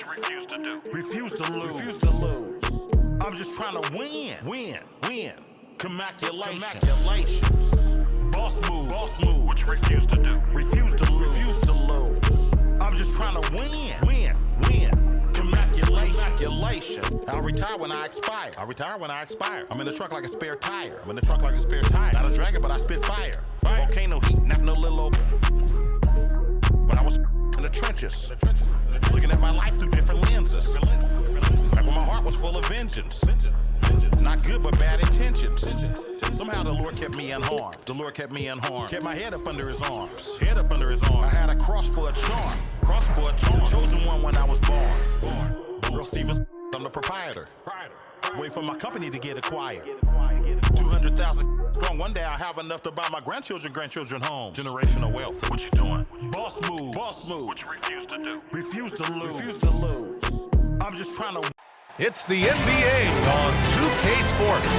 What you refuse to do. Refuse to lose. Refuse to lose. I'm just trying to win. Win. Commaculation. Boss move. What you refuse to do. Refuse to lose. Refuse to lose. I'm just trying to win. Commaculation. I'll retire when I expire. I'm in the truck like a spare tire. Not a dragon, but I spit fire. Volcano heat, not no little old. When I was in the trenches, looking at my life through different lenses. Back when my heart was full of vengeance. Not good, but bad intentions. Somehow the Lord kept me unharmed. Kept my head up under his arms. I had a cross for a charm. The chosen one when I was born. Real Stevens, I'm the proprietor. Waiting for my company to get acquired. 200,000 strong. One day I'll have enough to buy my grandchildren homes. Generational wealth. What you doing. Boss move. What you refuse to do. Refuse to lose. I'm just trying to. It's the NBA on 2K Sports.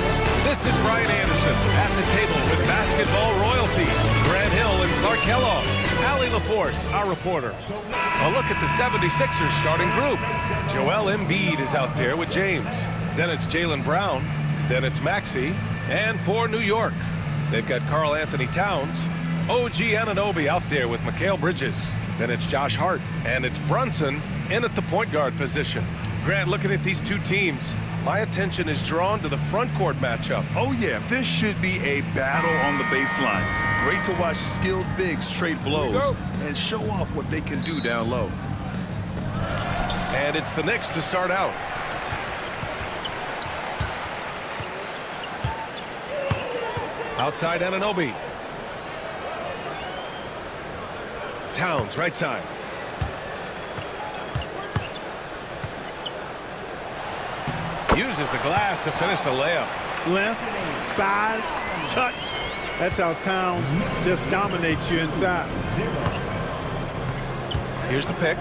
This is Brian Anderson at the table with basketball royalty. Grant Hill and Clark Kellogg. Allie LaForce, our reporter. A look at the 76ers starting group. Joel Embiid is out there with James. Then it's Jaylen Brown. Then it's Maxey. And for New York, they've got Karl Anthony Towns. OG Anunoby out there with Mikal Bridges. Then it's Josh Hart. And it's Brunson in at the point guard position. Grant, looking at these two teams, my attention is drawn to the front court matchup. Oh yeah, this should be a battle on the baseline. Great to watch skilled bigs trade blows and show off what they can do down low. And it's the Knicks to start out. Outside Anunoby. Towns, right side. Uses the glass to finish the layup. Length, size, touch. That's how Towns just dominates you inside. Here's the pick.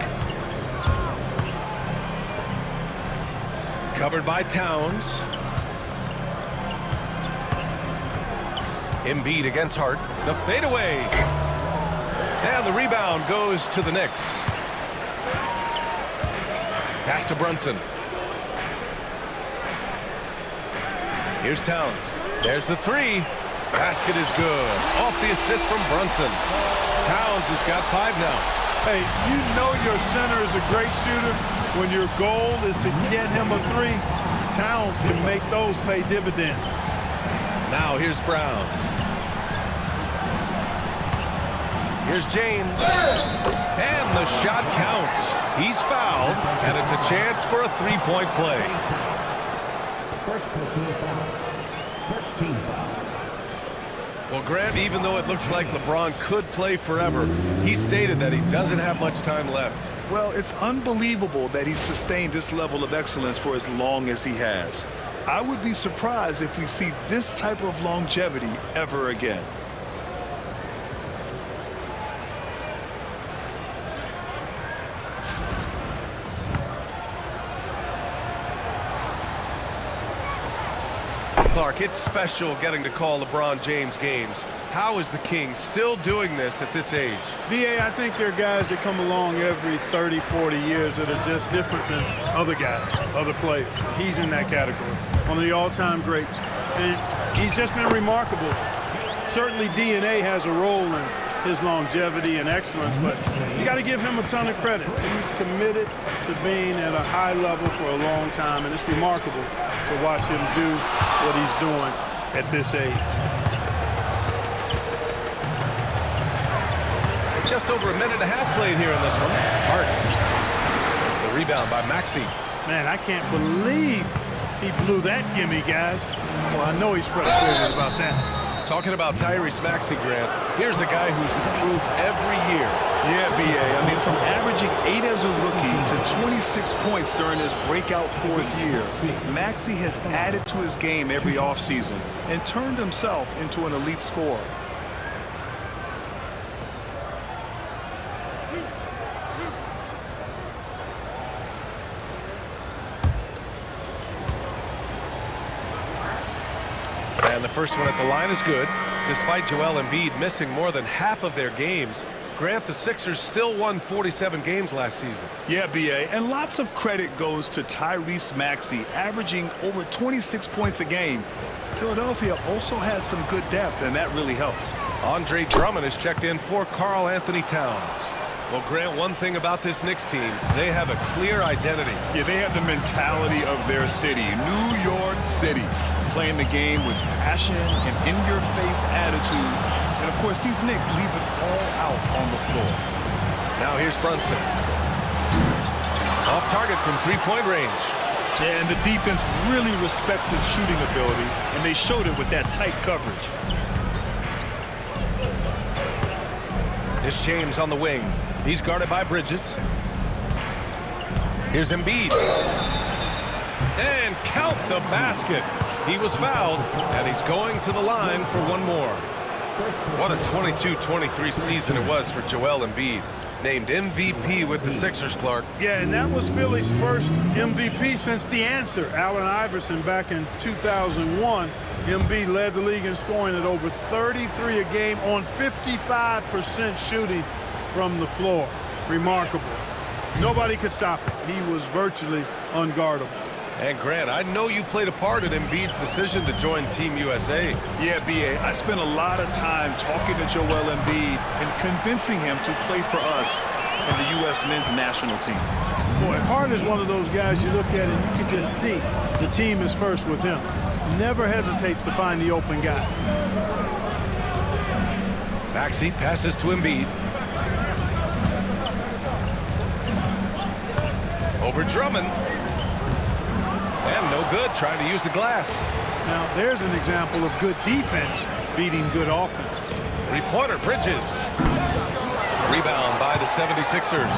Covered by Towns. Embiid against Hart. The fadeaway. And the rebound goes to the Knicks. Pass to Brunson. Here's Towns. There's the three. Basket is good. Off the assist from Brunson. Towns has got 5 now. Hey, you know your center is a great shooter. When your goal is to get him a 3, Towns can make those pay dividends. Now here's Brown. Here's James. And the shot counts. He's fouled, and it's a chance for a 3-point play. First personal foul. First team foul. Well, Grant, even though it looks like LeBron could play forever, he stated that he doesn't have much time left. Well, it's unbelievable that he's sustained this level of excellence for as long as he has. I would be surprised if we see this type of longevity ever again. Clark, it's special getting to call LeBron James games. How is the King still doing this at this age? B.A., I think there are guys that come along every 30, 40 years that are just different than other guys, other players. He's in that category, one of the all-time greats. And he's just been remarkable. Certainly DNA has a role in his longevity and excellence, but you got to give him a ton of credit. He's committed to being at a high level for a long time, and it's remarkable to watch him do what he's doing at this age. Just over a minute and a half played here in this one. Hart. The rebound by Maxey. Man, I can't believe he blew that gimme, guys. Well, I know he's frustrated about that. Talking about Tyrese Maxey, Grant, here's a guy who's improved every year. Yeah, B.A. I mean, from averaging 8 as a rookie to 26 points during his breakout 4th year, Maxey has added to his game every offseason and turned himself into an elite scorer. And the first one at the line is good. Despite Joel Embiid missing more than half of their games, Grant, the Sixers still won 47 games last season. Yeah, B.A., and lots of credit goes to Tyrese Maxey, averaging over 26 points a game. Philadelphia also had some good depth, and that really helped. Andre Drummond is checked in for Karl Anthony Towns. Well, Grant, one thing about this Knicks team, they have a clear identity. Yeah, they have the mentality of their city, New York City, playing the game with passion and in-your-face attitude. And, of course, these Knicks leave it all out on the floor. Now here's Brunson. Off target from three-point range. Yeah, and the defense really respects his shooting ability, and they showed it with that tight coverage. Here's James on the wing. He's guarded by Bridges. Here's Embiid. And count the basket. He was fouled, and he's going to the line for one more. What a 22-23 season it was for Joel Embiid. Named MVP with the Sixers, Clark. Yeah, and that was Philly's first MVP since the answer, Allen Iverson, back in 2001. Embiid led the league in scoring at over 33 a game on 55% shooting from the floor. Remarkable. Nobody could stop him. He was virtually unguardable. And Grant, I know you played a part in Embiid's decision to join Team USA. Yeah, B.A., I spent a lot of time talking to Joel Embiid and convincing him to play for us in the U.S. men's national team. Boy, Hart is one of those guys you look at and you can just see the team is first with him. Never hesitates to find the open guy. Maxey passes to Embiid. Over Drummond. And no good, trying to use the glass. Now, there's an example of good defense beating good offense. Three-pointer, Bridges. Rebound by the 76ers.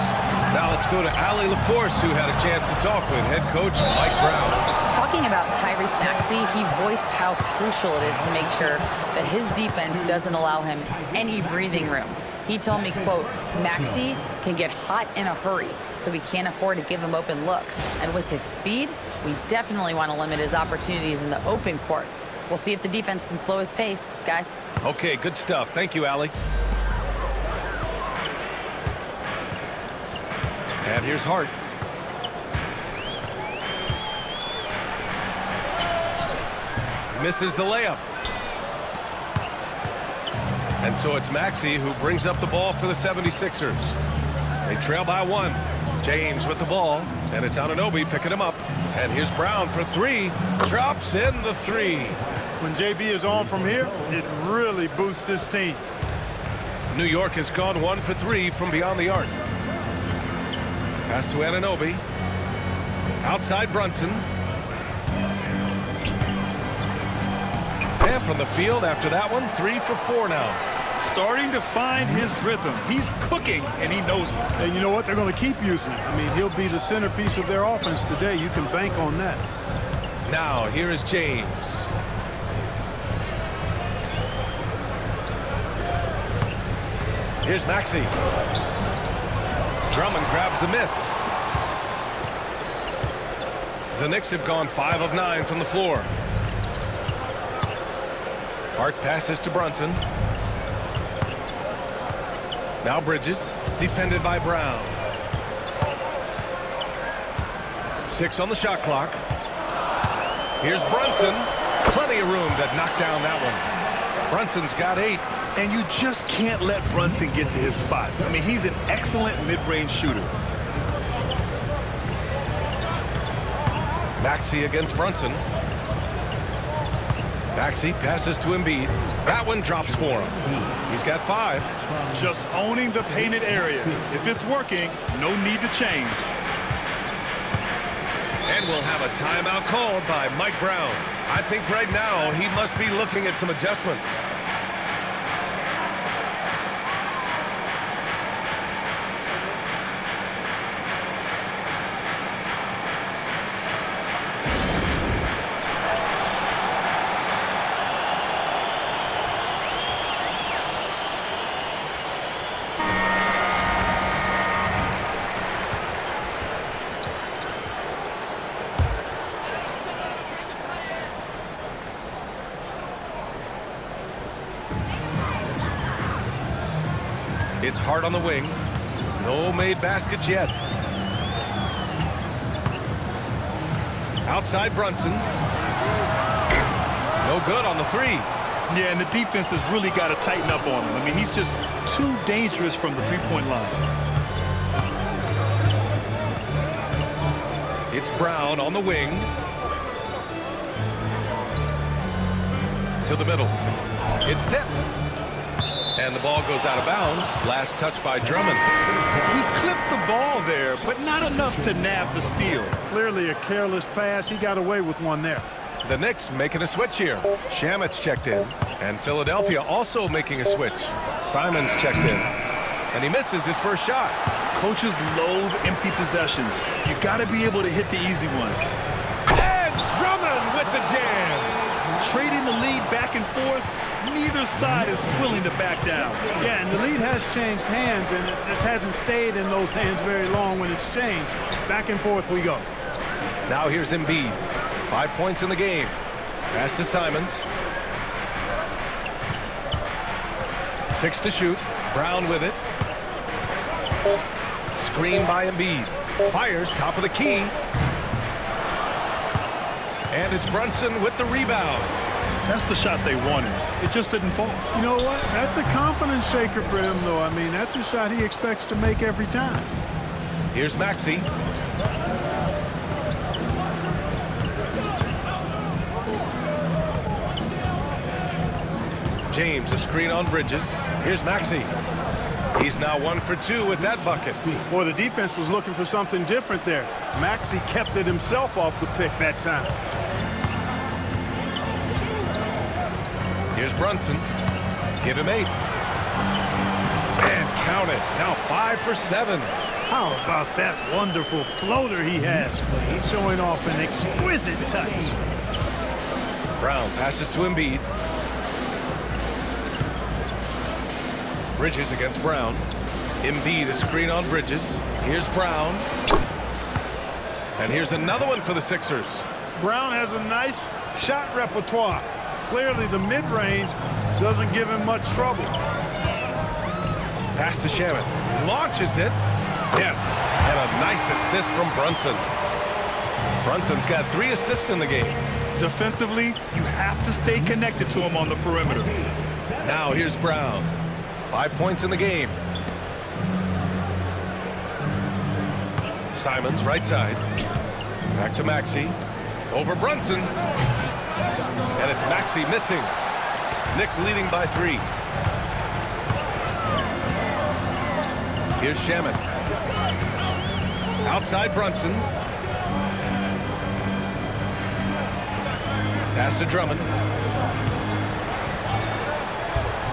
Now let's go to Allie LaForce, who had a chance to talk with head coach Mike Brown. Talking about Tyrese Maxey, he voiced how crucial it is to make sure that his defense doesn't allow him any breathing room. He told me, quote, Maxey can get hot in a hurry, so we can't afford to give him open looks. And with his speed, we definitely want to limit his opportunities in the open court. We'll see if the defense can slow his pace, guys. Okay, good stuff. Thank you, Allie. And here's Hart. Misses the layup. And so it's Maxey who brings up the ball for the 76ers. They trail by one. James with the ball, and it's Anunoby picking him up. And here's Brown for three. Drops in the three. When JB is on from here, it really boosts his team. New York has gone 1 for 3 from beyond the arc. Pass to Anunoby. Outside Brunson. And from the field after that one, 3 for 4 now. Starting to find his rhythm. He's cooking, and he knows it. And you know what? They're going to keep using him. I mean, he'll be the centerpiece of their offense today. You can bank on that. Now, here is James. Here's Maxey. Drummond grabs the miss. The Knicks have gone 5 of 9 from the floor. Hart passes to Brunson. Now Bridges, defended by Brown. 6 on the shot clock. Here's Brunson. Plenty of room to knock down that one. Brunson's got 8. And you just can't let Brunson get to his spots. I mean, he's an excellent mid-range shooter. Maxey against Brunson. Maxey passes to Embiid. That one drops for him. He's got 5. Just owning the painted area. If it's working, no need to change. And we'll have a timeout called by Mike Brown. I think right now he must be looking at some adjustments. It's Hart on the wing. No made baskets yet. Outside Brunson. No good on the three. Yeah, and the defense has really got to tighten up on him. I mean, he's just too dangerous from the three-point line. It's Brown on the wing. To the middle. It's tipped. And the ball goes out of bounds. Last touch by Drummond. He clipped the ball there, but not enough to nab the steal. Clearly a careless pass. He got away with one there. The Knicks making a switch here. Shamet's checked in. And Philadelphia also making a switch. Simons checked in. And he misses his first shot. Coaches loathe empty possessions. You got to be able to hit the easy ones. And Drummond with the jam. Trading the lead back and forth, neither side is willing to back down. Yeah, and the lead has changed hands, and it just hasn't stayed in those hands very long when it's changed. Back and forth we go. Now here's Embiid. 5 points in the game. Pass to Simons. 6 to shoot. Brown with it. Screen by Embiid. Fires top of the key. And it's Brunson with the rebound. That's the shot they wanted. It just didn't fall. You know what? That's a confidence shaker for him, though. I mean, that's a shot he expects to make every time. Here's Maxey. James, a screen on Bridges. Here's Maxey. He's now 1 for 2 with that bucket. Boy, the defense was looking for something different there. Maxey kept it himself off the pick that time. Here's Brunson. Give him 8. And count it. Now 5 for 7. How about that wonderful floater he has? He's showing off an exquisite touch. Brown passes to Embiid. Bridges against Brown. Embiid, a screen on Bridges. Here's Brown. And here's another one for the Sixers. Brown has a nice shot repertoire. Clearly the mid-range doesn't give him much trouble. Pass to Shamet. Launches it. Yes. And a nice assist from Brunson. Brunson's got 3 assists in the game. Defensively, you have to stay connected to him on the perimeter. Now here's Brown. 5 points in the game. Simons, right side. Back to Maxey. Over Brunson. And it's Maxey missing. Knicks leading by 3. Here's Shamet. Outside Brunson. Pass to Drummond.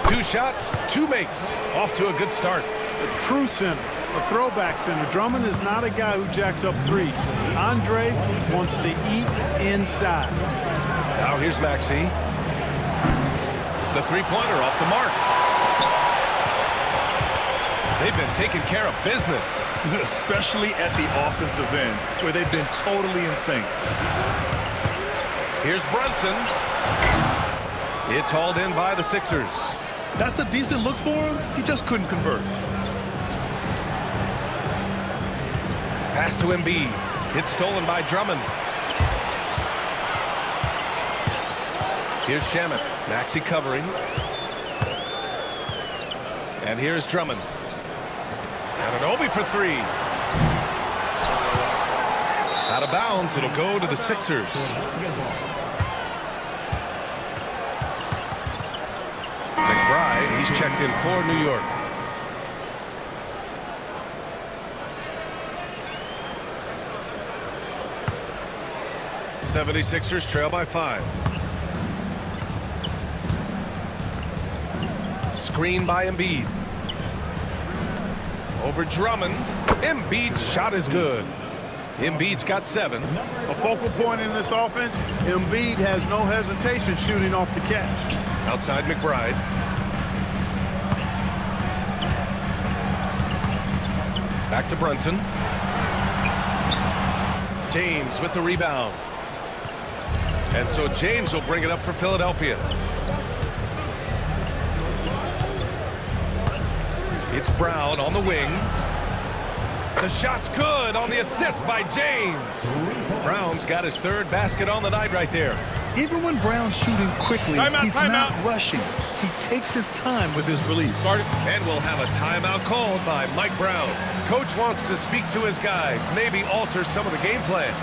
2 shots, 2 makes. Off to a good start. A true center, a throwback center. Drummond is not a guy who jacks up threes. Andre wants to eat inside. Now here's Maxey. The three-pointer off the mark. They've been taking care of business. Especially at the offensive end, where they've been totally in sync. Here's Brunson. It's hauled in by the Sixers. That's a decent look for him. He just couldn't convert. Pass to Embiid. It's stolen by Drummond. Here's Shamet. Maxey covering. And here's Drummond. Anunoby for 3. Out of bounds. It'll go to the Sixers. McBride, he's checked in for New York. '76ers trail by 5. Screen by Embiid. Over Drummond. Embiid's shot is good. Embiid's got 7. A focal point in this offense, Embiid has no hesitation shooting off the catch. Outside McBride. Back to Brunson. James with the rebound. And so James will bring it up for Philadelphia. It's Brown on the wing. The shot's good on the assist by James. Brown's got his third basket on the night right there. Even when Brown's shooting quickly, Timeout, he's timeout. not rushing. He takes his time with his release. And we'll have a timeout called by Mike Brown. Coach wants to speak to his guys, maybe alter some of the game plan.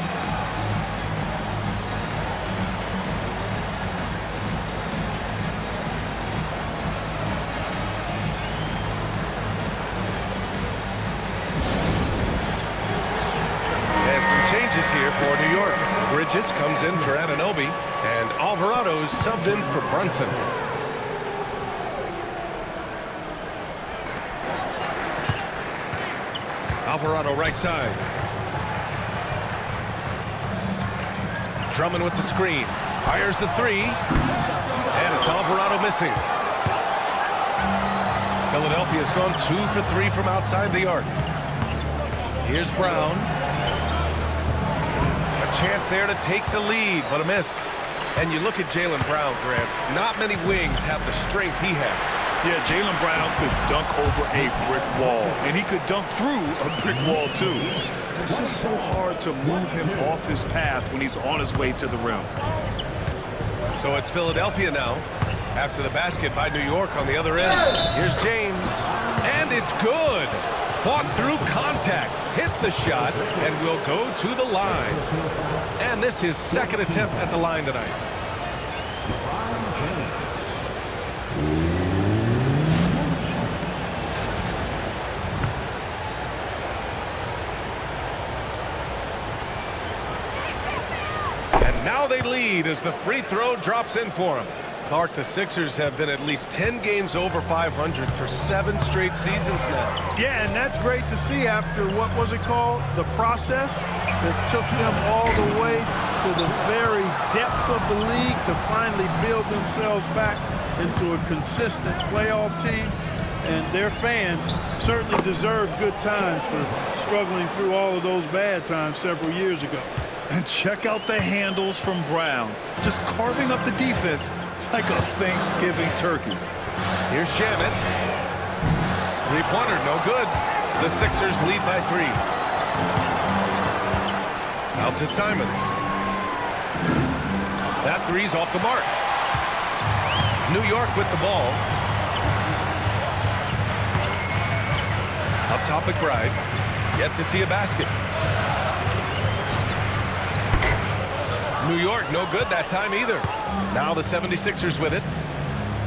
And some changes here for New York. Bridges comes in for Anunoby, and Alvarado's subbed in for Brunson. Alvarado right side. Drummond with the screen. Fires the three. And it's Alvarado missing. Philadelphia's gone 2 for 3 from outside the arc. Here's Brown. A chance there to take the lead, but a miss. And you look at Jaylen Brown, Grant. Not many wings have the strength he has. Yeah, Jaylen Brown could dunk over a brick wall, and he could dunk through a brick wall, too. It's just so hard to move him off his path when he's on his way to the rim. So it's Philadelphia now, after the basket by New York on the other end. Here's James, and it's good. Fought through contact, hit the shot, and will go to the line. And this is his second attempt at the line tonight. Now they lead as the free throw drops in for them. Clark, the Sixers have been at least 10 games over 500 for 7 straight seasons now. Yeah, and that's great to see after, what was it called? The process that took them all the way to the very depths of the league to finally build themselves back into a consistent playoff team. And their fans certainly deserve good times for struggling through all of those bad times several years ago. And check out the handles from Brown, just carving up the defense like a Thanksgiving turkey. Here's Shamet. Three-pointer, no good. The Sixers lead by 3. Out to Simons. That three's off the mark. New York with the ball. Up top, McBride. Yet to see a basket. New York, no good that time either. Now the 76ers with it.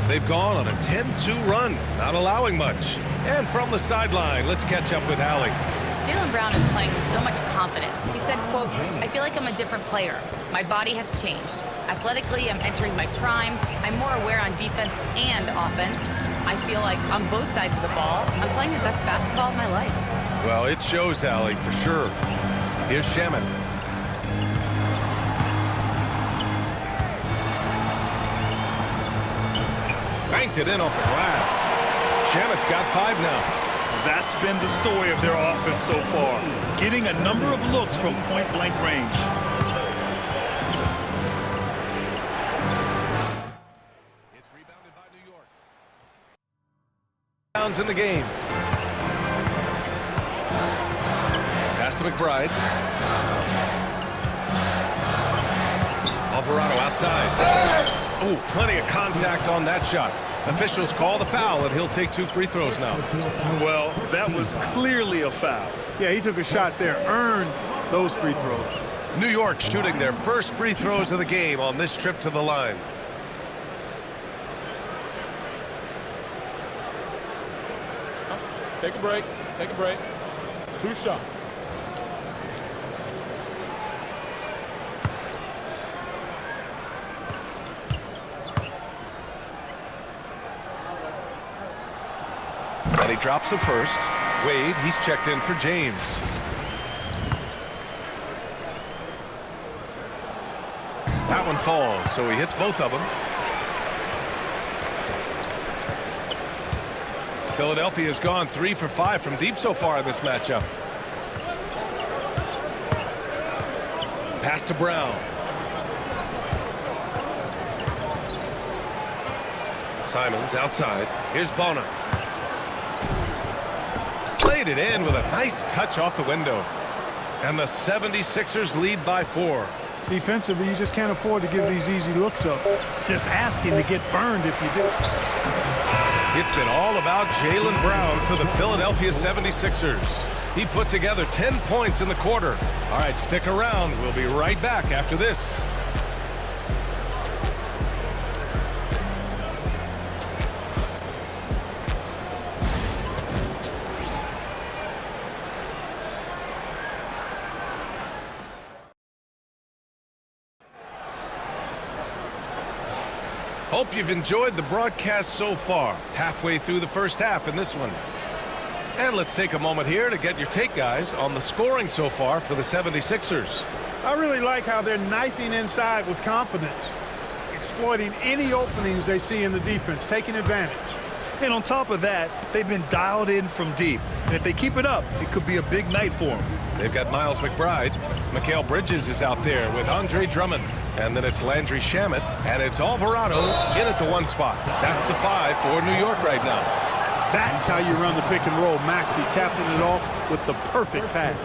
They've gone on a 10-2 run, not allowing much. And from the sideline, let's catch up with Allie. Jaylen Brown is playing with so much confidence. He said, quote, "I feel like I'm a different player. My body has changed. Athletically, I'm entering my prime. I'm more aware on defense and offense. I feel like on both sides of the ball, I'm playing the best basketball of my life." Well, it shows, Allie, for sure. Here's Shamet. Banked it in off the glass. Shamet's got 5 now. That's been the story of their offense so far, getting a number of looks from point-blank range. It's rebounded by New York. Downs in the game. Pass to McBride. Alvarado outside. Oh, plenty of contact on that shot. Officials call the foul, and he'll take 2 free throws now. Well, that was clearly a foul. Yeah, he took a shot there, earned those free throws. New York shooting their first free throws of the game on this trip to the line. Take a break. Take a break. 2 shots. And he drops the first. Wade, he's checked in for James. That one falls, so he hits both of them. Philadelphia has gone 3 for 5 from deep so far in this matchup. Pass to Brown. Simons outside. Here's Bona. laid it in with a nice touch off the window. And the 76ers lead by 4. Defensively, you just can't afford to give these easy looks up. Just asking to get burned if you do. It's been all about Jaylen Brown for the Philadelphia 76ers. He put together 10 points in the quarter. All right, stick around. We'll be right back after this. Hope you've enjoyed the broadcast so far. Halfway through the first half in this one. And let's take a moment here to get your take, guys, on the scoring so far for the 76ers. I really like how they're knifing inside with confidence, exploiting any openings they see in the defense, taking advantage. And on top of that, they've been dialed in from deep. And if they keep it up, it could be a big night for them. They've got Miles McBride. Mikal Bridges is out there with Andre Drummond. And then it's Landry Shamet. And it's Alvarado in at the 1 spot. That's the 5 for New York right now. That's how you run the pick and roll. Maxey capping it off with the perfect pass.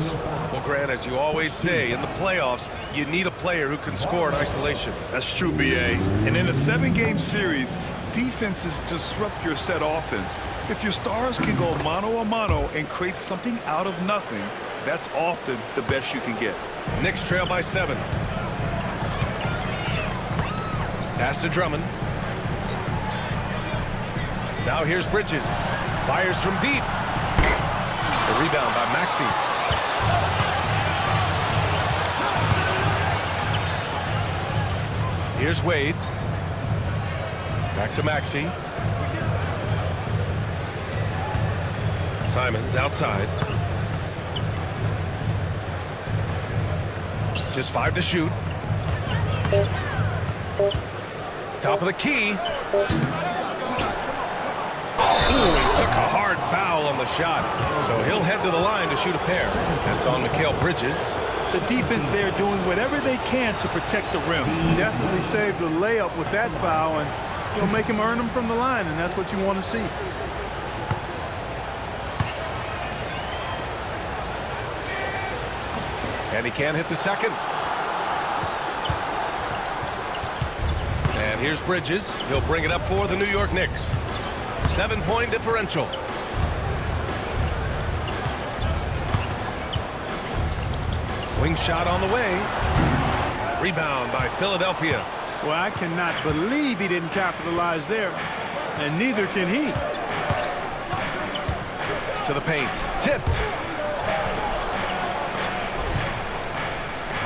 Well, Grant, as you always say, in the playoffs, you need a player who can score in isolation. That's true, B.A. And in a 7-game series, defenses disrupt your set offense. If your stars can go mano-a-mano and create something out of nothing, that's often the best you can get. Knicks trail by 7. Pass to Drummond. Now here's Bridges. Fires from deep. The rebound by Maxey. Here's Wade. Back to Maxey. Simons outside. Just 5 to shoot. Top of the key. Ooh, he took a hard foul on the shot. So he'll head to the line to shoot a pair. That's on Mikal Bridges. The defense there doing whatever they can to protect the rim. Definitely saved the layup with that foul, and you'll make him earn them from the line, and that's what you want to see. And he can't hit the second. And here's Bridges. He'll bring it up for the New York Knicks. 7-point differential. Wing shot on the way. Rebound by Philadelphia. Well, I cannot believe he didn't capitalize there, and neither can he. To the paint. Tipped.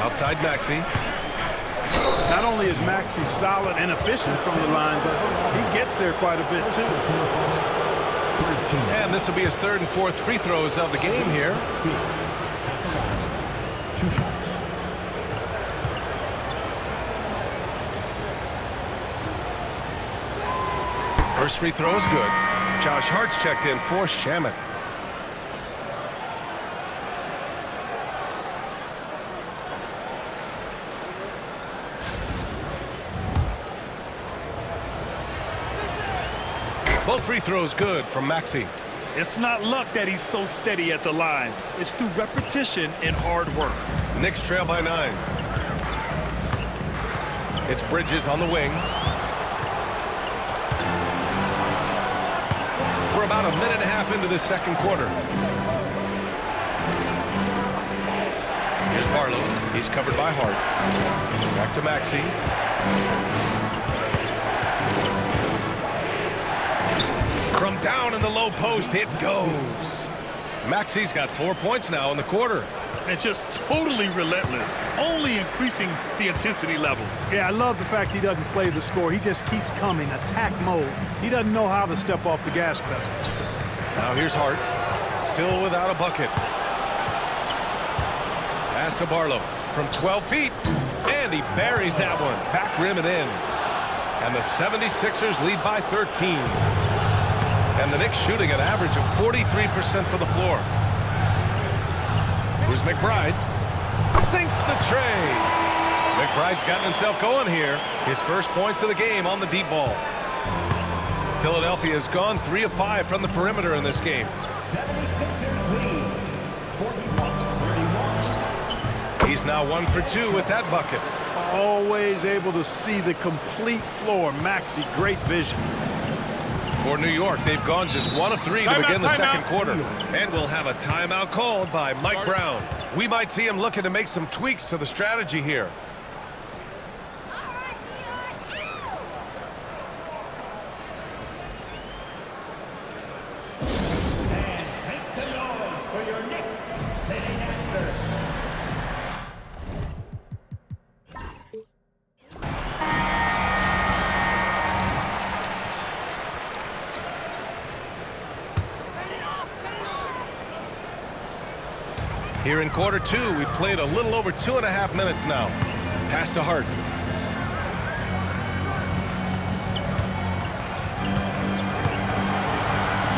Outside Maxey. Not only is Maxey solid and efficient from the line, but he gets there quite a bit too. And this will be his 3rd and 4th free throws of the game here. 2 shots. First free throw is good. Josh Hart's checked in for Shamet. Both free throws good from Maxey. It's not luck that he's so steady at the line. It's through repetition and hard work. Knicks trail by 9. It's Bridges on the wing. We're about a minute and a half into the second quarter. Here's Barlow. He's covered by Hart. Back to Maxey. From down in the low post, it goes. Maxey's got 4 points now in the quarter. And just totally relentless, only increasing the intensity level. Yeah, I love the fact he doesn't play the score. He just keeps coming, attack mode. He doesn't know how to step off the gas pedal. Now here's Hart, still without a bucket. Pass to Barlow from 12 feet, and he buries that one. Back rim and in. And the 76ers lead by 13. And the Knicks shooting an average of 43% for the floor. Here's McBride. Sinks the tray. McBride's gotten himself going here. His first points of the game on the deep ball. Philadelphia has gone 3 of 5 from the perimeter in this game. 76ers lead 41-31. He's now 1 for 2 with that bucket. Always able to see the complete floor. Maxey, great vision. For New York, they've gone just 1 of 3 to begin the second quarter. And we'll have a timeout called by Mike Brown. We might see him looking to make some tweaks to the strategy here. And make some noise for your Knicks sitting actor. Here in quarter 2, we played a little over 2.5 minutes now. Pass to Hart.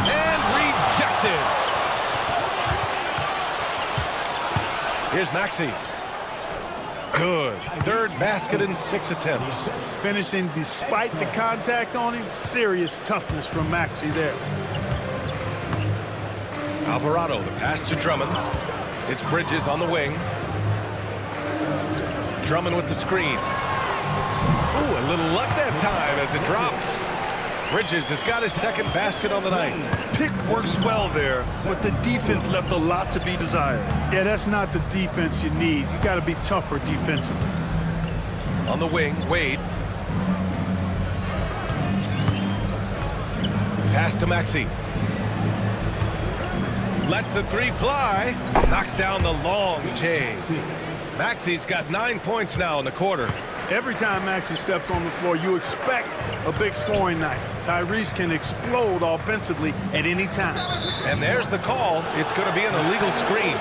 And rejected. Here's Maxey. Good. Third basket in 6 attempts. Finishing despite the contact on him. Serious toughness from Maxey there. Alvarado, the pass to Drummond. It's Bridges on the wing. Drummond with the screen. Ooh, a little luck that time as it drops. Bridges has got his second basket on the night. Pick works well there, but the defense left a lot to be desired. Yeah, that's not the defense you need. You got to be tougher defensively. On the wing, Wade. Pass to Maxey. Lets the 3 fly. Knocks down the long J. Maxey's got 9 points now in the quarter. Every time Maxey steps on the floor, you expect a big scoring night. Tyrese can explode offensively at any time. And there's the call. It's going to be an illegal screen.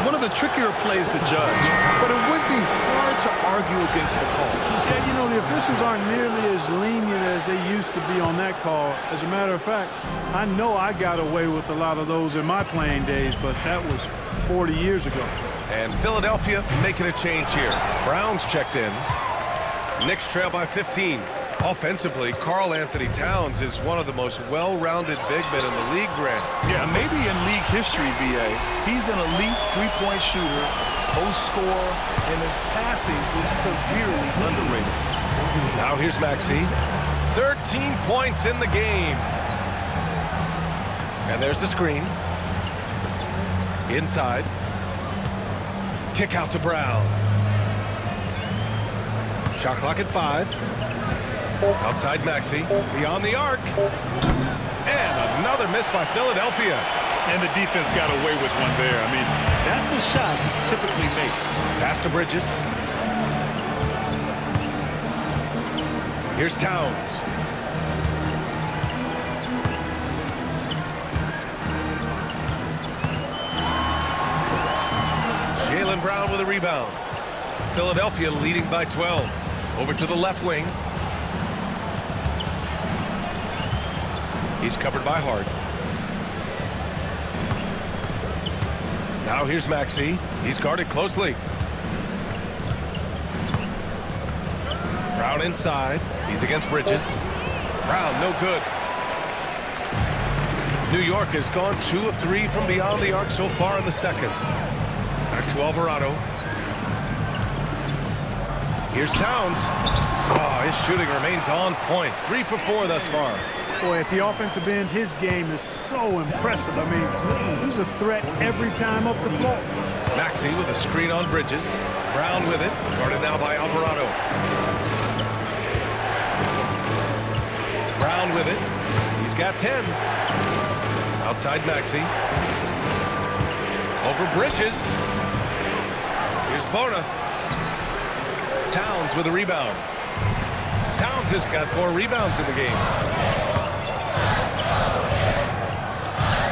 One of the trickier plays to judge, but it would be hard to argue against the call. Yeah, you know, the officials aren't nearly as lenient as they used to be on that call. As a matter of fact, I know I got away with a lot of those in my playing days, but that was 40 years ago. And Philadelphia making a change here. Brown's checked in. Knicks trail by 15. Offensively, Karl Anthony Towns is one of the most well-rounded big men in the league, Grant. Yeah, maybe in league history, B.A. He's an elite three-point shooter, post scorer, and his passing is severely underrated. Now here's Maxey. 13 points in the game. And there's the screen. Inside. Kick out to Brown. Shot clock at 5. Outside Maxey. Beyond the arc. And another miss by Philadelphia. And the defense got away with one there. I mean, that's a shot he typically makes. Pass to Bridges. Here's Towns. Jaylen Brown with a rebound. Philadelphia leading by 12. Over to the left wing. He's covered by Hart. Now here's Maxey. He's guarded closely. Brown inside. He's against Bridges. Brown, no good. New York has gone 2 of 3 from beyond the arc so far in the second. Back to Alvarado. Here's Towns. Oh, his shooting remains on point. 3 for 4 thus far. Boy, at the offensive end, his game is so impressive. I mean, he's a threat every time up the floor. Maxey with a screen on Bridges. Brown with it. Guarded now by Alvarado. Brown with it. He's got 10. Outside Maxey. Over Bridges. Here's Bona. Towns with a rebound. Towns has got 4 rebounds in the game.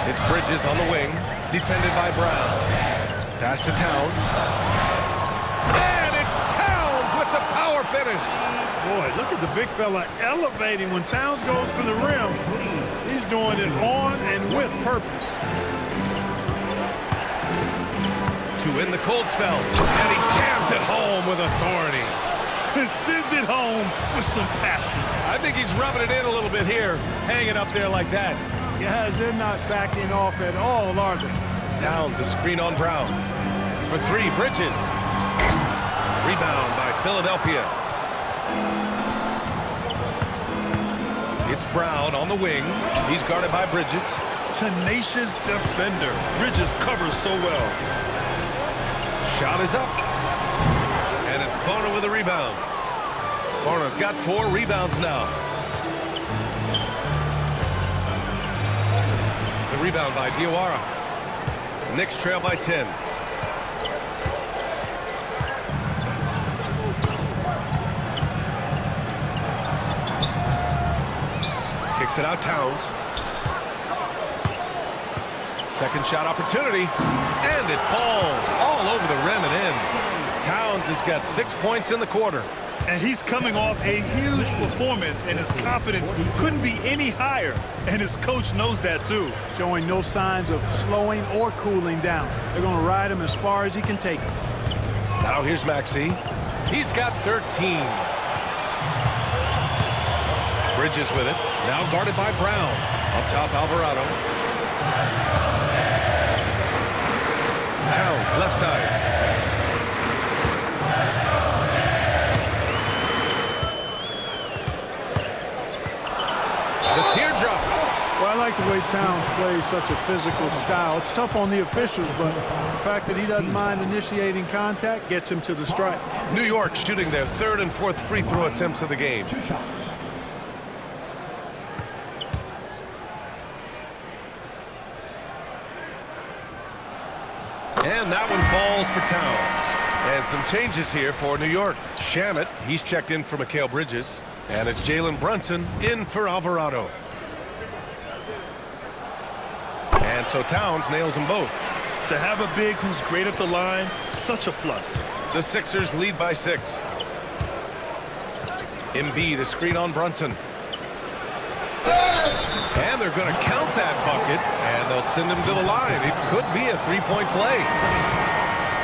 It's Bridges on the wing, defended by Brown. Pass to Towns. And it's Towns with the power finish. Boy, look at the big fella elevating when Towns goes to the rim. He's doing it on and with purpose. To win the cold spell. And he jams it home with authority. And sends it home with some passion. I think he's rubbing it in a little bit here, hanging up there like that. Guys, they're not backing off at all, are they? Towns, a screen on Brown. For three, Bridges. Rebound by Philadelphia. It's Brown on the wing. He's guarded by Bridges. Tenacious defender. Bridges covers so well. Shot is up. And it's Bona with a rebound. Bona's got 4 rebounds now. The rebound by Diawara. Knicks trail by 10. Kicks it out, Towns. Second shot opportunity, and it falls all over the rim and in. Towns has got 6 points in the quarter. And he's coming off a huge performance, and his confidence couldn't be any higher. And his coach knows that, too. Showing no signs of slowing or cooling down. They're going to ride him as far as he can take him. Now here's Maxey. He's got 13. Bridges with it. Now guarded by Brown. Up top, Alvarado. Towns, left side. The teardrop. Well, I like the way Towns plays such a physical style. It's tough on the officials, but the fact that he doesn't mind initiating contact gets him to the stripe. New York shooting their 3rd and 4th free throw attempts of the game. And that one falls for Towns. And some changes here for New York. Shamet, he's checked in for Mikal Bridges. And it's Jalen Brunson in for Alvarado. And so Towns nails them both. To have a big who's great at the line, such a plus. The Sixers lead by 6. Embiid, a screen on Brunson. And they're going to count that bucket, and they'll send him to the line. It could be a three-point play.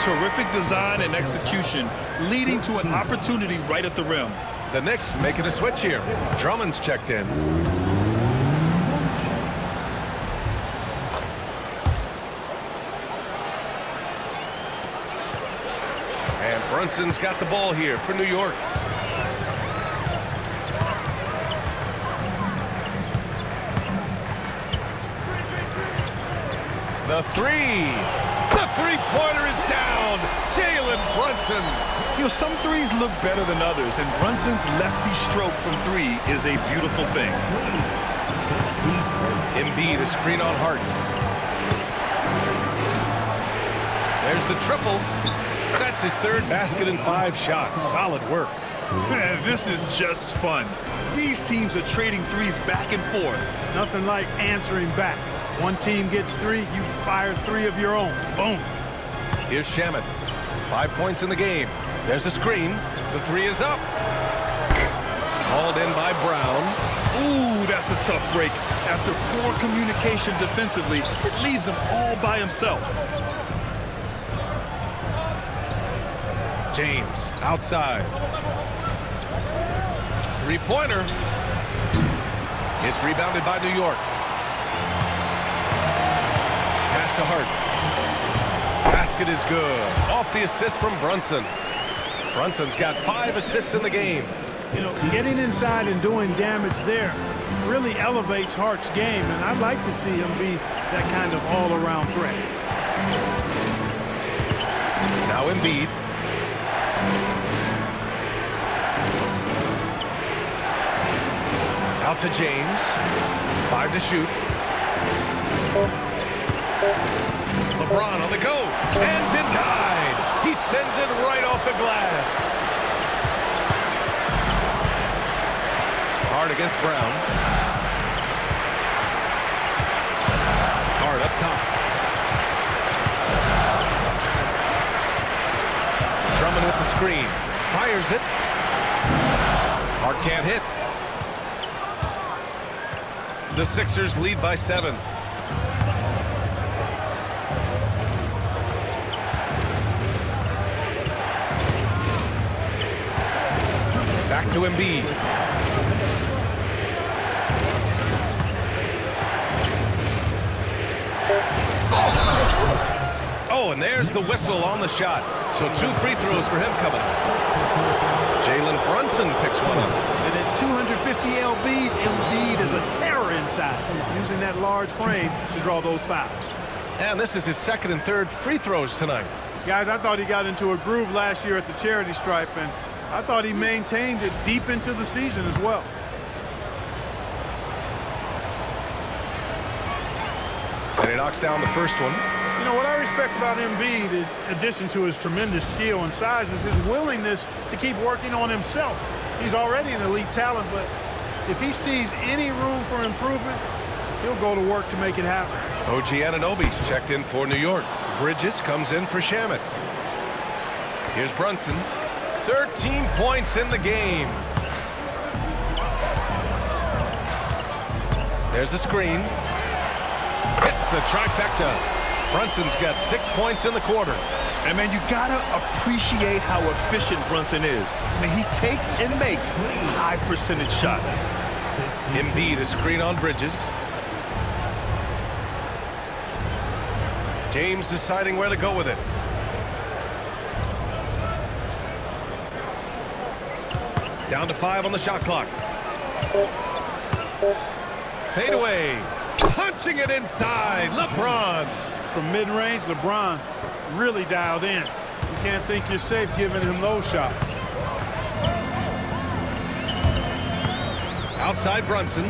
Terrific design and execution, leading to an opportunity right at the rim. The Knicks making a switch here. Drummond's checked in. And Brunson's got the ball here for New York. The three. The three-pointer is down. Jalen Brunson. You know, some threes look better than others, and Brunson's lefty stroke from 3 is a beautiful thing. Embiid, a screen on Hart. There's the triple. That's his 3rd basket in 5 shots. Solid work. Man, this is just fun. These teams are trading threes back and forth. Nothing like answering back. One team gets 3, you fire 3 of your own. Boom. Here's Shamet. 5 points in the game. There's a screen. The 3 is up. Hauled in by Brown. Ooh, that's a tough break. After poor communication defensively, it leaves him all by himself. James, outside. Three-pointer. It's rebounded by New York. Pass to Hart. Basket is good. Off the assist from Brunson. Brunson's got 5 assists in the game. You know, getting inside and doing damage there really elevates Hart's game, and I'd like to see him be that kind of all-around threat. Now Embiid. Out to James. 5 to shoot. LeBron on the go. And denied. He sends it right off the glass. Hart against Brown. Hart up top. Drummond with the screen. Fires it. Hart can't hit. The Sixers lead by 7. Back to Embiid. and there's the whistle on the shot. So 2 free throws for him coming up. Jalen Brunson picks one up. And at 250 lbs, Embiid is a terror inside, using that large frame to draw those fouls. And this is his 2nd and 3rd free throws tonight. Guys, I thought he got into a groove last year at the charity stripe, and I thought he maintained it deep into the season as well. And he knocks down the first one. You know, what I respect about Embiid, in addition to his tremendous skill and size, is his willingness to keep working on himself. He's already an elite talent, but if he sees any room for improvement, he'll go to work to make it happen. OG Anunoby's checked in for New York. Bridges comes in for Shamet. Here's Brunson. 13 points in the game. There's a screen. Hits the trifecta. Brunson's got 6 points in the quarter. And, man, you got to appreciate how efficient Brunson is. I mean, he takes and makes high-percentage shots. Embiid a screen on Bridges. James deciding where to go with it. Down to 5 on the shot clock. Fade away. Punching it inside. LeBron. From mid-range, LeBron really dialed in. You can't think you're safe giving him those shots. Outside Brunson.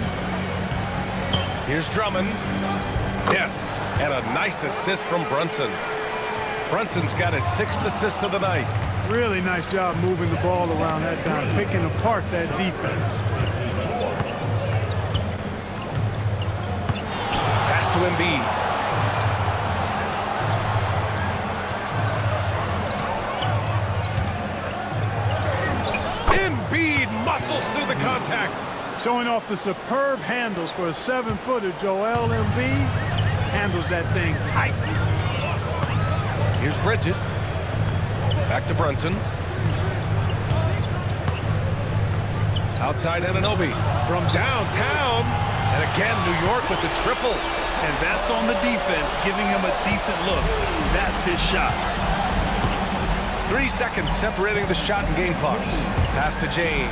Here's Drummond. Yes, and a nice assist from Brunson. Brunson's got his 6th assist of the night. Really nice job moving the ball around that time, picking apart that defense. Pass to Embiid. Embiid muscles through the contact. Showing off the superb handles for a 7-footer, Joel Embiid handles that thing tight. Here's Bridges. Back to Brunson. Outside Anunoby from downtown. And again, New York with the triple. And that's on the defense, giving him a decent look. That's his shot. 3 seconds separating the shot and game clocks. Pass to James.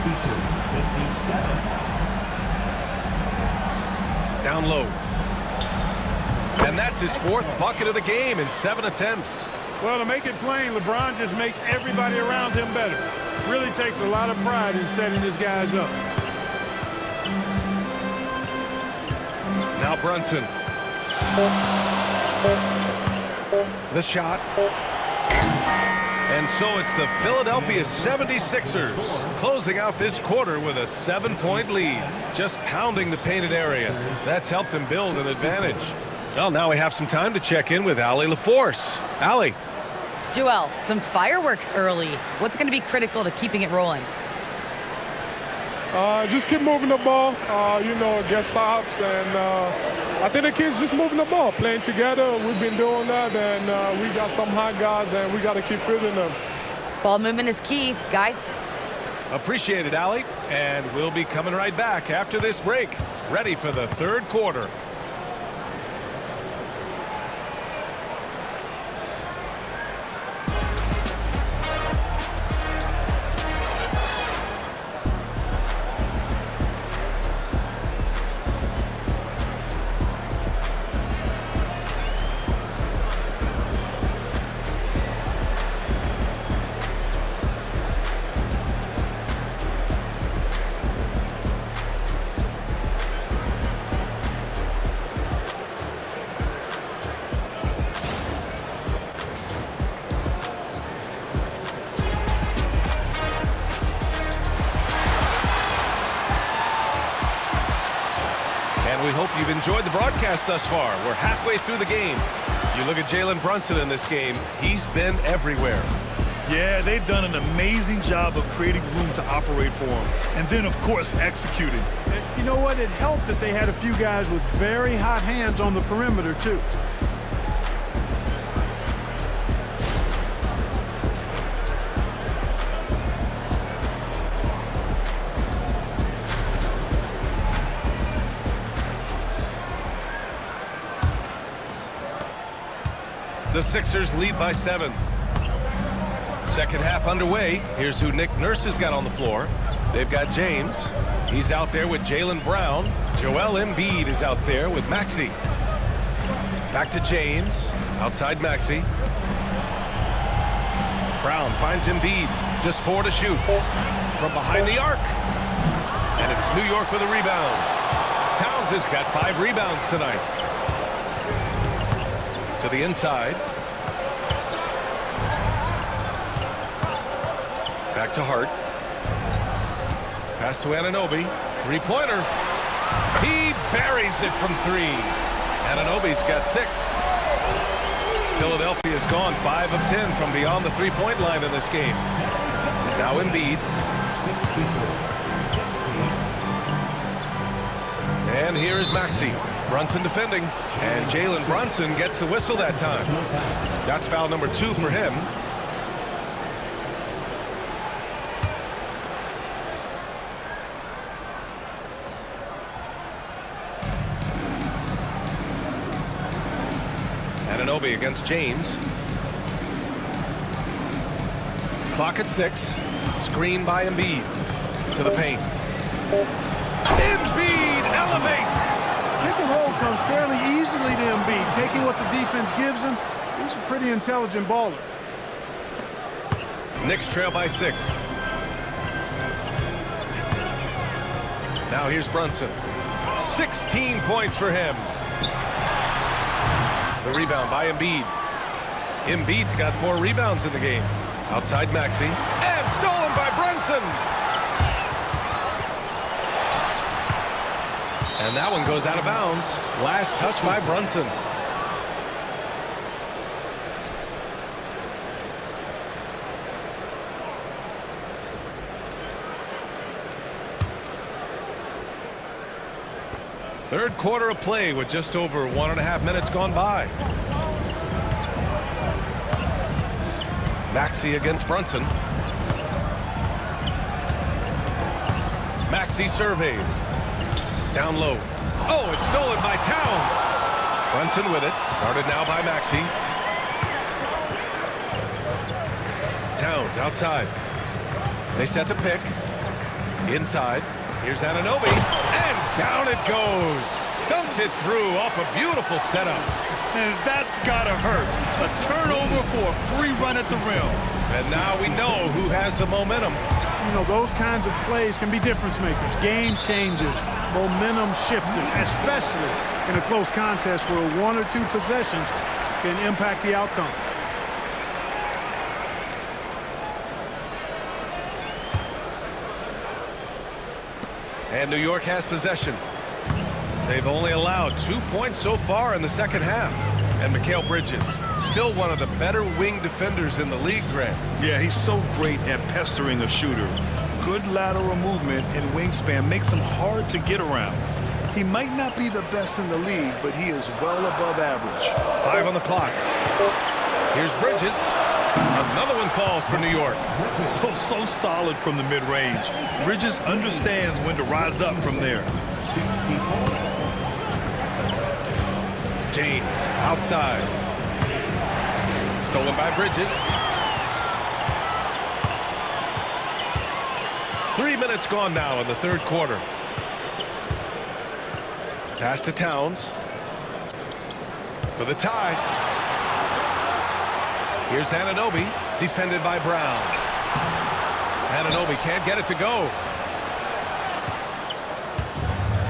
Down low. And that's his 4th bucket of the game in 7 attempts. Well, to make it plain, LeBron just makes everybody around him better. Really takes a lot of pride in setting his guys up. Now Brunson. The shot. And so it's the Philadelphia 76ers closing out this quarter with a 7-point lead, just pounding the painted area. That's helped him build an advantage. Well, now we have some time to check in with Allie LaForce. Allie. Joel, some fireworks early. What's going to be critical to keeping it rolling? Just keep moving the ball, get stops, and I think the kids just moving the ball, playing together. We've been doing that, and we got some hot guys, and we got to keep fielding them. Ball movement is key, guys. Appreciate it, Allie. And we'll be coming right back after this break, ready for the 3rd quarter. We hope you've enjoyed the broadcast thus far. We're halfway through the game. You look at Jalen Brunson in this game, he's been everywhere. Yeah, they've done an amazing job of creating room to operate for him. And then, of course, executing. And you know what? It helped that they had a few guys with very hot hands on the perimeter, too. The Sixers lead by 7. Second half underway. Here's who Nick Nurse has got on the floor. They've got James. He's out there with Jaylen Brown. Joel Embiid is out there with Maxey. Back to James. Outside Maxey. Brown finds Embiid. Just 4 to shoot. From behind the arc. And it's New York with a rebound. Towns has got 5 rebounds tonight. To the inside. Back to Hart. Pass to Anunoby. Three-pointer. He buries it from 3. Anunoby's got 6. Philadelphia's gone 5 of 10 from beyond the three-point line in this game. Now Embiid. And here is Maxey. Brunson defending. And Jalen Brunson gets the whistle that time. That's foul number 2 for him. Anunoby against James. Clock at 6. Screen by Embiid. To the paint. Embiid elevates. Pick and roll comes fairly easily to Embiid, taking what the defense gives him. He's a pretty intelligent baller. Knicks trail by 6. Now here's Brunson. 16 points for him. The rebound by Embiid. Embiid's got 4 rebounds in the game. Outside Maxey. And stolen by Brunson. And that one goes out of bounds. Last touch by Brunson. Third quarter of play with just over 1.5 minutes gone by. Maxey against Brunson. Maxey surveys. Down low. Oh, it's stolen by Towns. Brunson with it. Guarded now by Maxey. Towns outside. They set the pick. Inside. Here's Anunoby. And down it goes. Dunked it through off a beautiful setup. And that's gotta hurt. A turnover for a free run at the rim. And now we know who has the momentum. You know, those kinds of plays can be difference makers, game changers, momentum shifters, especially in a close contest where 1 or 2 possessions can impact the outcome. And New York has possession. They've only allowed 2 points so far in the second half. And Mikal Bridges, still one of the better wing defenders in the league, Grant. Yeah, he's so great at pestering a shooter. Good lateral movement and wingspan makes him hard to get around. He might not be the best in the league, but he is well above average. 5 on the clock. Here's Bridges. Another one falls for New York. Oh, so solid from the mid-range. Bridges understands when to rise up from there. James outside. Stolen by Bridges. 3 minutes gone now in the third quarter. Pass to Towns. For the tie. Here's Anunoby, defended by Brown. Anunoby can't get it to go.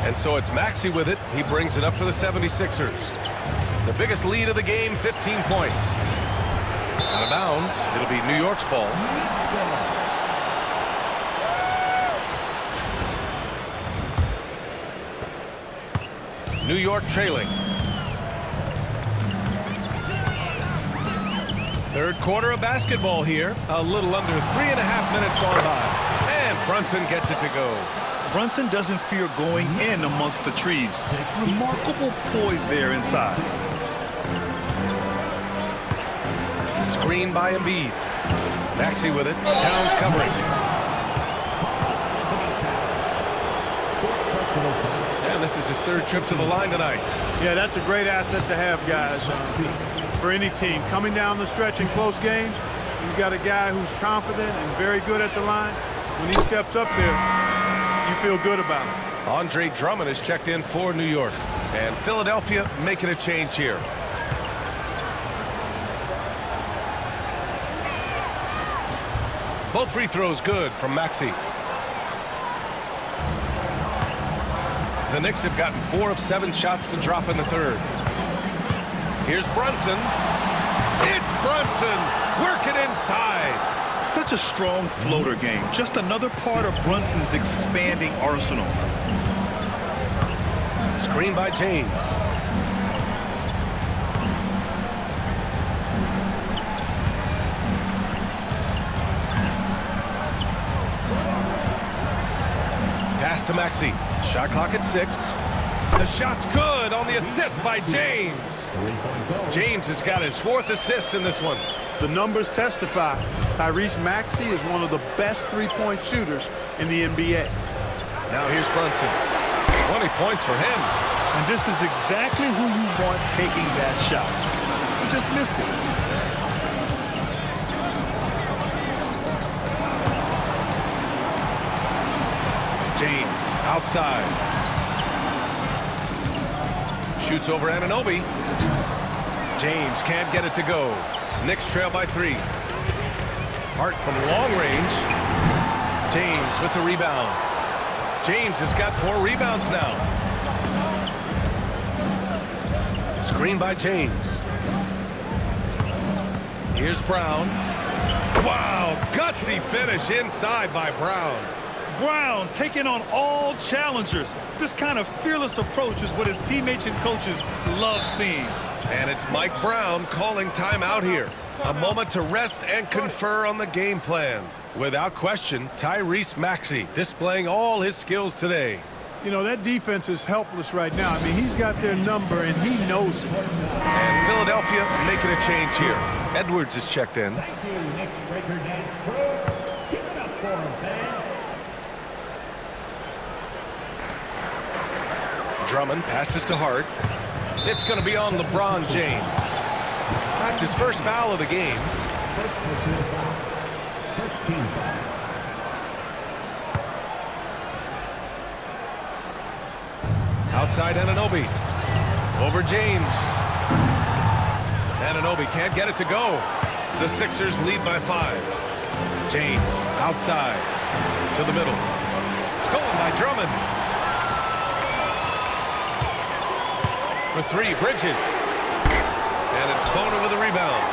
And so it's Maxey with it. He brings it up for the 76ers. The biggest lead of the game, 15 points. Out of bounds. It'll be New York's ball. New York trailing. Third quarter of basketball here. A little under 3.5 minutes gone by. And Brunson gets it to go. Brunson doesn't fear going in amongst the trees. Remarkable poise there inside. Screen by Embiid. Maxey with it. Towns covering. And this is his 3rd trip to the line tonight. Yeah, that's a great asset to have, guys. for any team. Coming down the stretch in close games, you've got a guy who's confident and very good at the line. When he steps up there, you feel good about it. Andre Drummond is checked in for New York. And Philadelphia making a change here. Both free throws good from Maxey. The Knicks have gotten 4 of 7 shots to drop in the third. Here's Brunson. It's Brunson working inside. Such a strong floater game. Just another part of Brunson's expanding arsenal. Screen by James. Pass to Maxey. Shot clock at 6. The shot's good on the assist by James. James has got his 4th assist in this one. The numbers testify. Tyrese Maxey is one of the best three-point shooters in the NBA. Now here's Brunson. 20 points for him. And this is exactly who you want taking that shot. You just missed it. James outside. Shoots over Anunoby. James can't get it to go. Knicks trail by 3. Hart from long range. James with the rebound. James has got 4 rebounds now. Screen by James. Here's Brown. Wow, gutsy finish inside by Brown. Brown taking on all challengers. This kind of fearless approach is what his teammates and coaches love seeing. And it's Mike Brown calling timeout here. A moment to rest and confer on the game plan. Without question, Tyrese Maxey displaying all his skills today. You know, that defense is helpless right now. I mean, he's got their number, and he knows it. And Philadelphia making a change here. Edwards is checked in. Thank you, Knicks Breaker Dance crew. Give it up for him, fans. Drummond passes to Hart. It's going to be on LeBron James. That's his first foul of the game. First personal foul. First team foul. Outside Anunoby. Over James. Anunoby can't get it to go. The Sixers lead by 5. James outside to the middle. Stolen by Drummond. For 3, Bridges. And it's Bona with a rebound.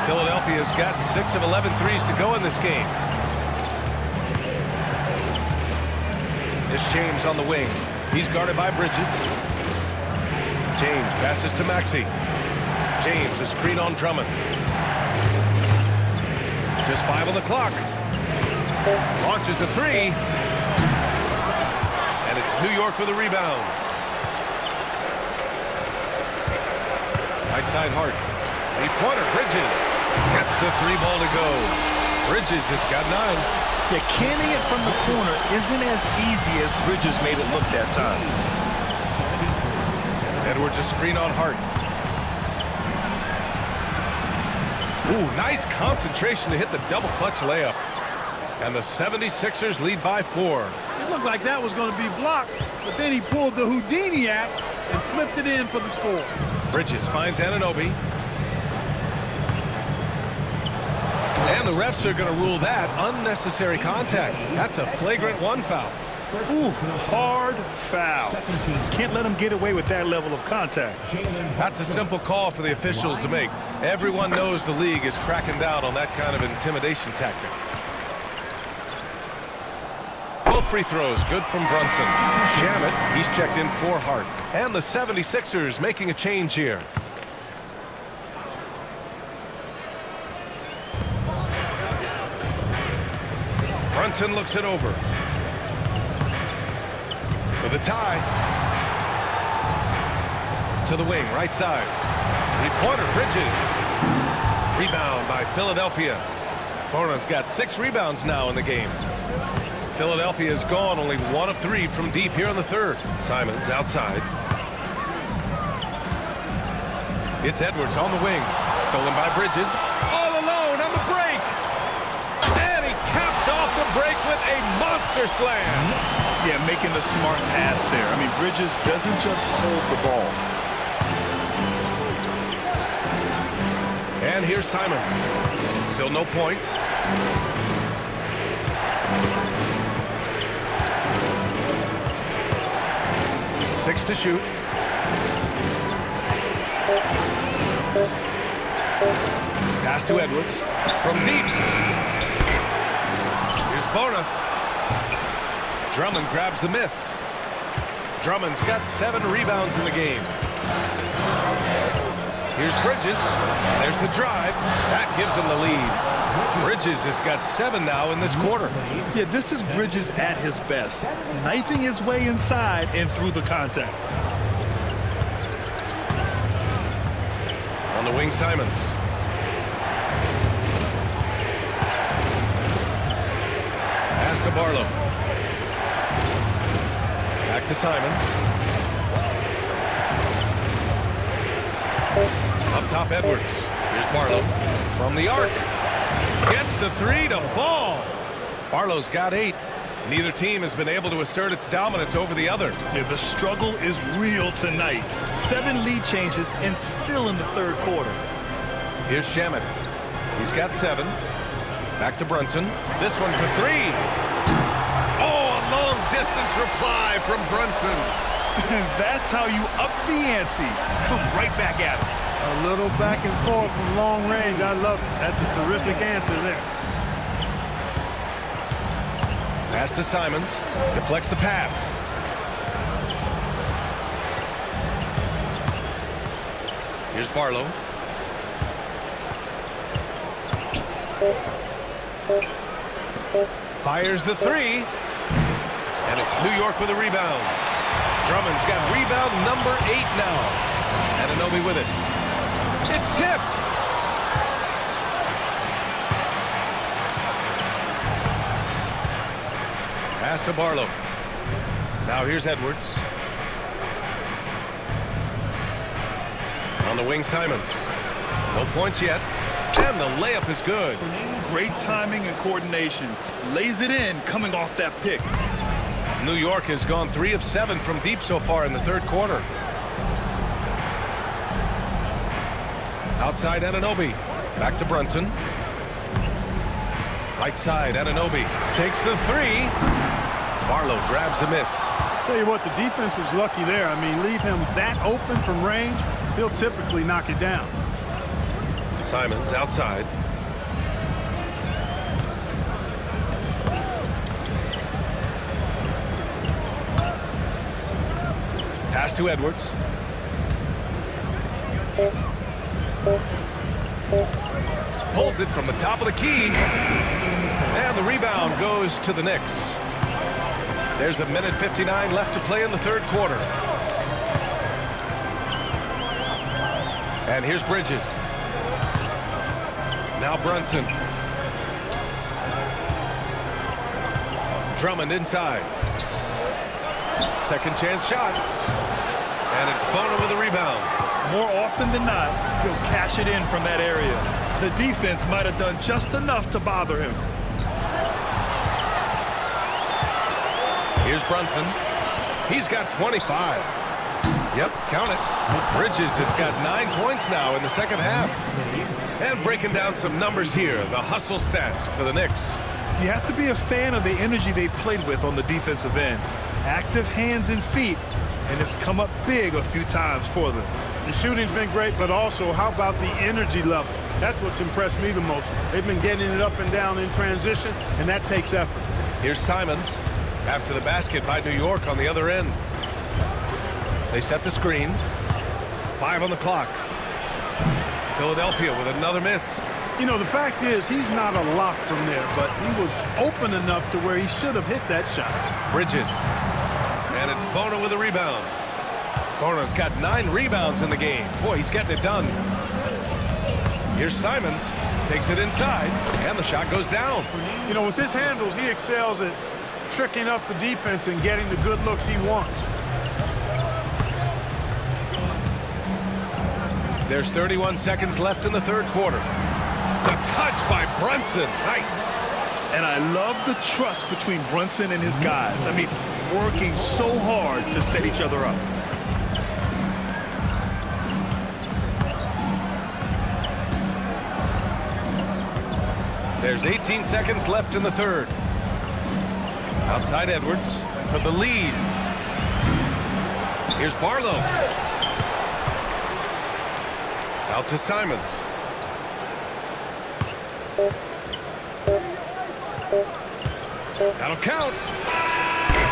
Philadelphia has gotten 6 of 11 threes to go in this game. It's James on the wing. He's guarded by Bridges. James passes to Maxey. James, a screen on Drummond. Just 5 on the clock. Launches a 3. And it's New York with a rebound. Right side Hart. 3-pointer, Bridges. Gets the 3-ball to go. Bridges has got 9. Yeah, canning it from the corner isn't as easy as Bridges made it look that time. Edwards a screen on Hart. Ooh, nice concentration to hit the double clutch layup. And the 76ers lead by 4. It looked like that was going to be blocked, but then he pulled the Houdini act and flipped it in for the score. Bridges finds Anunoby. And the refs are going to rule that unnecessary contact. That's a flagrant 1 foul. Ooh, hard foul. Can't let him get away with that level of contact. That's a simple call for the officials to make. Everyone knows the league is cracking down on that kind of intimidation tactic. Both free throws good from Brunson. Shamet, he's checked in for Hart. And the 76ers making a change here. Brunson looks it over. For the tie. To the wing, right side. 3-pointer, Bridges. Rebound by Philadelphia. Bona's got 6 rebounds now in the game. Philadelphia has gone only 1 of 3 from deep here in the third. Simons outside. It's Edwards on the wing. Stolen by Bridges. All alone on the break. And he caps off the break with a monster slam. Yeah, making the smart pass there. I mean, Bridges doesn't just hold the ball. And here's Simons. Still no points. Six to shoot. Pass to Edwards. From deep. Here's Bona. Drummond grabs the miss. Drummond's got 7 rebounds in the game. Here's Bridges. There's the drive. That gives him the lead. Bridges has got 7 now in this quarter. Yeah, this is Bridges at his best. Knifing his way inside and through the contact. On the wing, Simons. Pass to Barlow. Back to Simons. Up top, Edwards. Here's Barlow. From the arc. Gets the 3 to fall. Barlow's got 8. Neither team has been able to assert its dominance over the other. Yeah, the struggle is real tonight. 7 lead changes and still in the third quarter. Here's Shamet. He's got 7. Back to Brunson. This one for 3. Oh, a long distance reply from Brunson. That's how you up the ante. Come right back at him. A little back and forth from long range. I love it. That's a terrific answer there. Pass to Simons. Deflects the pass. Here's Barlow. Fires the 3. And it's New York with a rebound. Drummond's got rebound number 8 now. Anunoby with it. It's tipped. Pass to Barlow. Now here's Edwards. On the wing, Simons. No points yet. And the layup is good. Great timing and coordination. Lays it in coming off that pick. New York has gone 3 of 7 from deep so far in the third quarter. Outside, Anunoby. Back to Brunson. Right side, Anunoby takes the 3. Barlow grabs a miss. Tell you what, the defense was lucky there. I mean, leave him that open from range, he'll typically knock it down. Simons outside. Pass to Edwards. Pulls it from the top of the key. And the rebound goes to the Knicks. There's 1:59 left to play in the third quarter. And here's Bridges. Now Brunson. Drummond inside. Second chance shot. And it's Bona with a rebound. More often than not, he'll cash it in from that area. The defense might have done just enough to bother him. Here's Brunson. He's got 25. Yep, count it. Bridges has got 9 points now in the second half. And breaking down some numbers here, the hustle stats for the Knicks. You have to be a fan of the energy they've played with on the defensive end. Active hands and feet, and it's come up big a few times for them. The shooting's been great, but also how about the energy level? That's what's impressed me the most. They've been getting it up and down in transition, and that takes effort. Here's Simons after the basket by New York on the other end. They set the screen. 5 on the clock. Philadelphia with another miss. You know, the fact is he's not a lock from there, but he was open enough to where he should have hit that shot. Bridges. And it's Bona with a rebound. Bona's got 9 rebounds in the game. Boy, he's getting it done. Here's Simons. Takes it inside, and the shot goes down. You know, with his handles, he excels at tricking up the defense and getting the good looks he wants. There's 31 seconds left in the third quarter. The touch by Brunson. Nice. And I love the trust between Brunson and his guys. I mean, working so hard to set each other up. There's 18 seconds left in the third. Outside Edwards for the lead. Here's Barlow. Out to Simons. That'll count.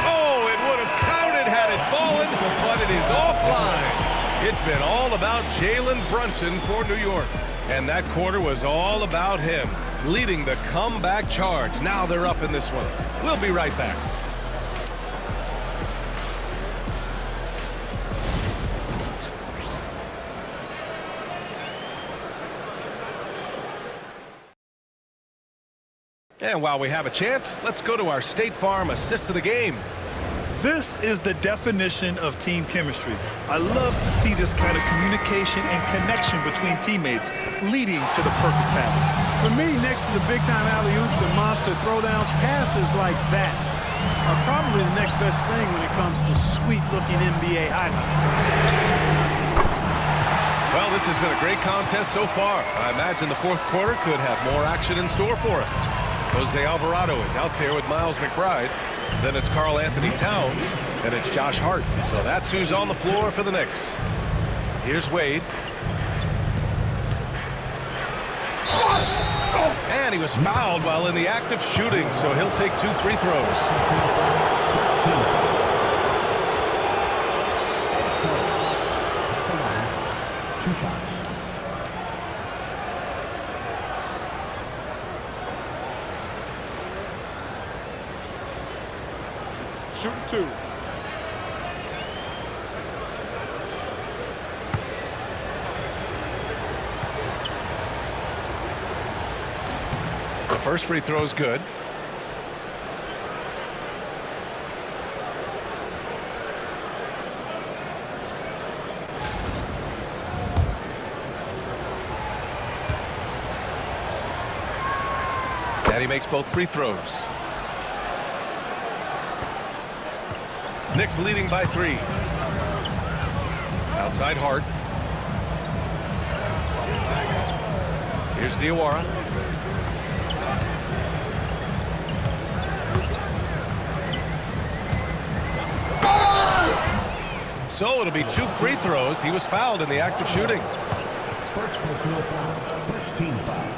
Oh, it would have counted had it fallen, but it is offline. It's been all about Jalen Brunson for New York. And that quarter was all about him, leading the comeback charge. Now they're up in this one. We'll be right back. And while we have a chance, let's go to our State Farm assist of the game. This is the definition of team chemistry. I love to see this kind of communication and connection between teammates leading to the perfect pass. For me, next to the big-time alley-oops and monster throwdowns, passes like that are probably the next best thing when it comes to sweet-looking NBA highlights. Well, this has been a great contest so far. I imagine the fourth quarter could have more action in store for us. Jose Alvarado is out there with Miles McBride. Then it's Karl Anthony Towns. And it's Josh Hart. So that's who's on the floor for the Knicks. Here's Wade. And he was fouled while in the act of shooting, so he'll take 2 free throws. Two shots. Shooting 2. The first free throw is good. Daddy makes both free throws. Knicks leading by 3. Outside Hart. Here's Diawara. So it'll be 2 free throws. He was fouled in the act of shooting. First personal foul. First team foul.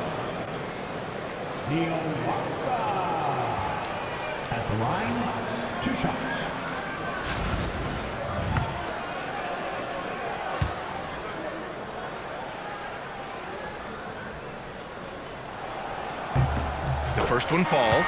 Diawara. At the line, 2 shots. The first one falls.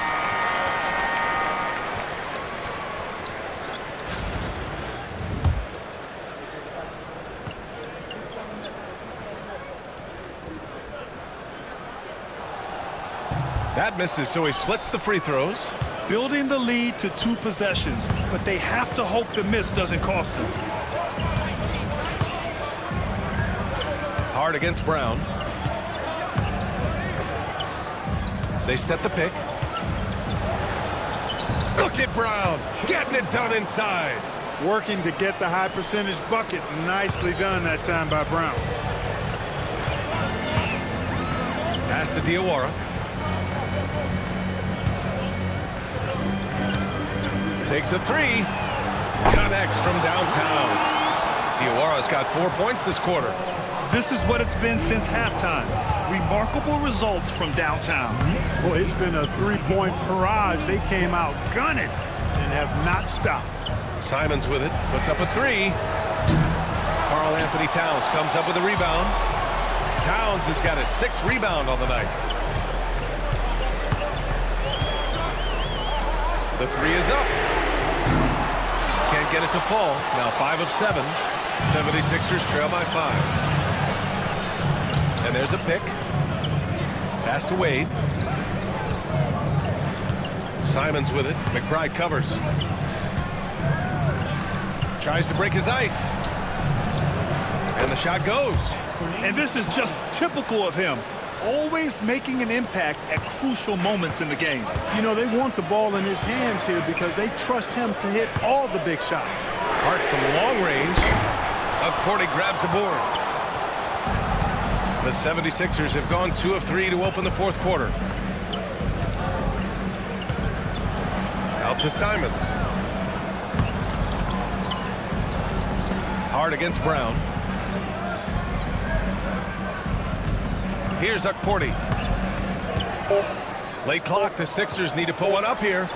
That misses, so he splits the free throws. Building the lead to 2 possessions, but they have to hope the miss doesn't cost them. Hard against Brown. They set the pick. Look at Brown getting it done inside. Working to get the high percentage bucket. Nicely done that time by Brown. Pass to Diawara. Takes a 3. Connects from downtown. Diawara's got 4 points this quarter. This is what it's been since halftime. Remarkable results from downtown. Boy, it's been a 3-point barrage. They came out gunning and have not stopped. Simons with it, puts up a 3. Karl Anthony Towns comes up with a rebound. Towns has got his 6th rebound on the night. The 3 is up. Can't get it to fall. Now 5 of 7. 76ers trail by 5. And there's a pick. Pass to Wade. Simons with it. McBride covers. Tries to break his ice. And the shot goes. And this is just typical of him. Always making an impact at crucial moments in the game. You know, they want the ball in his hands here because they trust him to hit all the big shots. Hart from long range. Porty grabs the board. The 76ers have gone 2 of 3 to open the fourth quarter. Out to Simons. Hart against Brown. Here's Porty. Late clock. The Sixers need to put one up here.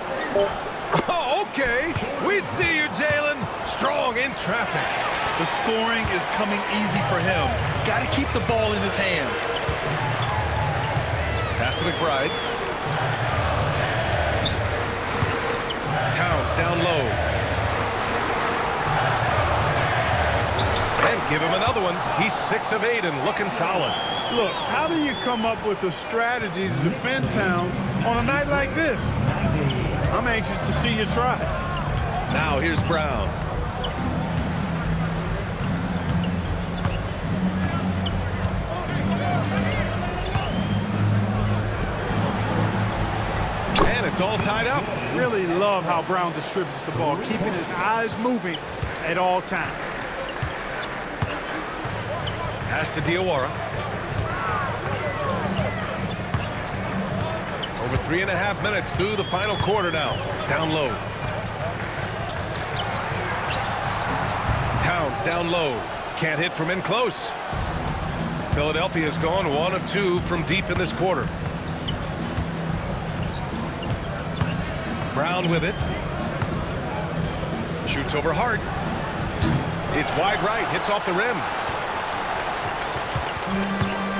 Oh, okay. We see you, Jalen. Strong in traffic. The scoring is coming easy for him. Got to keep the ball in his hands. Pass to McBride. Towns down low. And give him another one. He's 6 of 8 and looking solid. Look, how do you come up with a strategy to defend Towns on a night like this? I'm anxious to see you try. Now here's Brown. And it's all tied up. Really love how Brown distributes the ball, keeping his eyes moving at all times. Pass to Diawara. Over 3.5 minutes through the final quarter now. Down low. Towns down low. Can't hit from in close. Philadelphia's gone 1 of 2 from deep in this quarter. Brown with it. Shoots over Hart. It's wide right. Hits off the rim.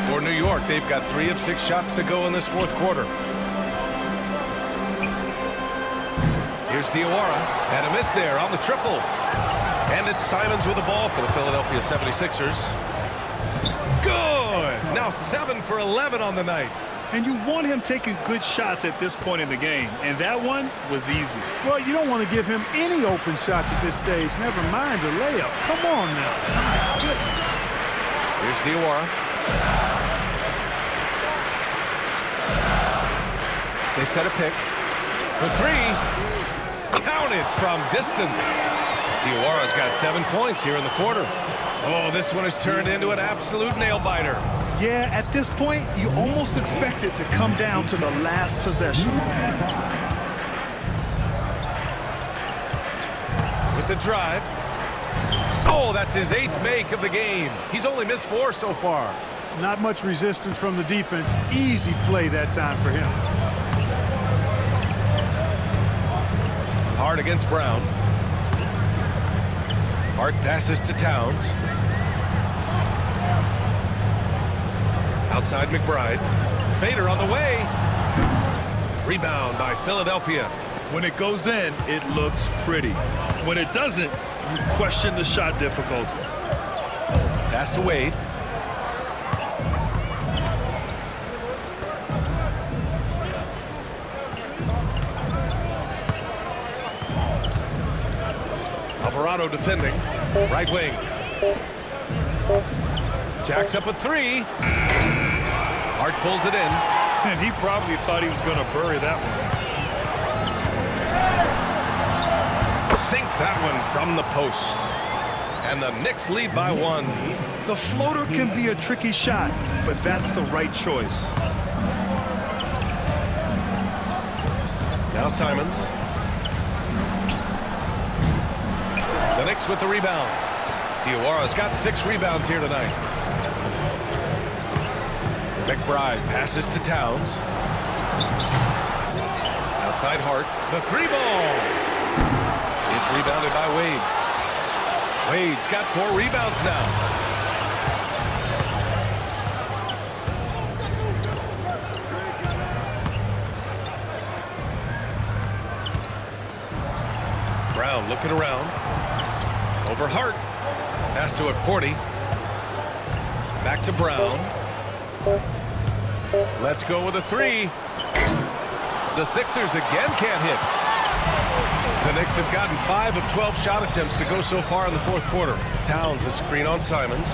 For New York, they've got 3 of 6 shots to go in this fourth quarter. Here's Diawara. And a miss there on the triple. And it's Simons with the ball for the Philadelphia 76ers. Good! Now 7 for 11 on the night. And you want him taking good shots at this point in the game. And that one was easy. Well, you don't want to give him any open shots at this stage. Never mind the layup. Come on now. Here's Diawara. They set a pick. For 3. Counted from distance. Diawara's got 7 points here in the quarter. Oh, this one has turned into an absolute nail-biter. Yeah, at this point, you almost expect it to come down to the last possession. With the drive. Oh, that's his 8th make of the game. He's only missed 4 so far. Not much resistance from the defense. Easy play that time for him. Hart against Brown. Hart passes to Towns. Outside McBride. Fader on the way. Rebound by Philadelphia. When it goes in, it looks pretty. When it doesn't, you question the shot difficulty. Pass to Wade. Alvarado defending. Right wing. Jacks up a 3. Hart pulls it in. And he probably thought he was going to bury that one. Sinks that one from the post. And the Knicks lead by 1. The floater can be a tricky shot, but that's the right choice. Now Simons. The Knicks with the rebound. Diawara's got 6 rebounds here tonight. McBride passes to Towns. Outside Hart. The 3-ball. It's rebounded by Wade. Wade's got 4 rebounds now. Brown looking around. Over Hart. Pass to Porty. Back to Brown. Let's go with a 3. The Sixers again can't hit. The Knicks have gotten 5 of 12 shot attempts to go so far in the fourth quarter. Towns a screen on Simons.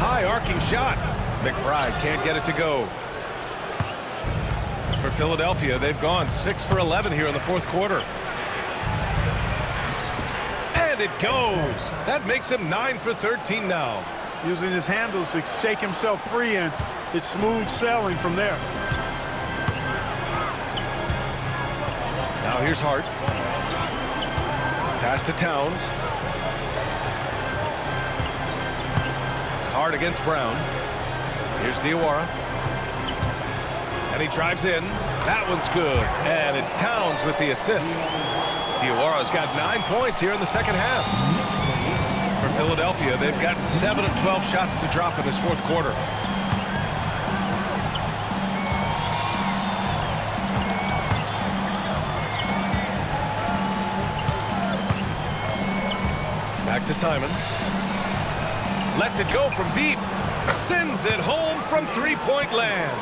High arcing shot. McBride can't get it to go. For Philadelphia, they've gone 6 for 11 here in the fourth quarter. And it goes. That makes him 9 for 13 now. Using his handles to shake himself free, and it's smooth sailing from there. Now here's Hart. Pass to Towns. Hart against Brown. Here's Diawara. And he drives in. That one's good. And it's Towns with the assist. Diawara's got 9 points here in the second half. For Philadelphia, they've gotten 7 of 12 shots to drop in this fourth quarter. Back to Simons. Lets it go from deep. Sends it home from three-point land.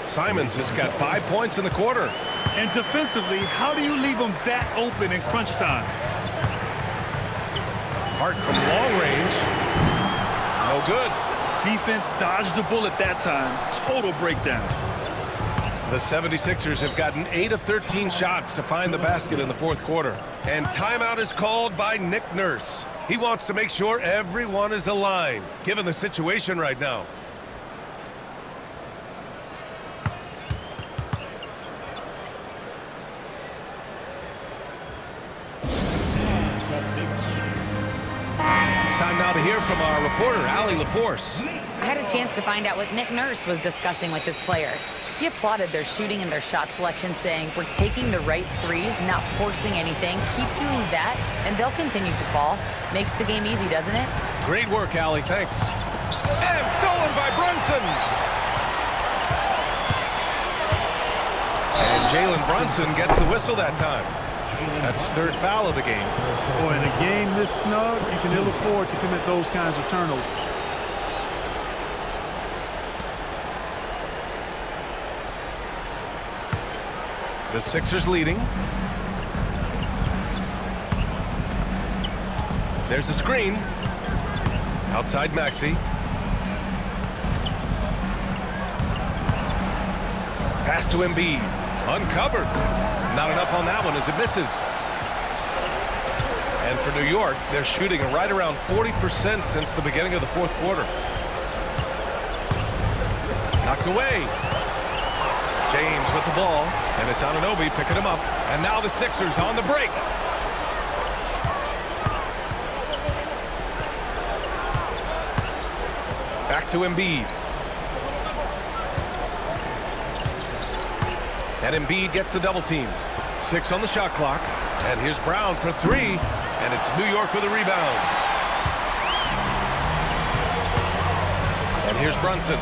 Simons has got 5 points in the quarter. And defensively, how do you leave them that open in crunch time? Hart from long range. No good. Defense dodged the bullet that time. Total breakdown. The 76ers have gotten 8 of 13 shots to find the basket in the fourth quarter. And timeout is called by Nick Nurse. He wants to make sure everyone is aligned, given the situation right now. Time now to hear from our reporter, Allie LaForce. I had a chance to find out what Nick Nurse was discussing with his players. He applauded their shooting and their shot selection, saying, "We're taking the right threes, not forcing anything. Keep doing that, and they'll continue to fall." Makes the game easy, doesn't it? Great work, Allie. Thanks. And stolen by Brunson. And Jalen Brunson gets the whistle that time. That's his third foul of the game. Boy, in a game this snug, you can ill afford to commit those kinds of turnovers. The Sixers leading. There's a screen. Outside Maxey. Pass to Embiid. Uncovered. Not enough on that one as it misses. And for New York, they're shooting right around 40% since the beginning of the fourth quarter. Knocked away. James with the ball, and it's Anunoby picking him up. And now the Sixers on the break. Back to Embiid. And Embiid gets the double team. 6 on the shot clock. And here's Brown for 3. And it's New York with a rebound. And here's Brunson.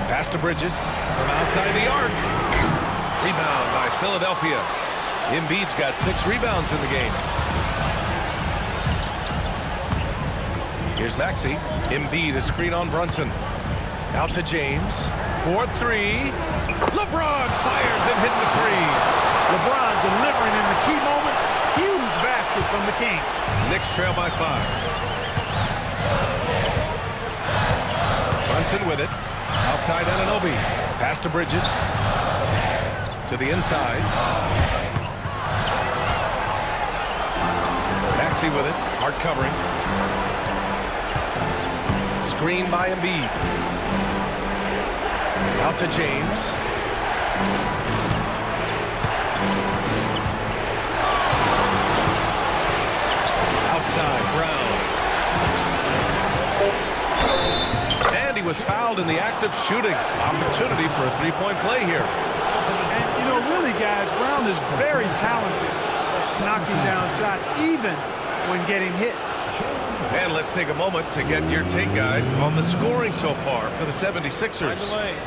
Pass to Bridges from outside the arc. Rebound by Philadelphia. Embiid's got 6 rebounds in the game. Here's Maxey. Embiid a screen on Brunson. Out to James. 4-3. LeBron fires and hits a 3. LeBron delivering in the key moments. Huge basket from the King. Knicks trail by 5. Brunson with it. Outside Anunoby. Pass to Bridges. To the inside. Maxey with it. Hart covering. Screen by Embiid. Out to James. Outside, Brown. And he was fouled in the act of shooting. Opportunity for a three-point play here. And, you know, really, guys, Brown is very talented knocking down shots, even when getting hit. And let's take a moment to get your take, guys, on the scoring so far for the 76ers.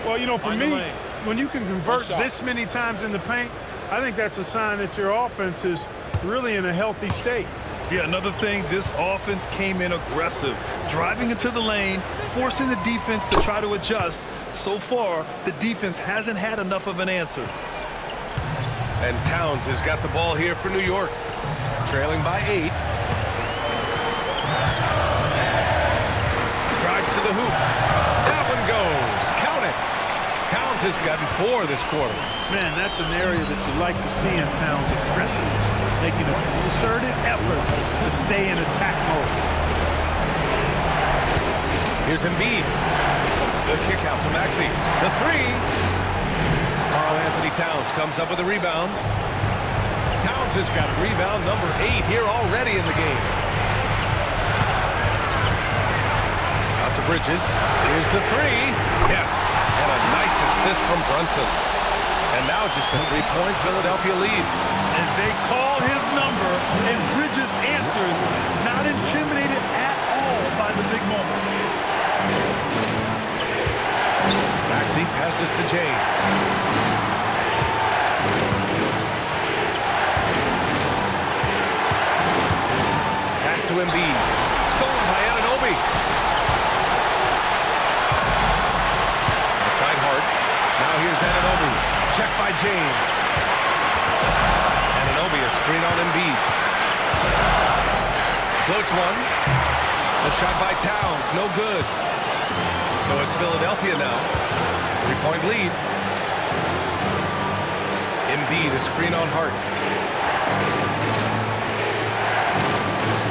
Well, you know, for me, when you can convert this many times in the paint, I think that's a sign that your offense is really in a healthy state. Yeah, another thing, this offense came in aggressive, driving into the lane, forcing the defense to try to adjust. So far, the defense hasn't had enough of an answer. And Towns has got the ball here for New York. Trailing by 8. Drives to the hoop. That one goes. Count it. Towns has gotten 4 this quarter. Man, that's an area that you like to see in Towns. Aggressiveness, making a concerted effort to stay in attack mode. Here's Embiid. The kick out to Maxey. The 3. Karl-Anthony Towns comes up with a rebound. Towns has got rebound number 8 here already in the game. Out to Bridges. Here's the 3. Yes. And a nice assist from Brunson. And now just a 3-point Philadelphia lead. And they call his number, and Bridges answers, not intimidated at all by the big moment. Maxey passes to James. Pass to Embiid. Stolen by Anunoby. Outside Hart. Now here's Anunoby. Checked by James. Anunoby a screen on Embiid. Floats one. The shot by Towns. No good. So it's Philadelphia now. 3-point lead. Embiid a screen on Hart.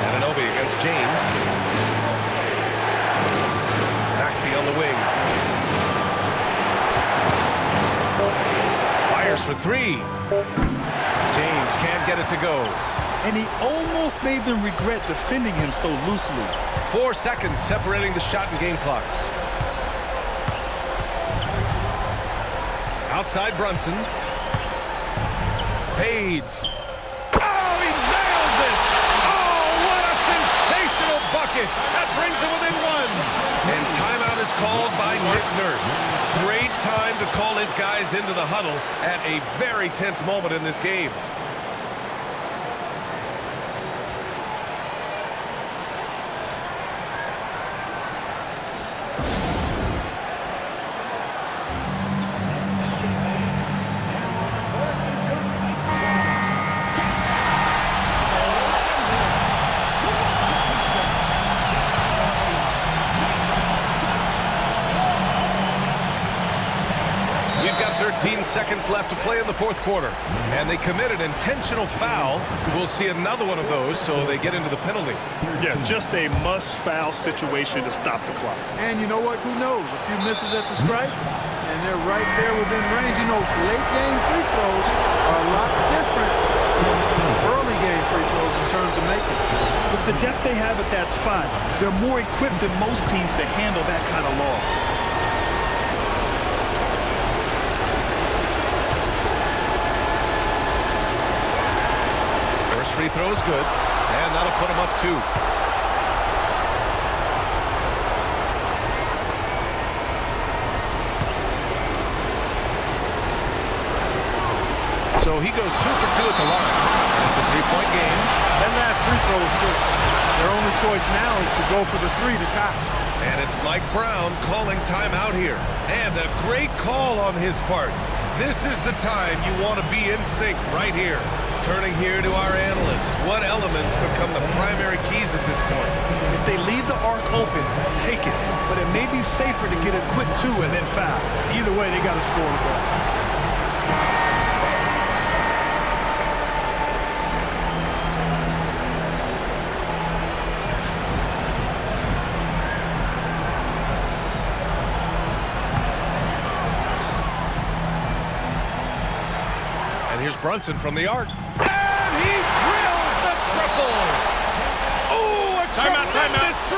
Anunoby against James. Maxey on the wing. Fires for 3. James can't get it to go. And he almost made them regret defending him so loosely. 4 seconds separating the shot and game clocks. Outside Brunson. Fades. Oh, he nails it! Oh, what a sensational bucket! That brings him within 1. And timeout is called by Nick Nurse. Great time to call his guys into the huddle at a very tense moment in this game. We've got 13 seconds left to play in the 4th quarter. And they committed an intentional foul. We'll see another one of those, so they get into the penalty. Yeah, just a must-foul situation to stop the clock. And you know what? Who knows? A few misses at the stripe, and they're right there within range. You know, late-game free throws are a lot different from early-game free throws in terms of making. With the depth they have at that spot, they're more equipped than most teams to handle that kind of loss. Free throw is good, and that'll put him up 2. So he goes 2 for 2 at the line. It's a 3-point game. That last free throw is good. Their only choice now is to go for the 3 to tie. And it's Mike Brown calling timeout here. And a great call on his part. This is the time you want to be in sync right here. Turning here to our analysts. What elements become the primary keys at this point? If they leave the arc open, take it. But it may be safer to get a quick 2 and then foul. Either way, they got to score the ball. And here's Brunson from the arc. And he drills the triple. Oh, a tremendous 3.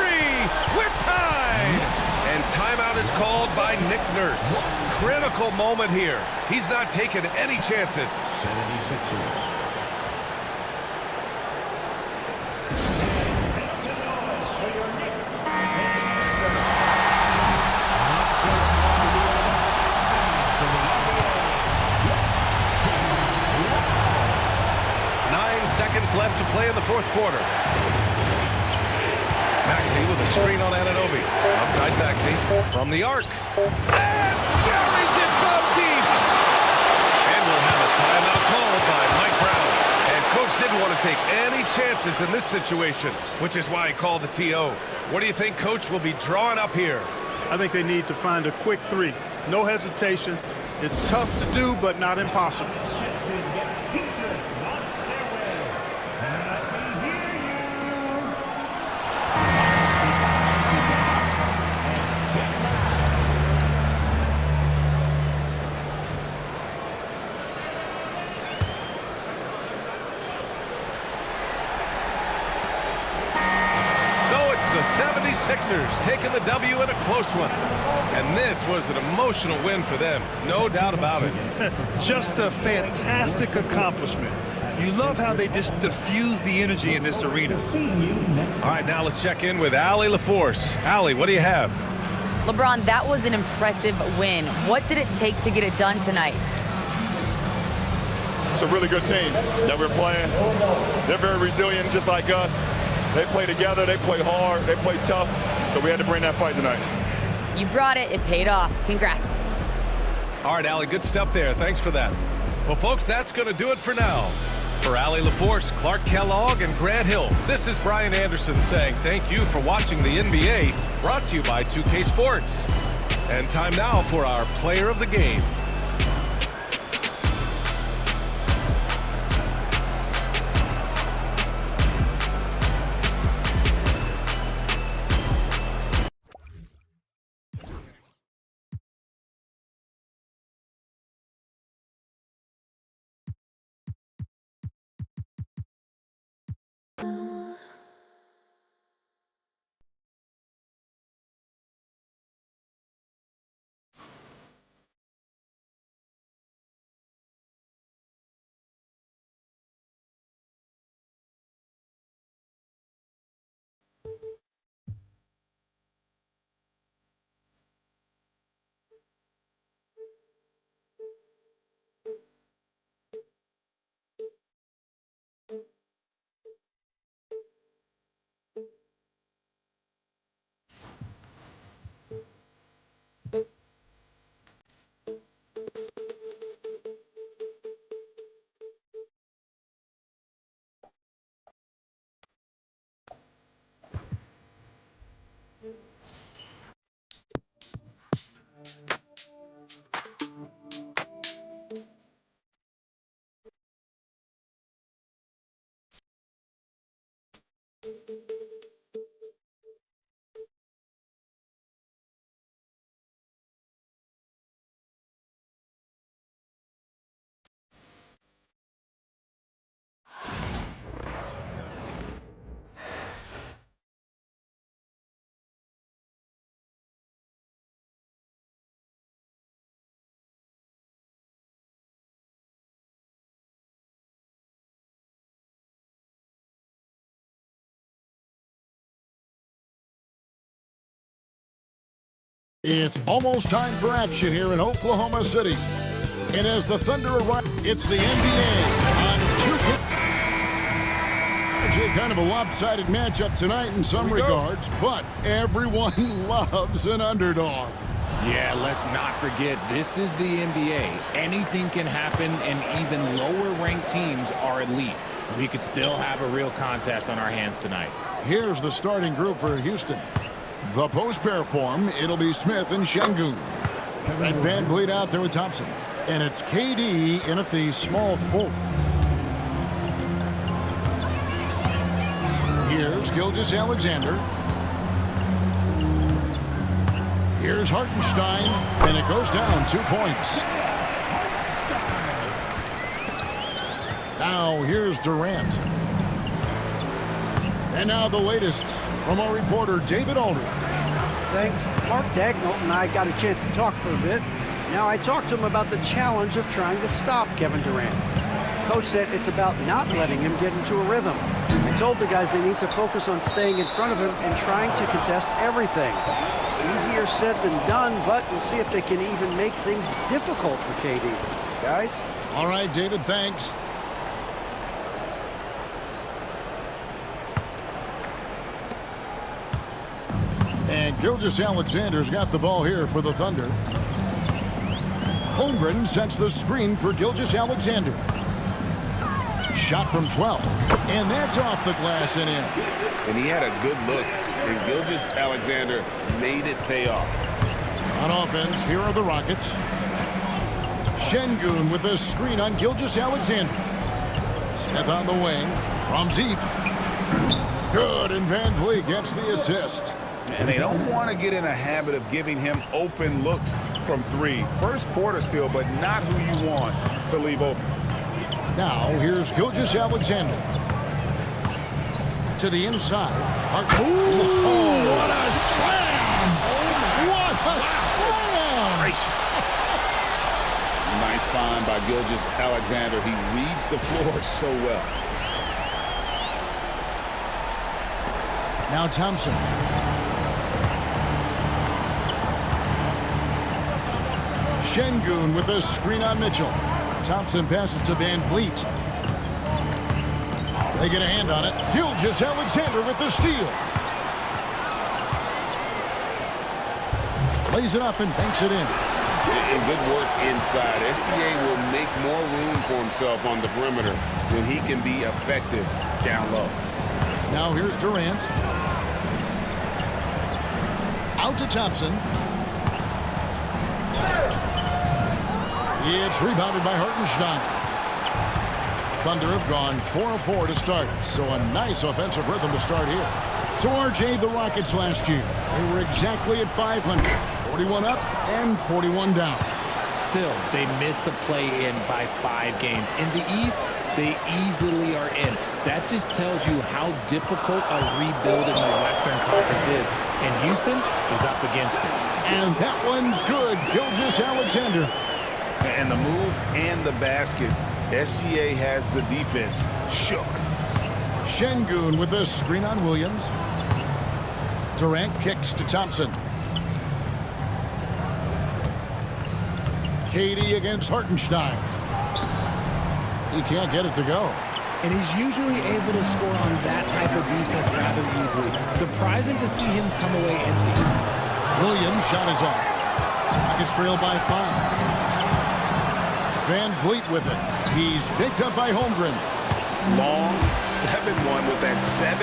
We're tied. And timeout is called by Nick Nurse. Critical moment here. He's not taking any chances. 76ers. 9 seconds left to play in the 4th quarter. Maxey with a screen on Anunoby. Outside Maxey from the arc. And buries it from deep. And we'll have a timeout called take any chances in this situation, which is why he called the TO. What do you think Coach will be drawing up here? I think they need to find a quick three. No hesitation. It's tough to do, but not impossible. The 76ers taking the W in a close one. And this was an emotional win for them, no doubt about it. Just a fantastic accomplishment. You love how they just diffuse the energy in this arena. All right, now let's check in with Allie LaForce. Allie, what do you have? LeBron, that was an impressive win. What did it take to get it done tonight? It's a really good team that we're playing. They're very resilient, just like us. They play together, they play hard, they play tough, so we had to bring that fight tonight. You brought it. It paid off. Congrats. All right, Allie, good stuff there. Thanks for that. Well, folks, that's going to do it for now. For Allie LaForce, Clark Kellogg, and Grant Hill, this is Brian Anderson saying thank you for watching the NBA, brought to you by 2K Sports. And time now for our player of the game. It's almost time for action here in Oklahoma City. And as the Thunder arrive, it's the NBA on 2K. Actually, kind of a lopsided matchup tonight in some regards, but everyone loves an underdog. Yeah, let's not forget, this is the NBA. Anything can happen, and even lower-ranked teams are elite. We could still have a real contest on our hands tonight. Here's the starting group for Houston. The post-pair form, it'll be Smith and Şengün. Fred VanVleet out there with Thompson. And it's KD in at the small forward. Here's Gilgeous-Alexander. Here's Hartenstein, and it goes down 2 points. Now here's Durant. And now the latest from our reporter, David Aldridge. Thanks. Mark Dagnall and I got a chance to talk for a bit. Now, I talked to him about the challenge of trying to stop Kevin Durant. Coach said it's about not letting him get into a rhythm. I told the guys they need to focus on staying in front of him and trying to contest everything. Easier said than done, but we'll see if they can even make things difficult for KD. Guys? All right, David, thanks. And Gilgeous-Alexander's got the ball here for the Thunder. Holmgren sets the screen for Gilgeous-Alexander. Shot from 12. And that's off the glass and in. And he had a good look, and Gilgeous-Alexander made it pay off. On offense, here are the Rockets. Şengün with a screen on Gilgeous-Alexander. Smith on the wing from deep. Good, and Van Vliet gets the assist. And they don't want to get in a habit of giving him open looks from three. First quarter still, but not who you want to leave open. Now, here's Gilgeous-Alexander. To the inside. Ooh, what a slam! What a slam! Nice find by Gilgeous-Alexander. He reads the floor so well. Now Thompson. Şengün with a screen on Mitchell. Thompson passes to Van Vliet. They get a hand on it. Gilgeous-Alexander with the steal. Lays it up and banks it in. And good work inside. SGA will make more room for himself on the perimeter when he can be effective down low. Now here's Durant. Out to Thompson. It's rebounded by Hartenstein. Thunder have gone 4 of 4 to start, so a nice offensive rhythm to start here. So RJ, the Rockets last year, they were exactly at 500, 41 up and 41 down. Still, they missed the play-in by 5 games. In the East, they easily are in. That just tells you how difficult a rebuild in the Western Conference is, and Houston is up against it. And that one's good. Gilgeous-Alexander. And the move and the basket, SGA has the defense shook. Şengün with a screen on Williams. Durant kicks to Thompson. KD against Hartenstein. He can't get it to go. And he's usually able to score on that type of defense rather easily. Surprising to see him come away empty. Williams' shot is off. Rockets trail by 5. Van Vliet with it. He's picked up by Holmgren. Long 7-1 with that 7'6"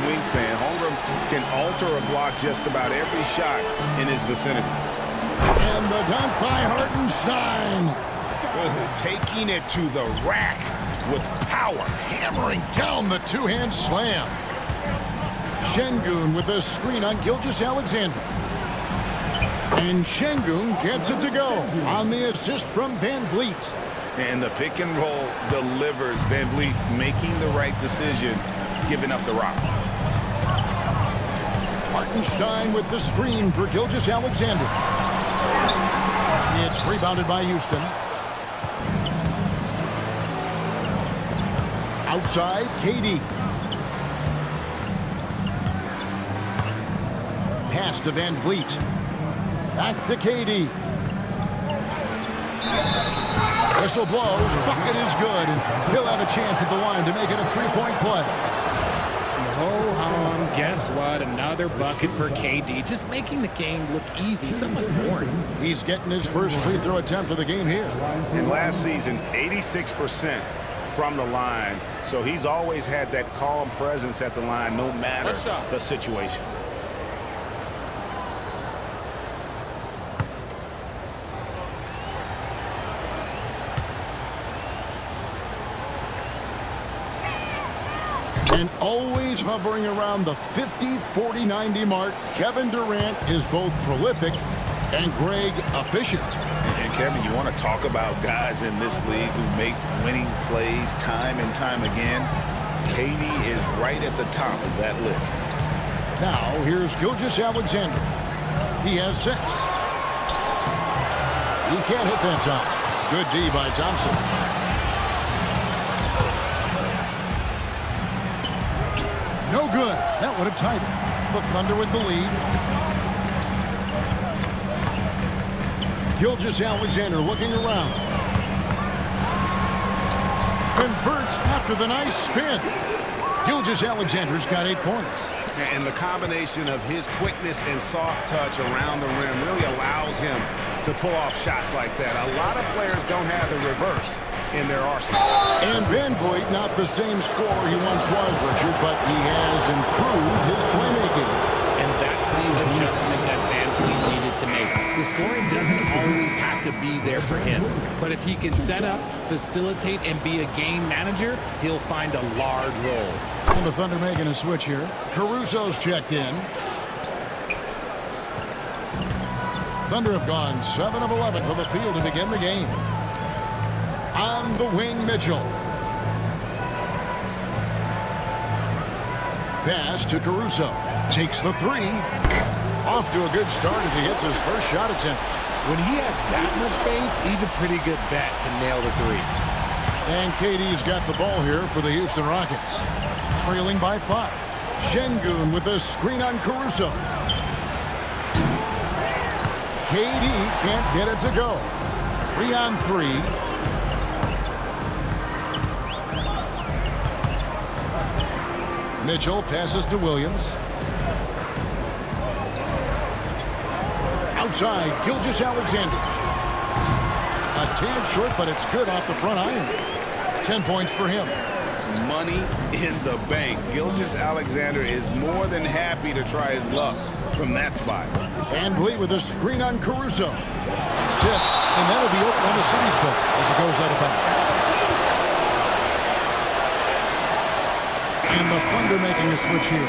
wingspan. Holmgren can alter a block just about every shot in his vicinity. And the dunk by Hartenstein. Taking it to the rack with power. Hammering down the two-hand slam. Şengün with a screen on Gilgeous-Alexander. And Şengün gets it to go on the assist from Van Vliet. And the pick and roll delivers. Van Vliet making the right decision, giving up the rock. Hartenstein with the screen for Gilgeous-Alexander. It's rebounded by Houston. Outside, KD. Pass to Van Vliet. Back to KD. Whistle blows. Bucket is good. He'll have a chance at the line to make it a three-point play. Hold on. Guess what? Another bucket for KD. Just making the game look easy. Somewhat boring. He's getting his first free throw attempt of the game here. And last season, 86% from the line. So he's always had that calm presence at the line no matter the situation. And always hovering around the 50, 40, 90 mark, Kevin Durant is both prolific and Greg efficient. And Kevin, you want to talk about guys in this league who make winning plays time and time again? KD is right at the top of that list. Now, here's Gilgeous-Alexander. He has 6. He can't hit that time. Good D by Thompson. No good. That would have tied it. The Thunder with the lead. Gilgeous-Alexander looking around. Converts after the nice spin. Gilgeous-Alexander's got 8 points. And the combination of his quickness and soft touch around the rim really allows him to pull off shots like that. A lot of players don't have the reverse. in their arsenal. And Van Vliet, not the same scorer he once was, Richard, but he has improved his playmaking. And that's the adjustment that Van Vliet needed to make. The scoring doesn't always have to be there for him. But if he can set up, facilitate, and be a game manager, he'll find a large role. And the Thunder making a switch here. Caruso's checked in. Thunder have gone 7 of 11 from the field to begin the game. On the wing, Mitchell. Pass to Caruso. Takes the three. Off to a good start as he hits his first shot attempt. When he has that much space, he's a pretty good bet to nail the three. And KD's got the ball here for the Houston Rockets. Trailing by 5. Şengün with a screen on Caruso. KD can't get it to go. 3 on 3. Mitchell passes to Williams. Outside, Gilgeous-Alexander. A tad short, but it's good off the front iron. 10 points for him. Money in the bank. Gilgeous-Alexander is more than happy to try his luck from that spot. Van Vliet with a screen on Caruso. It's tipped, and that'll be Oklahoma City's book as it goes out of bounds. And the Thunder making a switch here.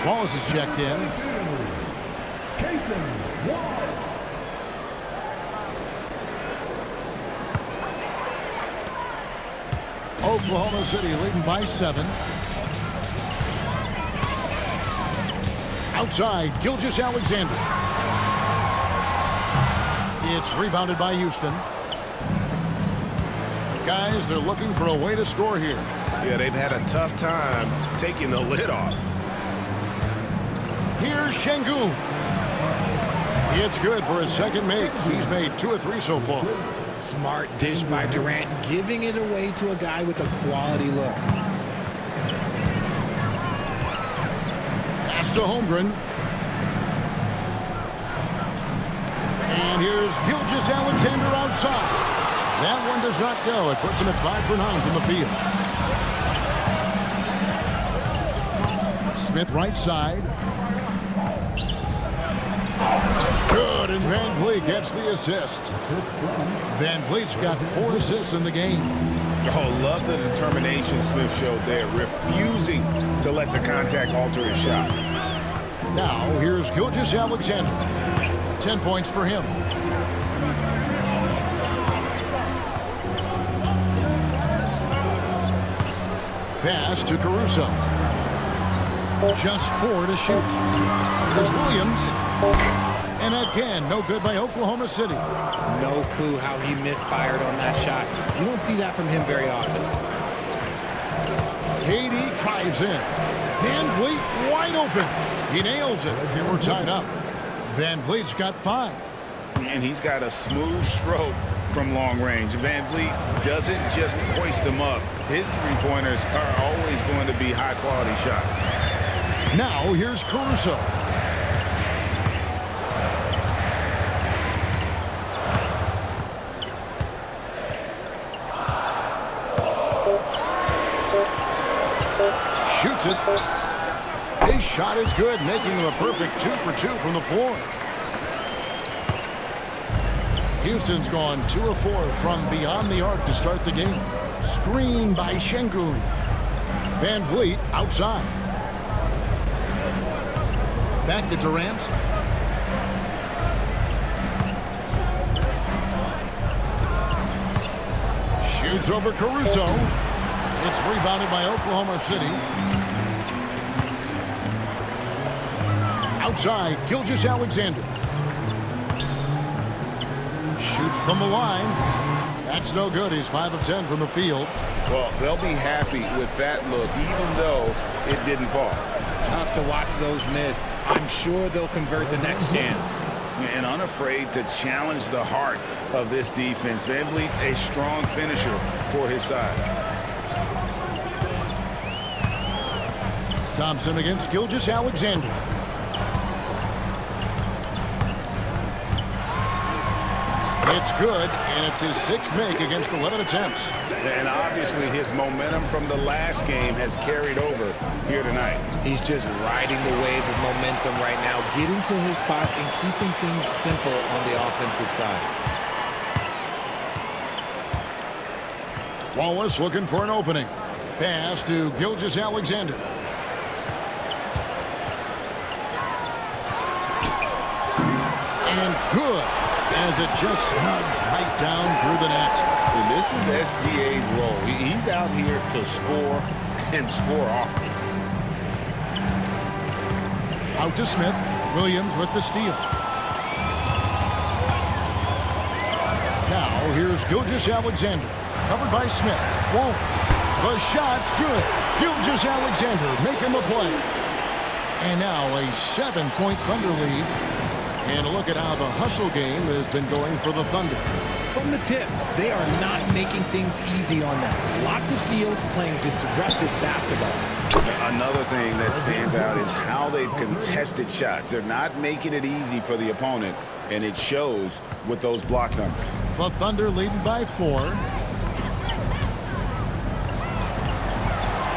Wallace is checked in. Oklahoma City leading by 7. Outside, Gilgeous-Alexander. It's rebounded by Houston. Guys, they're looking for a way to score here. Yeah, they've had a tough time taking the lid off. Here's Şengün. It's good for his second make. He's made 2 of 3 so far. Smart dish by Durant, giving it away to a guy with a quality look. Pass to Holmgren. And here's Gilgeous-Alexander outside. That one does not go. It puts him at 5 for 9 from the field. Smith right side. Good, and Van Vliet gets the assist. Van Vliet's got 4 assists in the game. Oh, love the determination Smith showed there, refusing to let the contact alter his shot. Now, here's Gilgeous-Alexander. 10 points for him. Pass to Caruso. Just 4 to shoot. Here's Williams. And again, no good by Oklahoma City. No clue how he misfired on that shot. You don't see that from him very often. KD drives in. Van Vliet wide open. He nails it, and we're tied up. Van Vliet's got 5. And he's got a smooth stroke from long range. Van Vliet doesn't just hoist them up. His three-pointers are always going to be high-quality shots. Now, here's Caruso. Shoots it. His shot is good, making him a perfect 2 for 2 from the floor. Houston's gone 2 of 4 from beyond the arc to start the game. Screen by Şengün. Van Vliet outside. Back to Durant. Shoots over Caruso. It's rebounded by Oklahoma City. Outside, Gilgeous-Alexander. Shoots from the line. That's no good. He's 5 of 10 from the field. Well, they'll be happy with that look, even though it didn't fall. Tough to watch those miss. I'm sure they'll convert the next chance. And unafraid to challenge the heart of this defense. Van Vliet's a strong finisher for his size. Thompson against Gilgeous-Alexander. It's good, and it's his 6th make against 11 attempts. And obviously his momentum from the last game has carried over here tonight. He's just riding the wave of momentum right now, getting to his spots and keeping things simple on the offensive side. Wallace looking for an opening. Pass to Gilgeous-Alexander. And good, as it just snugs right down through the net. And this is SGA's role. He's out here to score and score often. Out to Smith. Williams with the steal. Now here's Gilgeous-Alexander. Covered by Smith. Won't. The shot's good. Gilgeous-Alexander making the play. And now a 7-point Thunder lead. And look at how the hustle game has been going for the Thunder. From the tip, they are not making things easy on them. Lots of steals, playing disruptive basketball. Another thing that stands out is how they've contested shots. They're not making it easy for the opponent, and it shows with those block numbers. The Thunder leading by 4.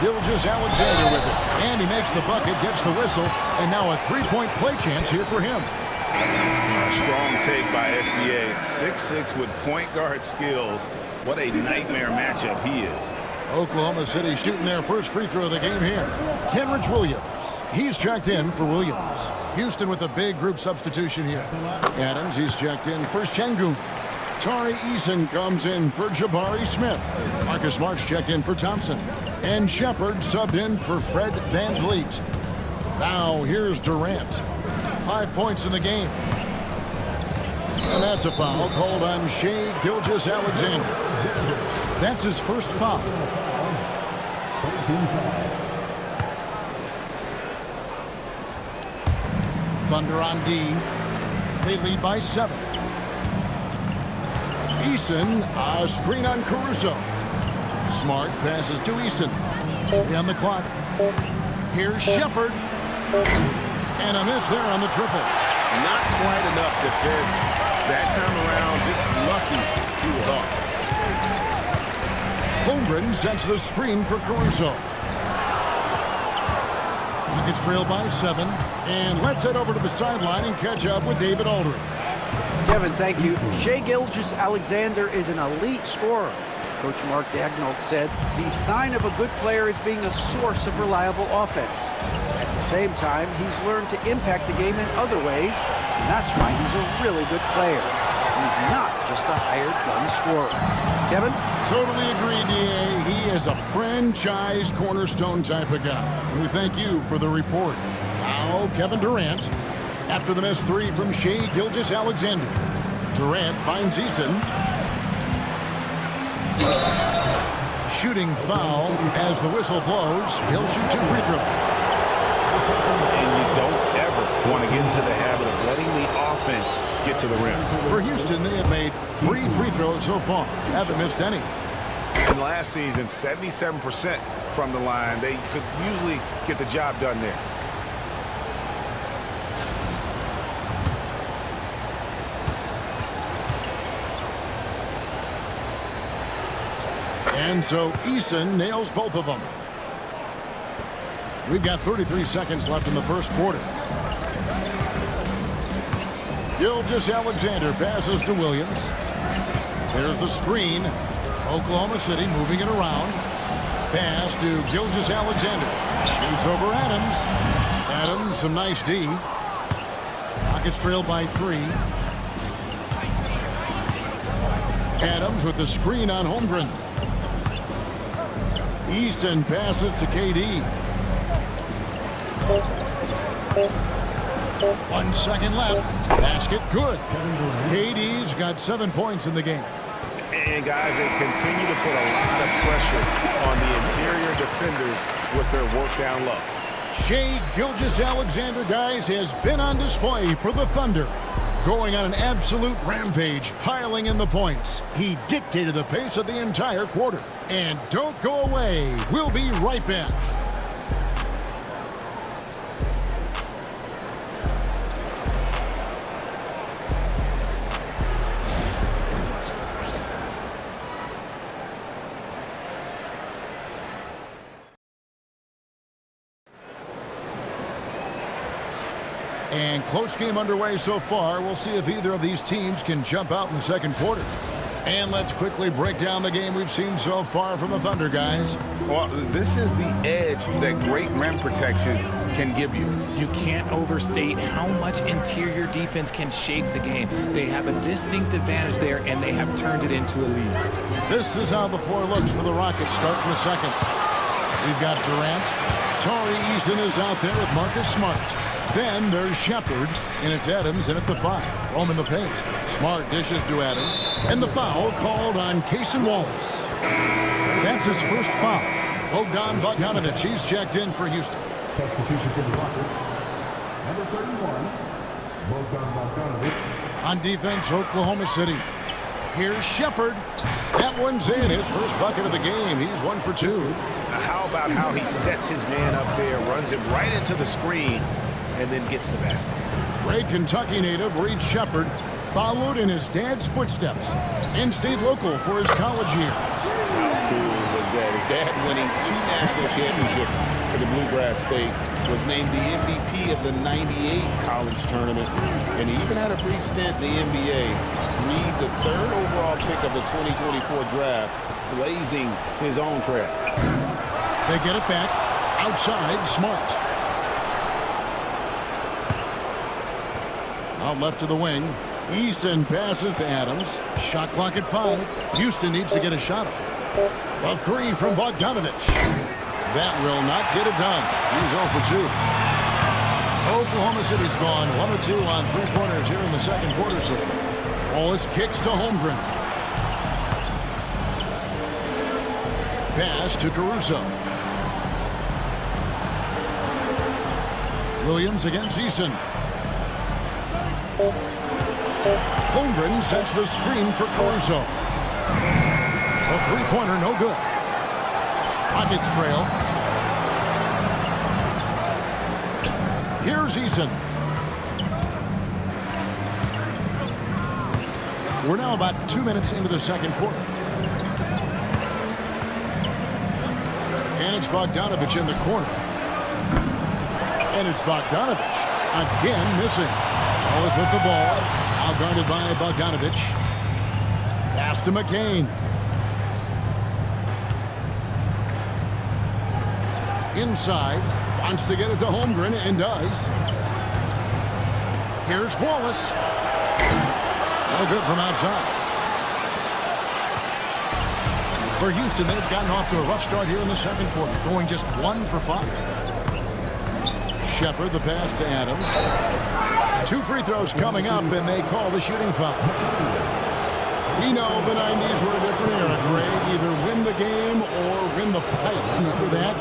Gilgeous-Alexander with it. And he makes the bucket, gets the whistle, and now a 3-point play chance here for him. A strong take by SGA. 6'6" with point guard skills. What a nightmare matchup he is. Oklahoma City shooting their first free throw of the game here. Kenrich Williams. He's checked in for Williams. Houston with a big group substitution here. Adams, he's checked in for Şengün. Tari Eason comes in for Jabari Smith. Marcus Smart's checked in for Thompson. And Shepard subbed in for Fred VanVleet. Now here's Durant. 5 points in the game. And that's a foul called on Shai Gilgeous-Alexander. That's his first foul. Thunder on D. They lead by 7. Eason, a screen on Caruso. Smart passes to Eason. On the clock. Here's Shepard. And a miss there on the triple. Not quite enough defense that time around. Just lucky he was off. Holmgren sets the screen for Caruso. Nuggets trail by 7. And let's head over to the sideline and catch up with David Aldridge. Kevin, thank you. Shai Gilgeous-Alexander is an elite scorer. Coach Mark Daigneault said the sign of a good player is being a source of reliable offense. At the same time, he's learned to impact the game in other ways, and that's why he's a really good player. He's not just a hired gun scorer. Kevin? Totally agree, D.A. He is a franchise cornerstone type of guy. And we thank you for the report. Now, Kevin Durant. After the missed 3 from Shai Gilgeous-Alexander. Durant finds Eason. Shooting foul as the whistle blows. He'll shoot 2 free throws. And you don't ever want to get into the habit of letting the offense get to the rim. For Houston, they have made 3 free throws so far. Haven't missed any. And last season, 77% from the line. They could usually get the job done there. And so Eason nails both of them. We've got 33 seconds left in the first quarter. Gilgeous-Alexander passes to Williams. There's the screen. Oklahoma City moving it around. Pass to Gilgeous-Alexander. Shoots over Adams. Adams, some nice D. Rockets trail by 3. Adams with the screen on Holmgren. Eason passes to KD. 1 second left. Basket good. KD's got 7 points in the game. And guys, they continue to put a lot of pressure on the interior defenders with their work down low. Shai Gilgeous-Alexander, guys, has been on display for the Thunder. Going on an absolute rampage, piling in the points. He dictated the pace of the entire quarter. And don't go away. We'll be right back. And close game underway so far. We'll see if either of these teams can jump out in the second quarter. And let's quickly break down the game we've seen so far from the Thunder, guys. Well, this is the edge that great rim protection can give you. You can't overstate how much interior defense can shape the game. They have a distinct advantage there, and they have turned it into a lead. This is how the floor looks for the Rockets starting the second. We've got Durant. Tari Eason is out there with Marcus Smart. Then there's Shepard, and it's Adams in at the 5. Home in the paint. Smart dishes to Adams. And the foul called on Cason Wallace. That's his first foul. Bogdan Bogdanovic, he's checked in for Houston. Substitution for the Rockets. Number 31, Bogdan Bogdanovic. On defense, Oklahoma City. Here's Shepard. That one's in. His first bucket of the game. He's 1 for 2. Now how about how he sets his man up there, runs him right into the screen, and then gets the basket. Great Kentucky native Reed Shepard followed in his dad's footsteps and stayed local for his college years. How cool was that? His dad winning 2 national championships for the Bluegrass State, was named the MVP of the '98 college tournament, and he even had a brief stint in the NBA. Reed, the 3rd overall pick of the 2024 draft, blazing his own trail. They get it back. Outside, Smart. Out left to the wing. Eason passes to Adams. Shot clock at 5. Houston needs to get a shot off. A 3 from Bogdanovic. That will not get it done. He's 0 for 2. Oklahoma City's gone 1 or 2 on 3-pointers here in the second quarter so far. Wallace kicks to Holmgren. Pass to Caruso. Williams against Eason. Holmgren sets the screen for Caruso. A 3-pointer, no good. Rockets trail. Here's Eason. We're now about 2 minutes into the second quarter. And it's Bogdanovic in the corner. And it's Bogdanovic again missing. Wallace with the ball. Now guarded by Bogdanovic. Pass to McCain. Inside. Wants to get it to Holmgren and does. Here's Wallace. No good from outside. For Houston, they've gotten off to a rough start here in the second quarter, going just 1 for 5. Shepard, the pass to Adams. 2 free throws coming up, and they call the shooting foul. We know the 90s were a different era, Greg. Either win the game or win the fight. Remember that?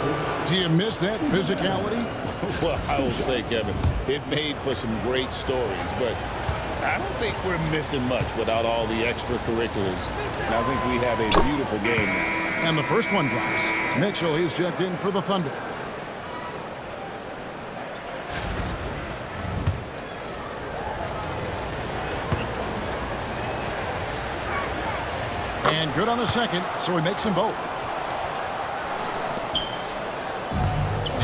Do you miss that physicality? Well, I will say, Kevin, it made for some great stories, but I don't think we're missing much without all the extracurriculars. And I think we have a beautiful game now. And the first one drops. Mitchell, he's checked in for the Thunder. And good on the second, so he makes them both.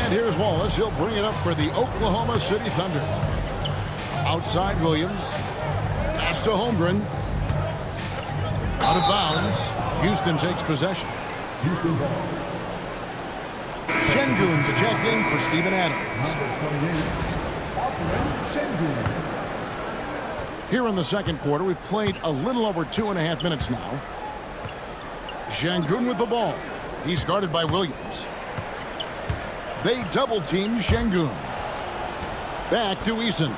And here's Wallace. He'll bring it up for the Oklahoma City Thunder. Outside Williams. Pass to Holmgren. Out of bounds. Houston takes possession. Houston ball. Şengün's checked in for Steven Adams. Here in the second quarter, we've played a little over 2.5 minutes now. Şengün with the ball. He's guarded by Williams. They double team Şengün. Back to Eason.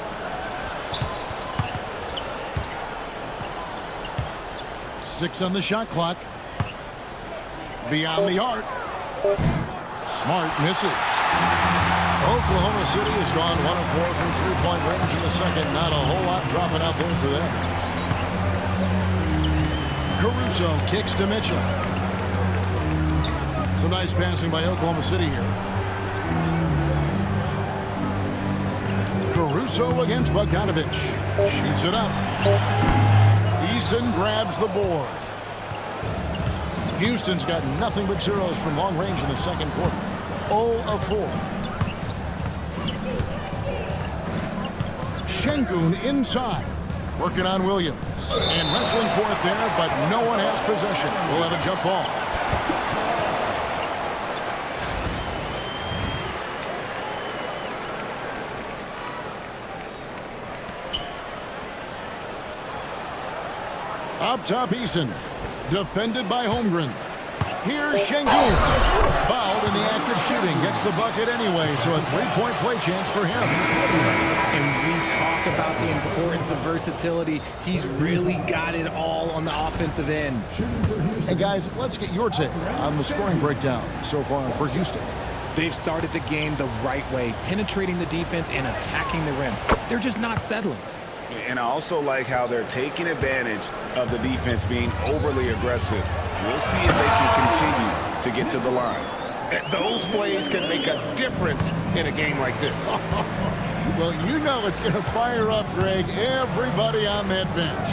Six on the shot clock. Beyond the arc. Smart misses. Oklahoma City has gone 1 of 4 from 3-point range in the second. Not a whole lot dropping out there for them. Caruso kicks to Mitchell. Some nice passing by Oklahoma City here. Caruso against Bogdanovic. Shoots it up. Eason grabs the board. Houston's got nothing but zeros from long range in the second quarter. 0 of 4. Şengün inside. Working on Williams. And wrestling for it there, but no one has possession. We'll have a jump ball. Up top, Eason. Defended by Holmgren. Here's Şengün. Fouled in the act of shooting. Gets the bucket anyway, so a three-point play chance for him. And we talk about the importance of versatility. He's really got it all on the offensive end. Hey, guys, let's get your take on the scoring breakdown so far for Houston. They've started the game the right way, penetrating the defense and attacking the rim. They're just not settling. And I also like how they're taking advantage of the defense being overly aggressive. We'll see if they can continue to get to the line. Those plays can make a difference in a game like this. Well, you know it's going to fire up, Greg, everybody on that bench.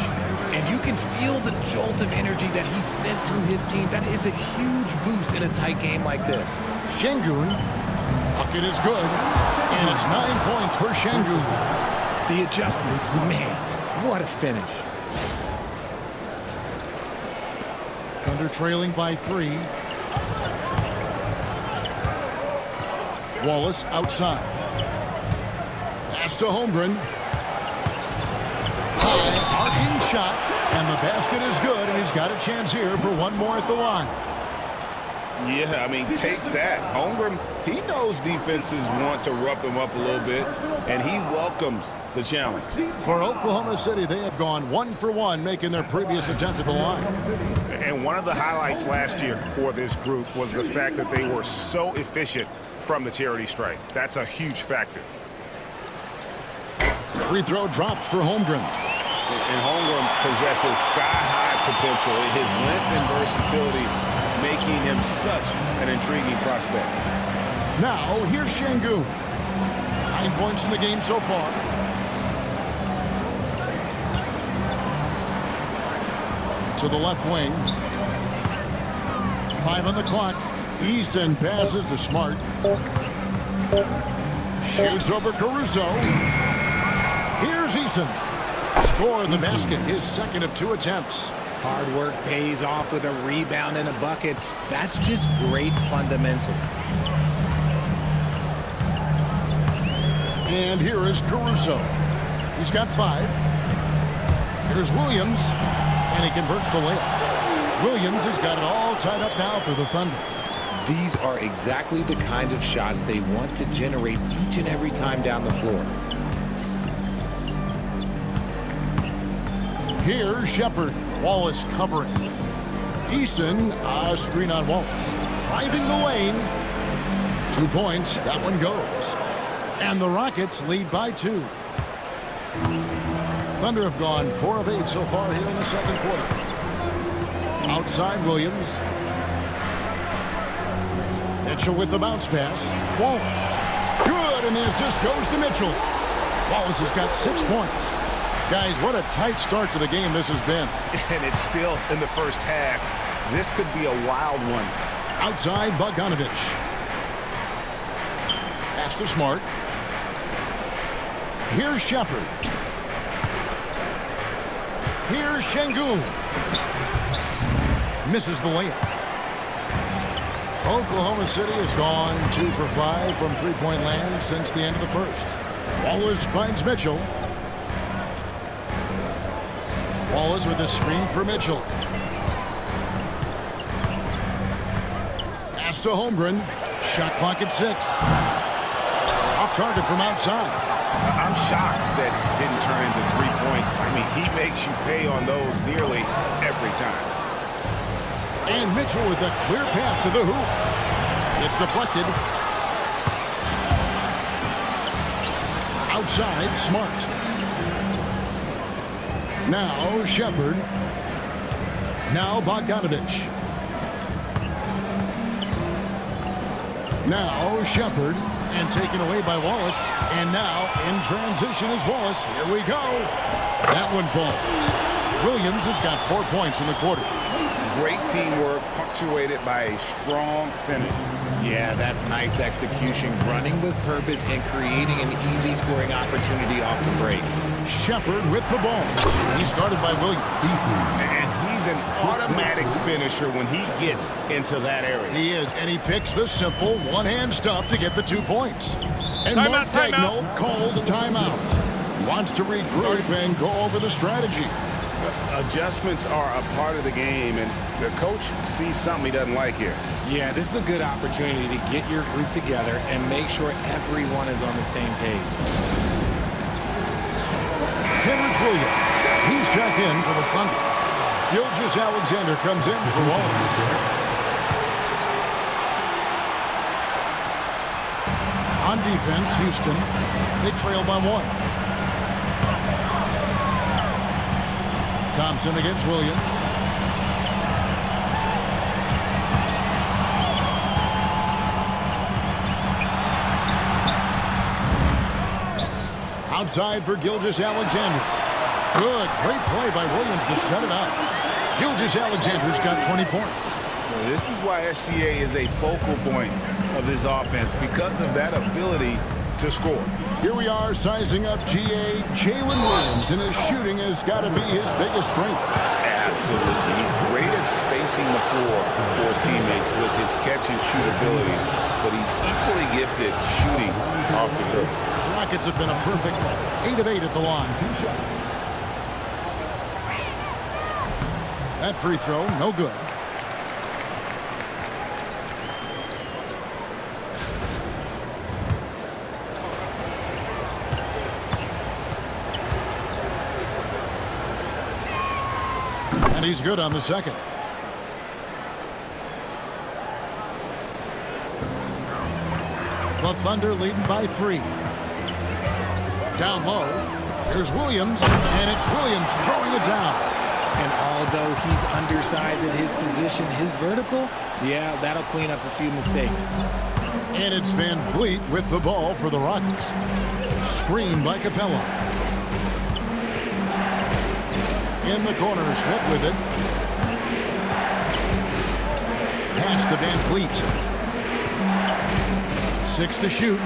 And you can feel the jolt of energy that he sent through his team. That is a huge boost in a tight game like this. Şengün, bucket is good, and it's 9 points for Şengün. The adjustment, man, what a finish. Thunder trailing by 3. Wallace outside. Pass to Holmgren. High arcing shot, and the basket is good, and he's got a chance here for one more at the line. Yeah, I mean, take that. Holmgren, he knows defenses want to rough him up a little bit, and he welcomes the challenge. For Oklahoma City, they have gone 1 for 1, making their previous attempt at the line. And one of the highlights last year for this group was the fact that they were so efficient from the charity stripe. That's a huge factor. Free throw drops for Holmgren. And Holmgren possesses sky-high potential. His length and versatility making him such an intriguing prospect. Now, here's Şengün. 9 points in the game so far. To the left wing. 5 on the clock. Eason passes to Smart. Shoots over Caruso. Here's Eason. Score in the basket, his second of 2 attempts. Hard work pays off with a rebound and a bucket. That's just great fundamental. And here is Caruso. He's got 5. Here's Williams, and he converts the layup. Williams has got it all tied up now for the Thunder. These are exactly the kind of shots they want to generate each and every time down the floor. Here's Shepherd. Wallace covering. Eason, a screen on Wallace. Driving the lane. 2 points. That one goes. And the Rockets lead by 2. Thunder have gone 4 of 8 so far here in the second quarter. Outside Williams. Mitchell with the bounce pass. Wallace. Good, and the assist goes to Mitchell. Wallace has got 6 points. Guys, what a tight start to the game this has been. And it's still in the first half. This could be a wild one. Outside Bogdanovich. Pass to Smart. Here's Shepherd. Here's Şengün. Misses the layup. Oklahoma City has gone 2 for 5 from three-point land since the end of the first. Wallace finds Mitchell. Wallace with a screen for Mitchell. Pass to Holmgren. Shot clock at 6. Off target from outside. I'm shocked that it didn't turn into 3 points. I mean, he makes you pay on those nearly every time. And Mitchell with a clear path to the hoop. It's deflected. Outside, Smart. Now Shepherd. Now Bogdanovich. Now Shepherd, and taken away by Wallace. And now in transition is Wallace. Here we go. That one falls. Williams has got 4 points in the quarter. Great teamwork punctuated by a strong finish. Yeah, that's nice execution, running with purpose and creating an easy scoring opportunity off the break. Shepard with the ball. He started by Williams. And he's an automatic finisher when he gets into that area. He is, and he picks the simple one-hand stuff to get the 2 points. And Mark Daigneault calls timeout. Wants to regroup and go over the strategy. Adjustments are a part of the game, and the coach sees something he doesn't like here. Yeah, this is a good opportunity to get your group together and make sure everyone is on the same page. Kenrich Williams. He's checked in for the Thunder. Gilgeous-Alexander comes in for Wallace. On defense, Houston. They trail by 1. Thompson against Williams. Outside for Gilgeous-Alexander. Good, great play by Williams to set it up. Gilgeous-Alexander's got 20 points. This is why SGA is a focal point of this offense, because of that ability to score. Here we are sizing up GA. Jalen Williams, and his shooting has got to be his biggest strength. Absolutely. He's great at spacing the floor for his teammates with his catch and shoot abilities, but he's equally gifted shooting off the dribble. The Rockets have been a perfect 8 of 8 at the line. That free throw, no good. And he's good on the second. The Thunder leading by 3. Down low. Here's Williams, and it's Williams throwing it down. And although he's undersized at his position, his vertical, yeah, that'll clean up a few mistakes. And it's Van Vliet with the ball for the Rockets. Screen by Capella. In the corner, Smith with it. Pass to Van Vliet. 6 to shoot.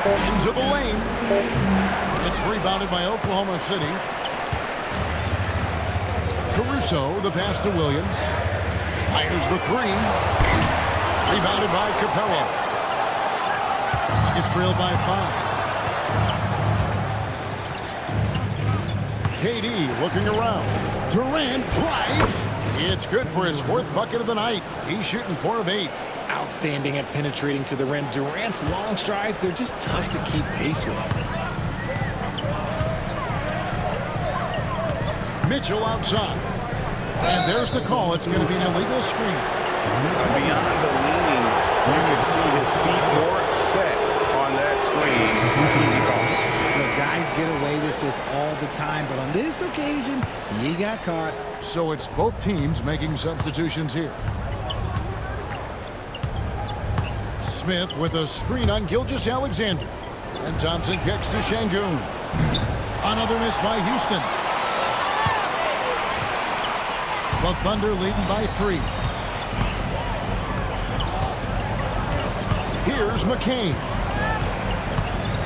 Into the lane. It's rebounded by Oklahoma City. Caruso, the pass to Williams. Fires the 3. Rebounded by Capella. Rockets trailed by 5. KD looking around. Durant drives. It's good for his 4th bucket of the night. He's shooting 4 of 8. Outstanding at penetrating to the rim. Durant's long strides, they're just tough to keep pace with. Mitchell outside. And there's the call. It's going to be an illegal screen. Beyond the leaning, you can see his feet more set on that screen. Easy call. The guys get away with this all the time, but on this occasion, he got caught. So it's both teams making substitutions here. Smith with a screen on Gilgeous-Alexander. And Thompson kicks to Şengün. Another miss by Houston. The Thunder leading by 3. Here's McCain.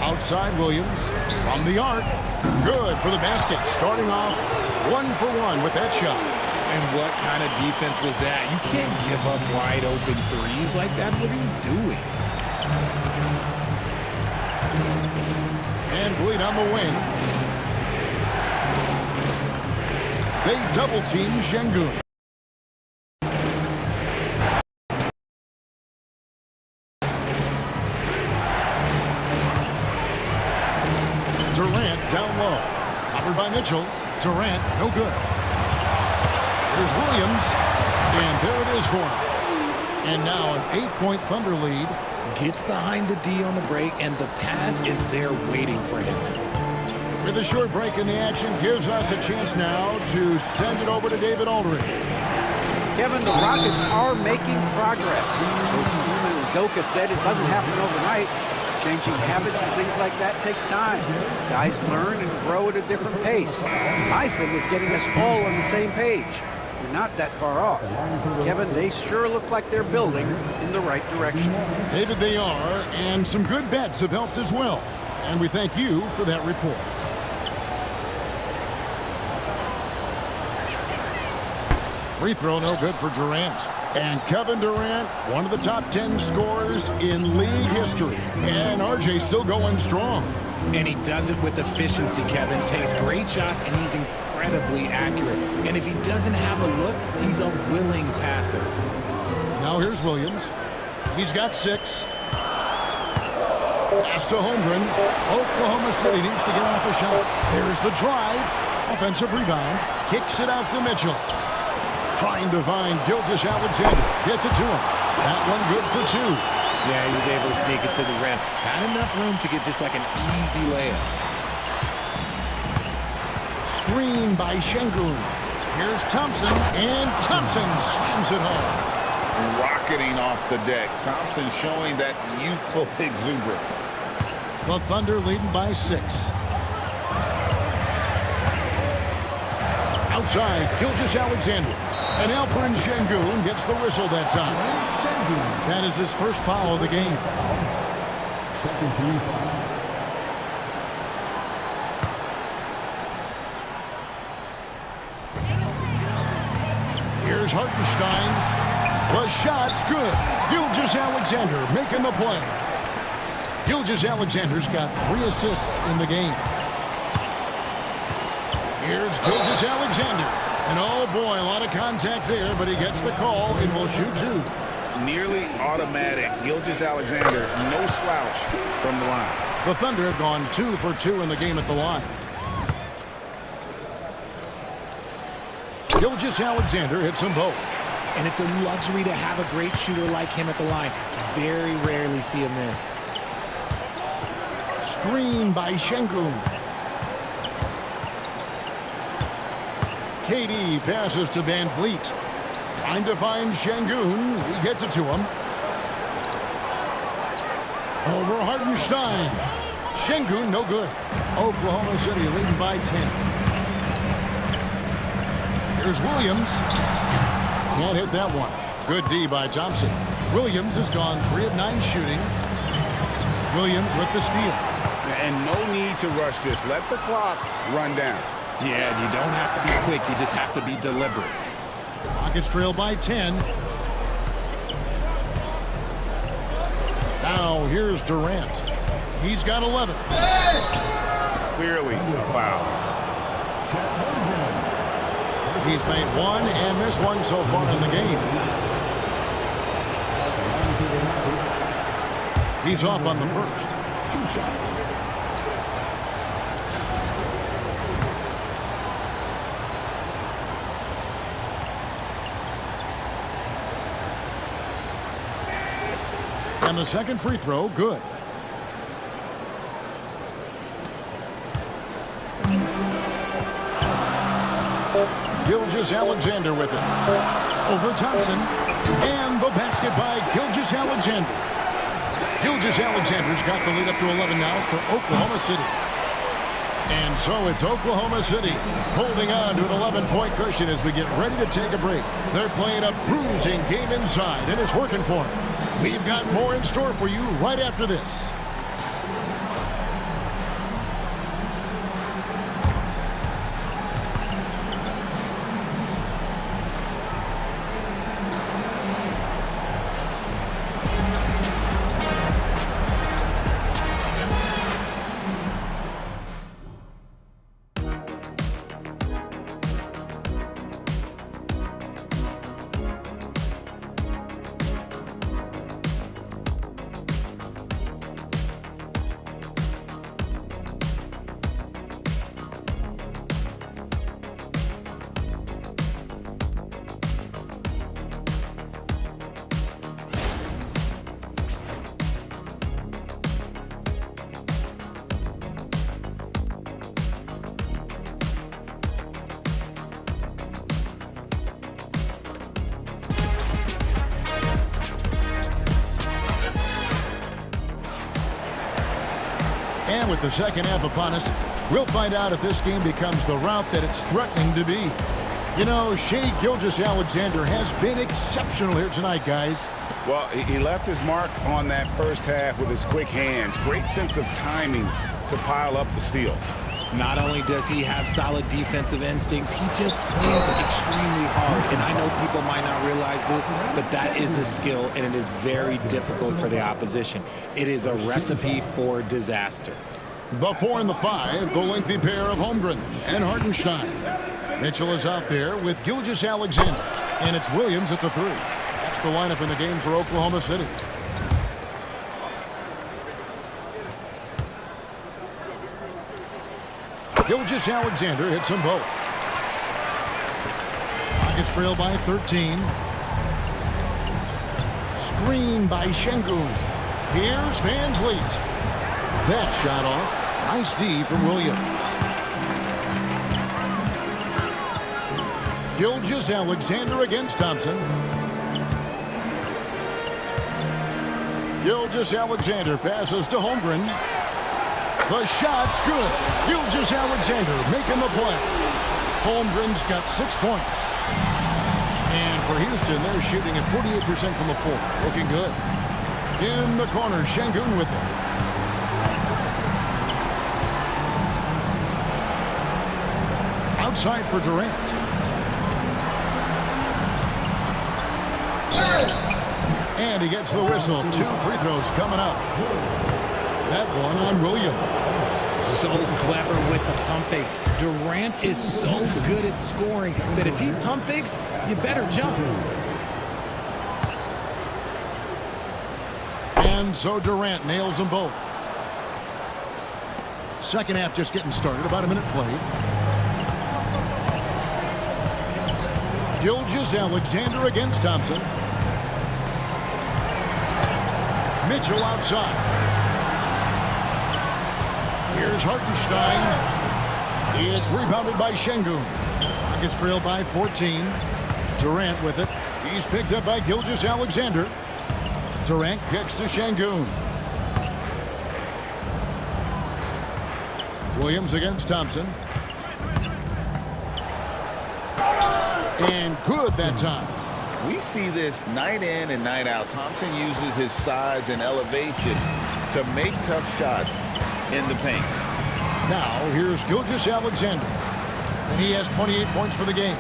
Outside Williams. From the arc. Good for the basket. Starting off 1 for 1 with that shot. And what kind of defense was that? You can't give up wide open threes like that. What are you doing? And Vliet on the wing. They double team Şengün. Durant down low. Covered by Mitchell. Durant, no good. Here's Williams. And there it is for him. And now an 8-point Thunder lead. Gets behind the D on the break, and the pass is there waiting for him. With a short break in the action, gives us a chance now to send it over to David Aldridge. Kevin, the Rockets are making progress. Coach Ime Udoka said it doesn't happen overnight. Changing habits and things like that takes time. Guys learn and grow at a different pace. My thing is getting us all on the same page. We're not that far off. Kevin, they sure look like they're building in the right direction. David, they are, and some good vets have helped as well. And we thank you for that report. Free throw no good for Durant. And Kevin Durant, one of the top 10 scorers in league history. And RJ still going strong. And he does it with efficiency, Kevin. Takes great shots, and he's incredibly accurate. And if he doesn't have a look, he's a willing passer. Now here's Williams. He's got 6. Pass to Holmgren. Oklahoma City needs to get off a shot. There's the drive. Offensive rebound. Kicks it out to Mitchell. Trying to find Gilgeous-Alexander. Gets it to him. That one good for 2. Yeah, he was able to sneak it to the rim. Had enough room to get just like an easy layup. Screen by Şengün. Here's Thompson, and Thompson slams it home. Rocketing off the deck. Thompson showing that youthful exuberance. The Thunder leading by 6. Outside, Gilgeous-Alexander. And Alperen Şengün gets the whistle that time. That is his first foul of the game. Second team foul. Here's Hartenstein. The shot's good. Gilgeous-Alexander making the play. Gilgeous-Alexander's got 3 assists in the game. Here's Gilgeous-Alexander. And oh boy, a lot of contact there, but he gets the call and will shoot 2. Nearly automatic. Gilgeous-Alexander, no slouch from the line. The Thunder have gone 2 for 2 in the game at the line. Gilgeous-Alexander hits them both. And it's a luxury to have a great shooter like him at the line. Very rarely see him miss. Screen by Şengün. KD passes to Van Vliet. Trying to find Şengün. He gets it to him. Over Hartenstein. Şengün, no good. Oklahoma City leading by 10. Here's Williams. Can't hit that one. Good D by Thompson. Williams has gone 3 of 9 shooting. Williams with the steal. And no need to rush this. Let the clock run down. Yeah, you don't have to be quick. You just have to be deliberate. Rockets trail by 10. Now here's Durant. He's got 11. Clearly a foul. He's made 1 and missed 1 so far in the game. He's off on the first. 2 shots. And the second free throw, good. Gilgeous-Alexander with it. Over Thompson. And the basket by Gilgeous-Alexander. Gilgeous-Alexander's got the lead up to 11 now for Oklahoma City. And so it's Oklahoma City holding on to an 11-point cushion as we get ready to take a break. They're playing a bruising game inside, and it's working for them. We've got more in store for you right after this. with the second half upon us, we'll find out if this game becomes the route that it's threatening to be. You know, Shai Gilgeous-Alexander has been exceptional here tonight, guys. Well, he left his mark on that first half with his quick hands. Great sense of timing to pile up the steals. Not only does he have solid defensive instincts, he just plays extremely hard. And I know people might not realize this, but that is a skill, and it is very difficult for the opposition. It is a recipe for disaster. The 4 and the 5, the lengthy pair of Holmgren and Hartenstein. Mitchell is out there with Gilgeous-Alexander, and it's Williams at the 3. That's the lineup in the game for Oklahoma City. Gilgeous-Alexander hits them both. Rockets trail by 13. Screen by Şengün. Here's Van Vliet. That shot off. Nice D from Williams. Gilgeous-Alexander against Thompson. Gilgeous-Alexander passes to Holmgren. The shot's good. Gilgeous-Alexander making the play. Holmgren's got 6 points. And for Houston, they're shooting at 48% from the floor. Looking good. In the corner, Şengün with it. Outside for Durant. And he gets the whistle. 2 free throws coming up. That one on Williams. So clever with the pump fake. Durant is so good at scoring that if he pump fakes, you better jump. And so Durant nails them both. Second half just getting started. About a minute played. Gilgeous-Alexander against Thompson. Mitchell outside. Here's Hartenstein. It's rebounded by Şengün. Rockets trail by 14. Durant with it. He's picked up by Gilgeous-Alexander. Durant kicks to Şengün. Williams against Thompson. And good that time. We see this night in and night out. Thompson uses his size and elevation to make tough shots in the paint. Now, here's Gilgeous-Alexander. And he has 28 points for the game.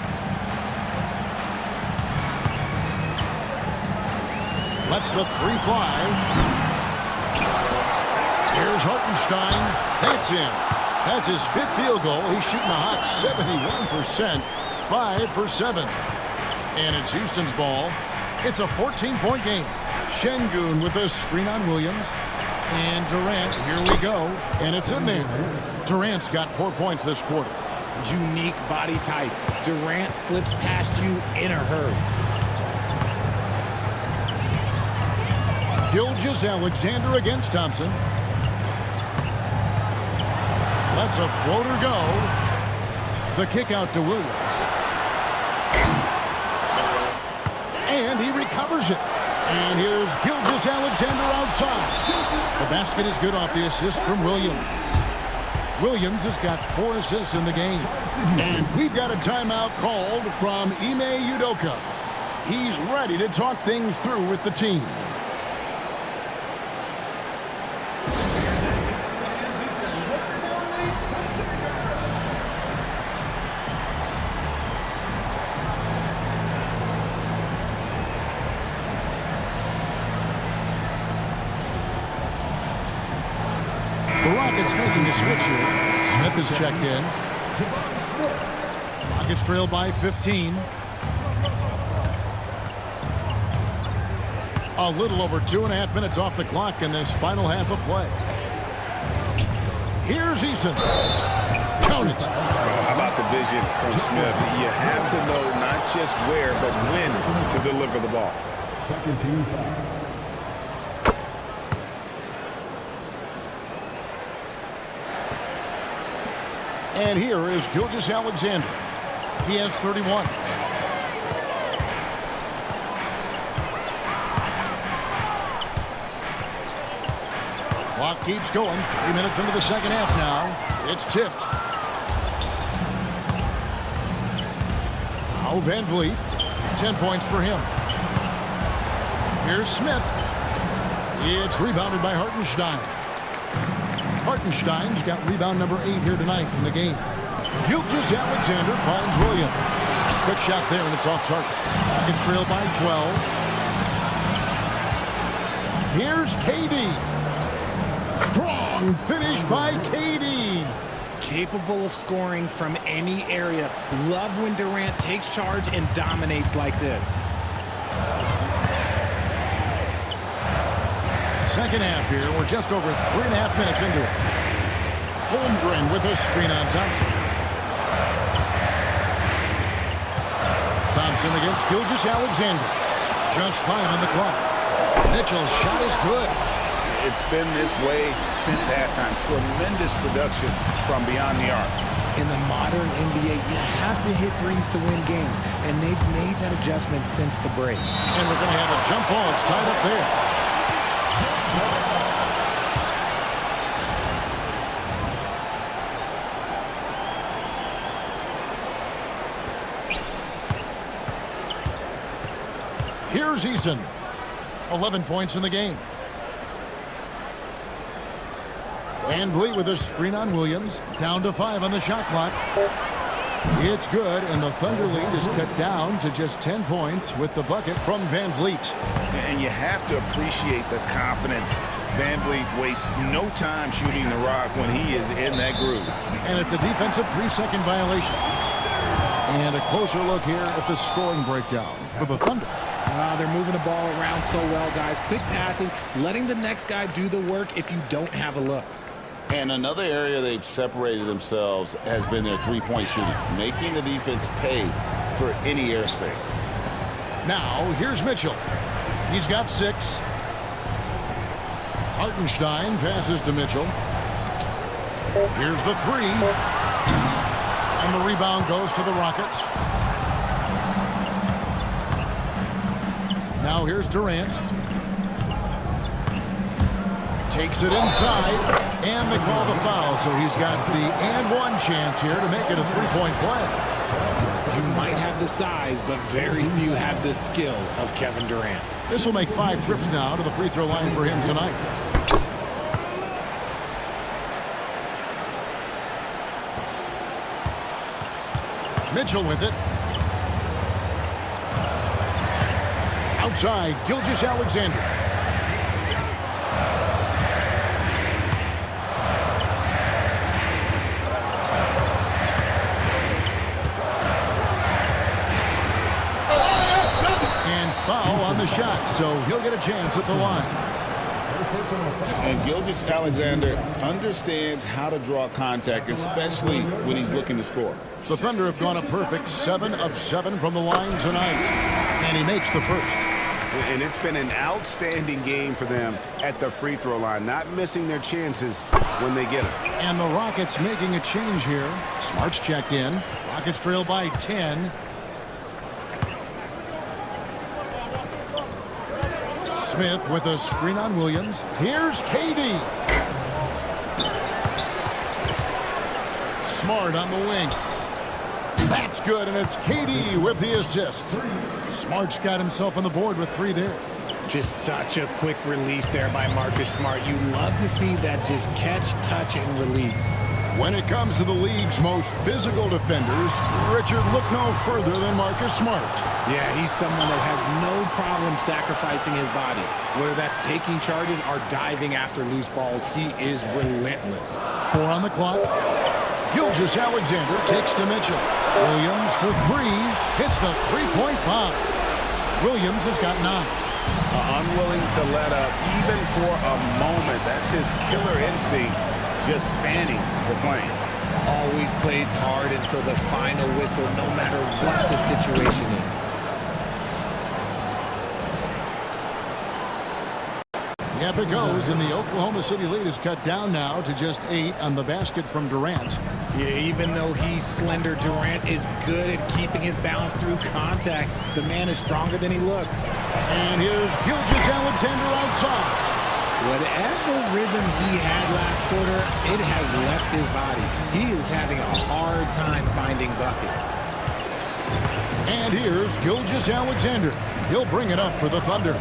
Lets the 3 fly. Here's Hartenstein. That's in. That's his 5th field goal. He's shooting a hot 71%. 5 for 7. And it's Houston's ball. It's a 14-point game. Şengün with a screen on Williams. And Durant, here we go. And it's in there. Durant's got 4 points this quarter. Unique body type. Durant slips past you in a hurry. Gilgeous-Alexander against Thompson. Lets a floater go. The kick out to Williams. And he recovers it. And here's Gilgeous-Alexander outside. The basket is good off the assist from Williams. Williams has got 4 assists in the game. And we've got a timeout called from Ime Udoka. He's ready to talk things through with the team. The Rockets making a switch here. Smith is checked in. Rockets trail by 15. A little over 2.5 minutes off the clock in this final half of play. Here's Eason. Count it. How about the vision from Smith? You have to know not just where, but when to deliver the ball. Second team foul. And here is Gilgeous-Alexander. He has 31. Clock keeps going. 3 minutes into the second half now. It's tipped. Now Van Vliet. 10 points for him. Here's Smith. It's rebounded by Hartenstein. Hartenstein's got rebound number 8 here tonight in the game. Gilgeous-Alexander finds Williams. Quick shot there, and it's off target. Rockets trail by 12. Here's KD. Strong finish by KD. Capable of scoring from any area. Love when Durant takes charge and dominates like this. Second half here. We're just over 3.5 minutes into it. Holmgren with a screen on Thompson. Thompson against Gilgeous-Alexander. Just 5 on the clock. Mitchell's shot is good. It's been this way since halftime. Tremendous production from beyond the arc. In the modern NBA, you have to hit threes to win games, and they've made that adjustment since the break. And we're going to have a jump ball. It's tied up there. Here's Eason. 11 points in the game. Van Vliet with a screen on Williams. Down to 5 on the shot clock. It's good, and the Thunder lead is cut down to just 10 points with the bucket from Van Vliet. And you have to appreciate the confidence. Van Vliet wastes no time shooting the rock when he is in that groove. And it's a defensive 3-second violation. And a closer look here at the scoring breakdown for the Thunder. They're moving the ball around so well, guys. Quick passes, letting the next guy do the work if you don't have a look. And another area they've separated themselves has been their three-point shooting, making the defense pay for any airspace. Now, here's Mitchell. He's got 6. Hartenstein passes to Mitchell. Here's the 3. And the rebound goes to the Rockets. Now here's Durant. Takes it inside, and they call the foul, so he's got the and one chance here to make it a three-point play. You might have the size, but very few have the skill of Kevin Durant. This will make 5 trips now to the free throw line for him tonight. Mitchell with it. Outside, Gilgeous-Alexander. And foul on the shot, so he'll get a chance at the line. And Gilgeous-Alexander understands how to draw contact, especially when he's looking to score. The Thunder have gone a perfect 7 of 7 from the line tonight, and he makes the first. And it's been an outstanding game for them at the free throw line, not missing their chances when they get them. And the Rockets making a change here. Smart's checked in. Rockets trail by 10. Smith with a screen on Williams. Here's KD. Smart on the wing. That's good, and it's KD with the assist. Smart's got himself on the board with 3 there. Just such a quick release there by Marcus Smart. You love to see that just catch, touch, and release. When it comes to the league's most physical defenders, Richard, look no further than Marcus Smart. Yeah, he's someone that has no problem sacrificing his body. Whether that's taking charges or diving after loose balls, he is relentless. 4 on the clock. Gilgeous-Alexander takes to Mitchell. Williams for 3. Hits the three-point bomb. Williams has got 9. Unwilling to let up even for a moment. That's his killer instinct, just fanning the flame. Always plays hard until the final whistle, no matter what the situation is. Yep, it goes, and the Oklahoma City lead is cut down now to just 8 on the basket from Durant. Yeah, even though he's slender, Durant is good at keeping his balance through contact. The man is stronger than he looks. And here's Gilgeous-Alexander outside. Whatever rhythm he had last quarter, it has left his body. He is having a hard time finding buckets. And here's Gilgeous-Alexander. He'll bring it up for the Thunder.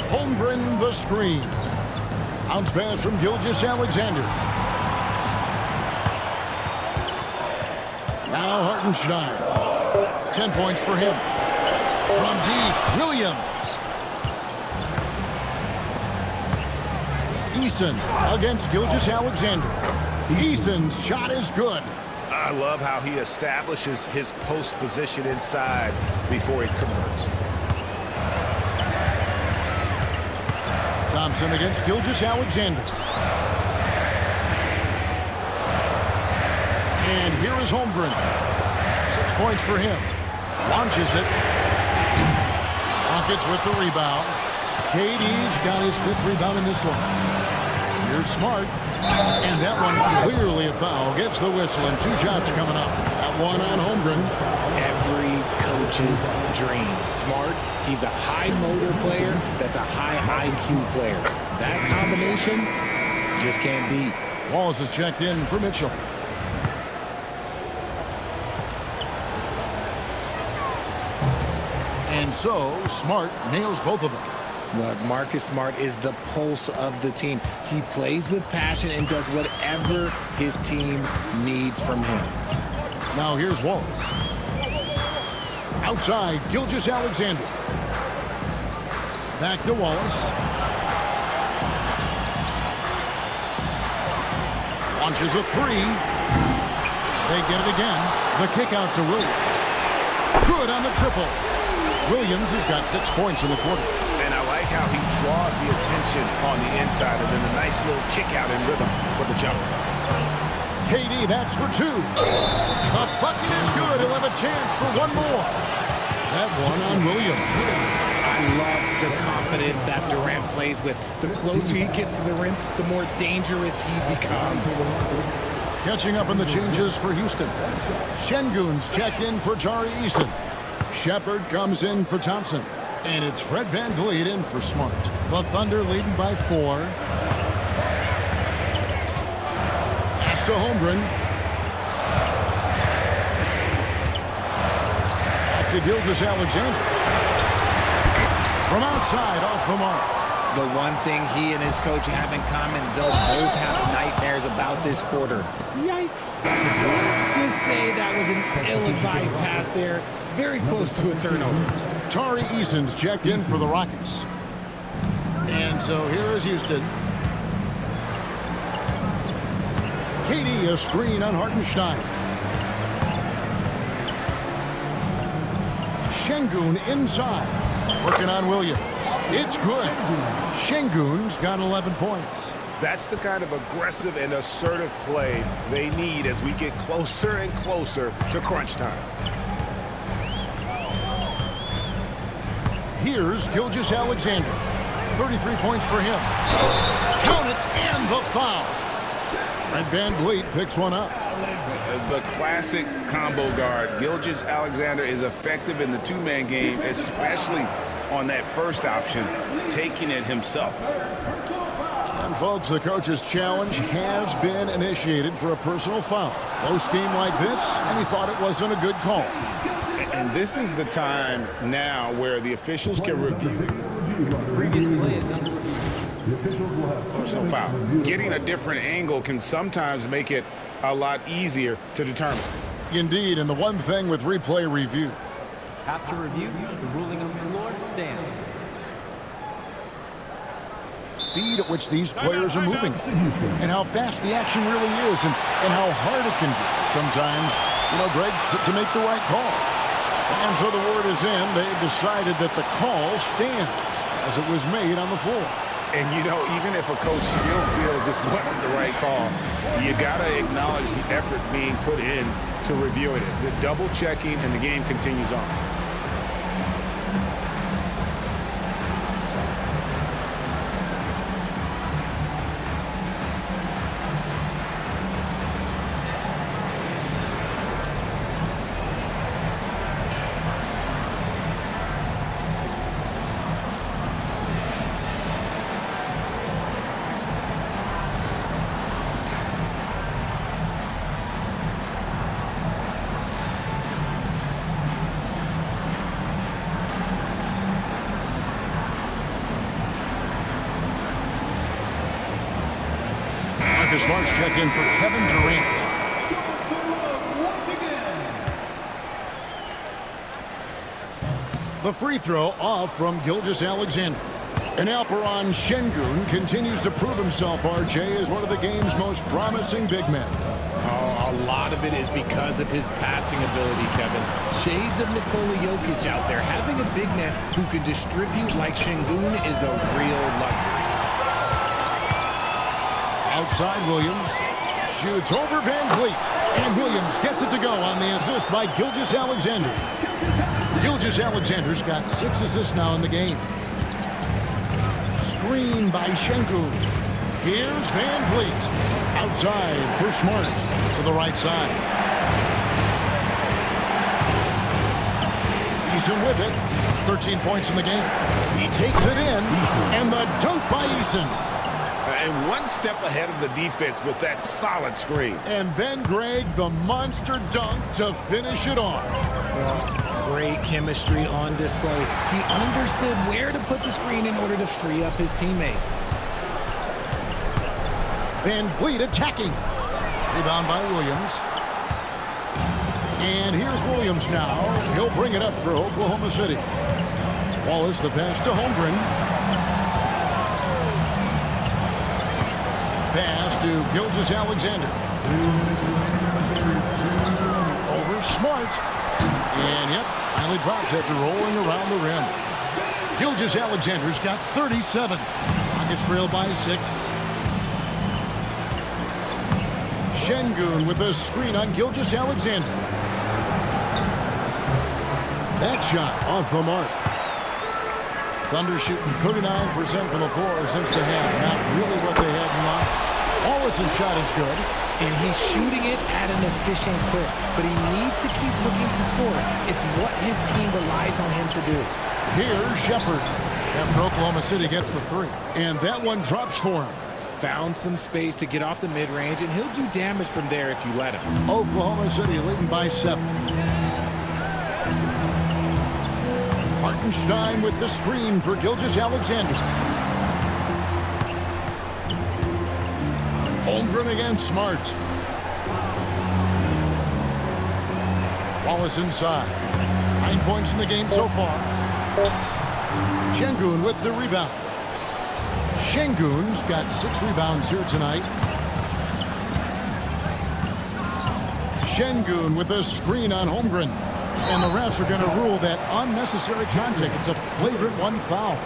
Holmgren the screen. Bounce pass from Gilgeous-Alexander. Now Hartenstein. 10 points for him. From deep, Williams. Eason against Gilgeous-Alexander. Eason's shot is good. I love how he establishes his post position inside before he converts. Thompson against Gilgeous-Alexander. And here is Holmgren. 6 points for him. Launches it. Rockets with the rebound. KD's got his 5th rebound in this one. Here's Smart. And that one clearly a foul. Gets the whistle and 2 shots coming up. That one on Holmgren. Every coach's dream. Smart, he's a high motor player that's a high IQ player. That combination just can't beat. Wallace is checked in for Mitchell. And so Smart nails both of them. Look, Marcus Smart is the pulse of the team. He plays with passion and does whatever his team needs from him. Now here's Wallace. Outside, Gilgeous-Alexander. Back to Wallace. Launches a 3. They get it again. The kick out to Williams. Good on the triple. Williams has got 6 points in the quarter. And I like how he draws the attention on the inside and then a nice little kick out in rhythm for the jumper. KD, that's for 2. The button is good. He'll have a chance for one more. That one on Williams. I love the confidence that Durant plays with. The closer he gets to the rim, the more dangerous he becomes. Catching up on the changes for Houston. Şengün's checked in for Tari Eason. Shepard comes in for Thompson. And it's Fred VanVleet in for Smart. The Thunder leading by 4. Pass to Holmgren. Back to Gilgeous-Alexander. From outside, off the mark. The one thing he and his coach have in common, they'll both have nightmares about this quarter. Yikes. Let's just say that was an ill-advised pass there. Very close to a turnover. Tari Eason's checked in for the Rockets. And so here is Houston. KD, a screen on Hartenstein. Şengün inside. Working on Williams. It's good. Şengün's got 11 points. That's the kind of aggressive and assertive play they need as we get closer and closer to crunch time. Here's Gilgeous-Alexander. 33 points for him. Count it, and the foul. Fred VanVleet picks one up. The classic combo guard. Gilgeous-Alexander is effective in the 2-man game, especially on that first option, taking it himself. And folks, the coach's challenge has been initiated for a personal foul. Close game like this, and he thought it wasn't a good call. And this is the time now where the officials can review. Previous plays. The officials will have Personal foul. Getting a different angle can sometimes make it a lot easier to determine. Indeed, and the one thing with replay review. After review, the ruling on the floor stands. Speed at which these players are moving and how fast the action really is and how hard it can be sometimes, Greg, to make the right call. And so the word is in. They've decided that the call stands as it was made on the floor. And, even if a coach still feels this wasn't the right call, you got to acknowledge the effort being put in to reviewing it. The double checking and the game continues on. Marcus Smart's checked in for Kevin Durant. The free throw off from Gilgeous-Alexander. And Alperen Şengün continues to prove himself, RJ, as one of the game's most promising big men. Oh, a lot of it is because of his passing ability, Kevin. Shades of Nikola Jokic out there. Having a big man who can distribute like Şengün is a real luxury. Outside Williams. Shoots over Van Vliet. And Williams gets it to go on the assist by Gilgeous-Alexander. Gilgeous-Alexander's got 6 assists now in the game. Screen by Şengün. Here's Van Vliet. Outside for Smart. To the right side. Eason with it. 13 points in the game. He takes it in. And the dunk by Eason. And one step ahead of the defense with that solid screen. And then, Greg, the monster dunk to finish it off. Great chemistry on display. He understood where to put the screen in order to free up his teammate. Van Vliet attacking. Rebound by Williams. And here's Williams now. He'll bring it up for Oklahoma City. Wallace, the pass to Holmgren. Pass to Gilgeous-Alexander. Over Smart. And yep, finally drops after rolling around the rim. Gilgeous-Alexander's got 37. Rockets trail by 6. Şengün with a screen on Gilgeous-Alexander. That shot off the mark. Thunder shooting 39% from the floor since the half. Not really what they had in mind. Wallace's shot is good. And he's shooting it at an efficient clip. But he needs to keep looking to score. It's what his team relies on him to do. Here's Shepherd. After Oklahoma City gets the 3. And that one drops for him. Found some space to get off the mid-range, and he'll do damage from there if you let him. Oklahoma City leading by 7. Hartenstein with the screen for Gilgeous-Alexander. Holmgren against Smart. Wallace inside. 9 points in the game so far. Şengün with the rebound. Şengün's got 6 rebounds here tonight. Şengün with a screen on Holmgren. And the refs are going to rule that unnecessary contact. It's a flagrant 1 foul.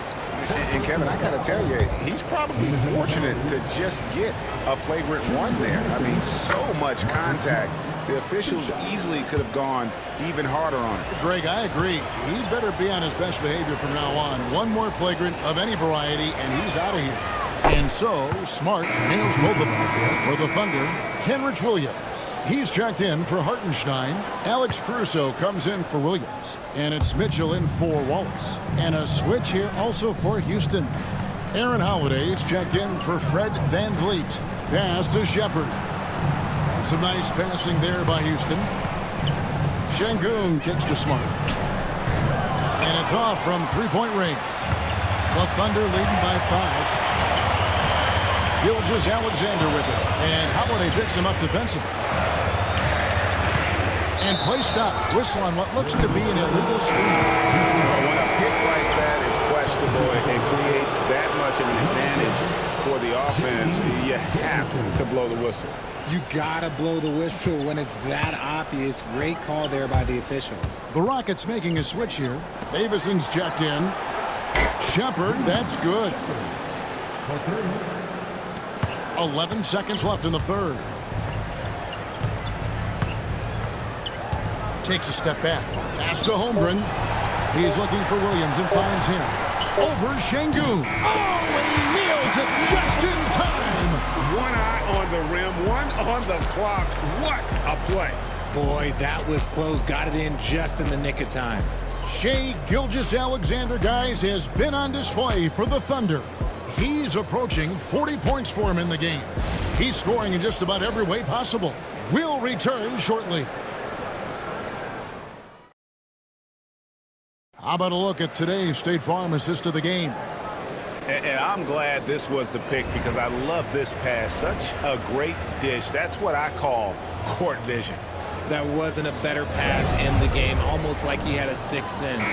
And Kevin, I got to tell you, he's probably fortunate to just get a flagrant 1 there. I mean, so much contact. The officials easily could have gone even harder on it. Greg, I agree. He better be on his best behavior from now on. 1 more flagrant of any variety, and he's out of here. And so, Smart nails both of them. For the Thunder, Kenrich Williams. He's checked in for Hartenstein. Alex Caruso comes in for Williams. And it's Mitchell in for Wallace. And a switch here also for Houston. Aaron Holiday's checked in for Fred Van Vliet. Pass to Shepherd. And some nice passing there by Houston. Şengün kicks to Smart. And it's off from 3-point range. The Thunder leading by 5. Gilgeous-Alexander with it. And Holiday picks him up defensively. And play stops. Whistle on what looks to be an illegal screen. When a pick like that is questionable and creates that much of an advantage for the offense, you have to blow the whistle. You gotta blow the whistle when it's that obvious. Great call there by the official. The Rockets making a switch here. Davison's checked in. Shepherd, that's good. 11 seconds left in the third. Takes a step back. Pass to Holmgren. He's looking for Williams and finds him. Over Şengün. Oh, he nails it just in time. 1 eye on the rim, 1 on the clock. What a play. Boy, that was close. Got it in just in the nick of time. Shai Gilgeous-Alexander, guys, has been on display for the Thunder. He's approaching 40 points for him in the game. He's scoring in just about every way possible. We'll return shortly. How about a look at today's State Farm assist of the game? And I'm glad this was the pick because I love this pass. Such a great dish. That's what I call court vision. There wasn't a better pass in the game, almost like he had a sixth sense.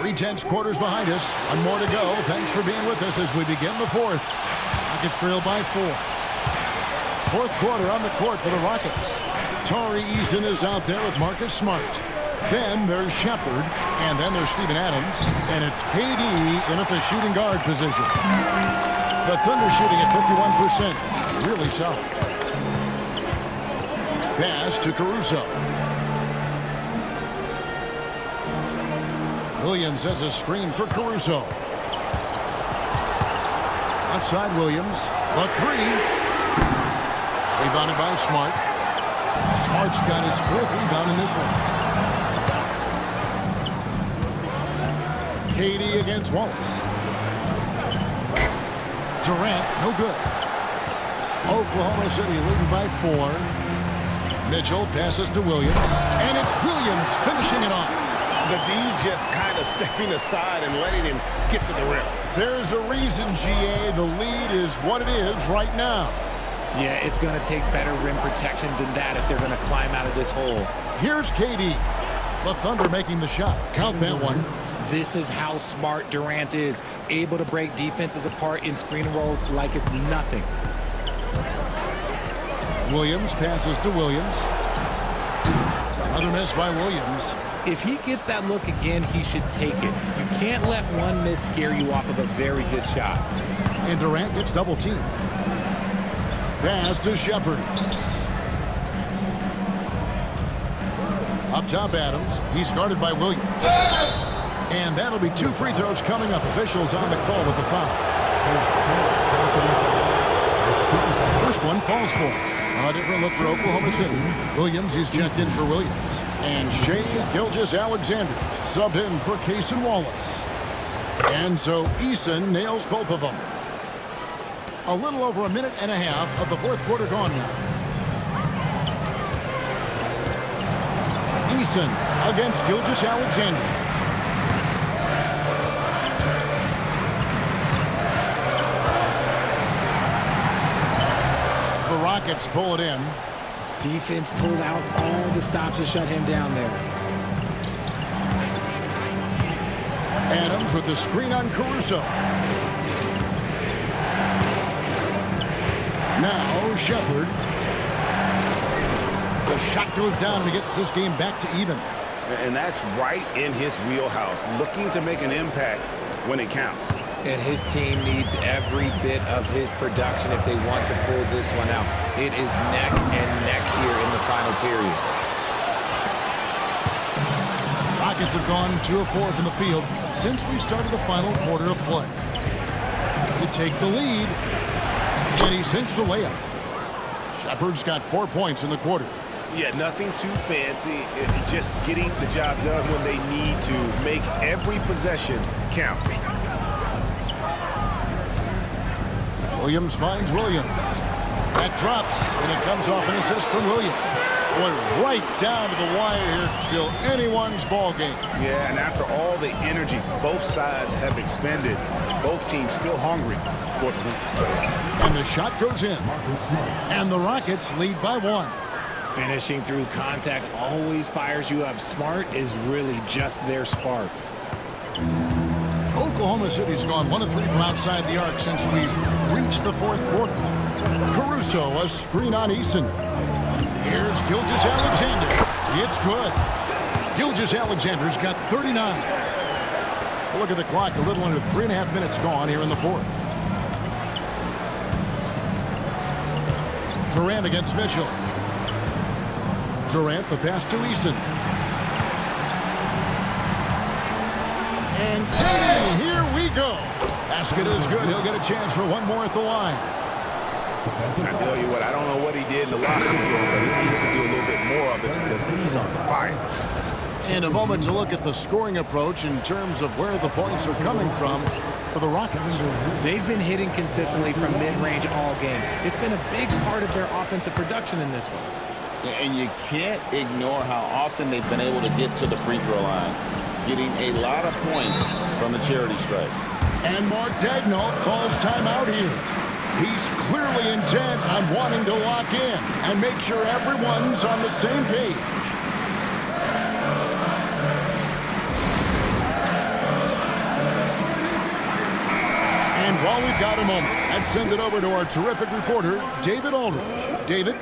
3/10 quarters behind us. One more to go. Thanks for being with us as we begin the fourth. Rockets trail by 4. Fourth quarter on the court for the Rockets. Tari Eason is out there with Marcus Smart. Then there's Shepard, and then there's Steven Adams, and it's KD in at the shooting guard position. The Thunder shooting at 51%. Really solid. Pass to Caruso. Williams has a screen for Caruso. Outside Williams. The 3. Rebounded by Smart. Smart's got his 4th rebound in this one. KD against Wallace. Durant, no good. Oklahoma City leading by 4. Mitchell passes to Williams. And it's Williams finishing it off. The D just kind of stepping aside and letting him get to the rim. There's a reason, GA. The lead is what it is right now. Yeah, it's going to take better rim protection than that if they're going to climb out of this hole. Here's KD. The Thunder making the shot. Count that one. This is how smart Durant is. Able to break defenses apart in screen rolls like it's nothing. Williams passes to Williams. Another miss by Williams. If he gets that look again, he should take it. You can't let one miss scare you off of a very good shot. And Durant gets double teamed. Pass to Shepard. Up top, Adams. He's guarded by Williams. And that'll be 2 free throws coming up. Officials on the call with the foul. First one falls for him. A different look for Oklahoma City. Williams, he's checked in for Williams. And Shai Gilgeous-Alexander subbed in for Cason Wallace. And so Eason nails both of them. A little over a minute and a half of the fourth quarter gone now. Eason against Gilgeous-Alexander. The Rockets pull it in. Defense pulled out all the stops to shut him down there. Adams with the screen on Caruso. Now Shepard. The shot goes down and he gets this game back to even. And that's right in his wheelhouse, looking to make an impact when it counts. And his team needs every bit of his production if they want to pull this one out. It is neck and neck here in the final period. Rockets have gone 2 of 4 from the field since we started the final quarter of play. To take the lead, and he sinks the layup. Shepard's got 4 points in the quarter. Yeah, nothing too fancy. Just getting the job done when they need to. Make every possession count. Williams finds Williams. That drops, and it comes off an assist from Williams. Went right down to the wire here. Still anyone's ball game. Yeah, and after all the energy both sides have expended, both teams still hungry for the win. And the shot goes in. And the Rockets lead by 1. Finishing through contact always fires you up. Smart is really just their spark. Oklahoma City's gone 1 of 3 from outside the arc since we've reached the fourth quarter. Caruso, a screen on Eason. Here's Gilgeous-Alexander. It's good. Gilgeous-Alexander's got 39. Look at the clock, a little under 3.5 minutes gone here in the fourth. Durant against Mitchell. Durant, the pass to Eason. And KD, here we go. Basket is good. He'll get a chance for one more at the line. I tell you what, I don't know what he did in the locker room, but he needs to do a little bit more of it because he's on fire. In a moment to look at the scoring approach in terms of where the points are coming from for the Rockets. They've been hitting consistently from mid-range all game. It's been a big part of their offensive production in this one. And you can't ignore how often they've been able to get to the free throw line. getting a lot of points from the charity stripe. And Mark Daigneault calls timeout here. He's clearly intent on wanting to lock in and make sure everyone's on the same page. And while we've got a moment, let's send it over to our terrific reporter, David Aldridge. David?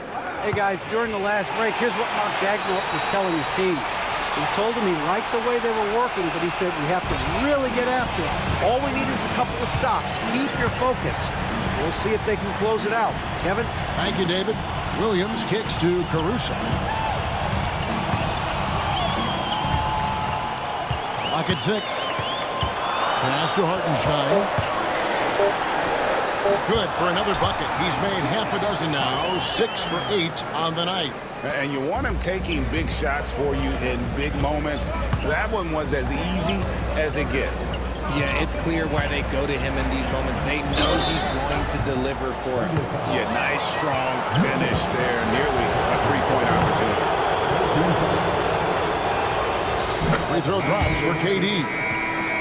Hey, guys, during the last break, here's what Mark Daigneault was telling his team. He told them he liked the way they were working, but he said we have to really get after it. All we need is a couple of stops. Keep your focus. We'll see if they can close it out. Kevin? Thank you, David. Williams kicks to Caruso. Clock at 6. Pass to Hartenstein. Good for another bucket. He's made half a dozen now, 6 for 8 on the night. And you want him taking big shots for you in big moments. That one was as easy as it gets. Yeah, it's clear why they go to him in these moments. They know he's going to deliver for him. Yeah, nice, strong finish there. Nearly a three-point opportunity. Free throw drops for KD.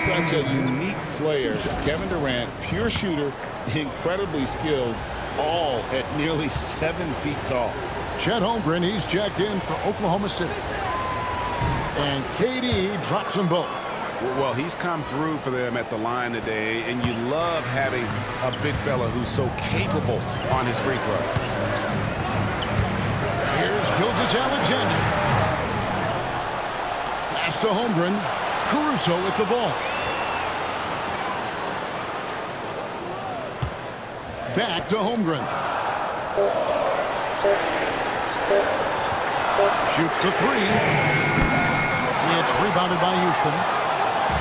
Such a unique player. Kevin Durant, pure shooter, incredibly skilled, all at nearly 7 feet tall. Chet Holmgren, he's checked in for Oklahoma City. And KD drops them both. Well, he's come through for them at the line today, and you love having a big fella who's so capable on his free throw. Here's Gilgeous-Alexander. Pass to Holmgren. Caruso with the ball. Back to Holmgren. Shoots the 3. It's rebounded by Houston.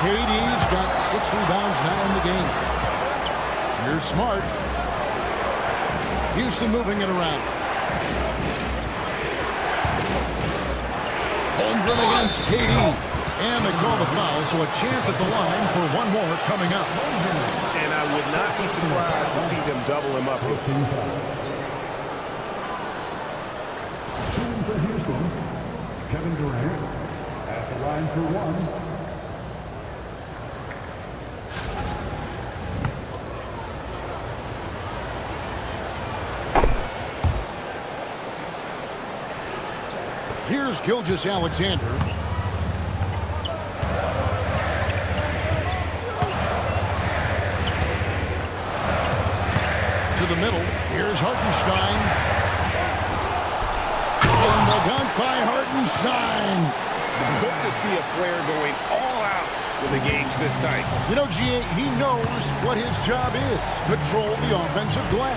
KD's got 6 rebounds now in the game. Here's Smart. Houston moving it around. Holmgren against KD. And they call the foul, so a chance at the line for one more coming up. And I would not be surprised to see them double him up. Shooting for Houston, Kevin Durant at the line for 1. Here's Gilgeous-Alexander. To the middle. Here's Hartenstein. And the dunk by Hartenstein. Good to see a player going all out when the game's this tight. You know, G.A., he knows what his job is. Control the offensive glass.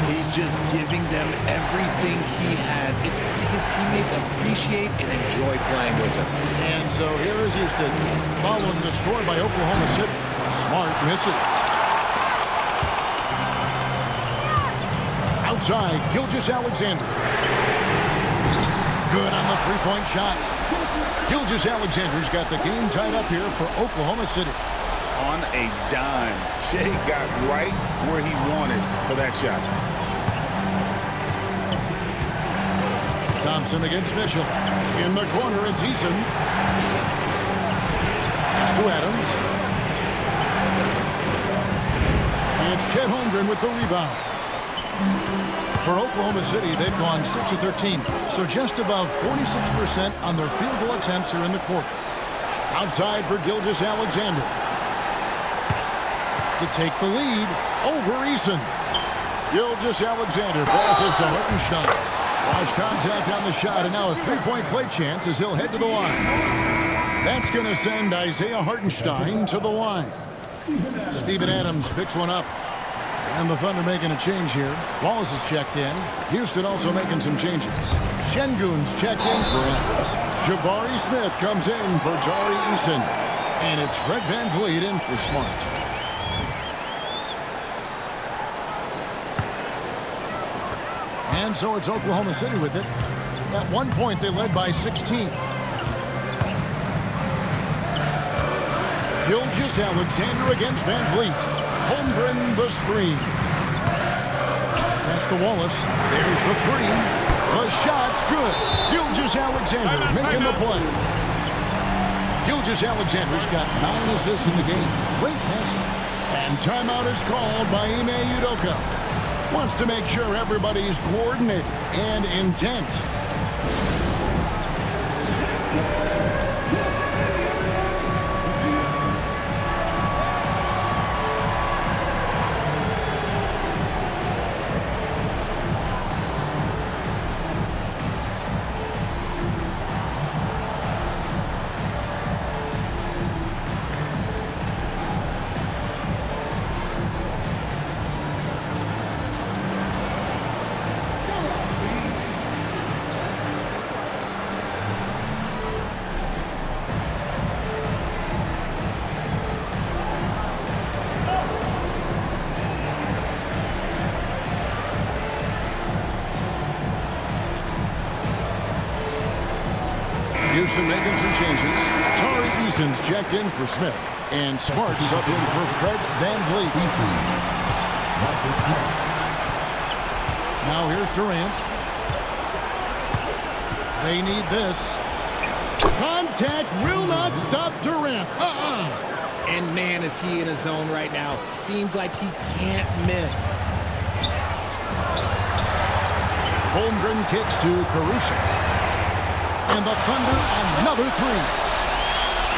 He's just giving them everything he has. It's his teammates appreciate and enjoy playing with him. And so here is Houston following the score by Oklahoma City. Smart misses. Outside, Gilgeous-Alexander. Good on the three-point shot. Gilgeous-Alexander's got the game tied up here for Oklahoma City. On a dime. Shea got right where he wanted for that shot. Thompson against Mitchell. In the corner, it's Eason. Pass to Adams. And Chet Holmgren with the rebound. For Oklahoma City, they've gone 6 of 13, so just above 46% on their field goal attempts here in the quarter. Outside for Gilgeous-Alexander. To take the lead over Eason. Gilgeous-Alexander passes to Hartenstein. Lost contact on the shot, and now a three-point play chance as he'll head to the line. That's going to send Isaiah Hartenstein to the line. Steven Adams picks one up. And the Thunder making a change here. Wallace is checked in. Houston also making some changes. Şengün's checked in for Adams. Jabari Smith comes in for Tari Eason. And it's Fred VanVleet in for Smart. And so it's Oklahoma City with it. At one point, they led by 16. Gilgeous-Alexander against VanVleet. Holmgren the screen. Pass to Wallace. There's the 3. The shot's good. Gilgeous-Alexander making the play. Gilgeous-Alexander's got 9 assists in the game. Great passing. And timeout is called by Ime Udoka. Wants to make sure everybody's coordinated and intent. Houston making some changes. Tari Eason's checked in for Smith. And Smart subbed in for Fred VanVleet. Now here's Durant. They need this. Contact will not stop Durant. And man, is he in a zone right now. Seems like he can't miss. Holmgren kicks to Caruso. And the Thunder, another 3.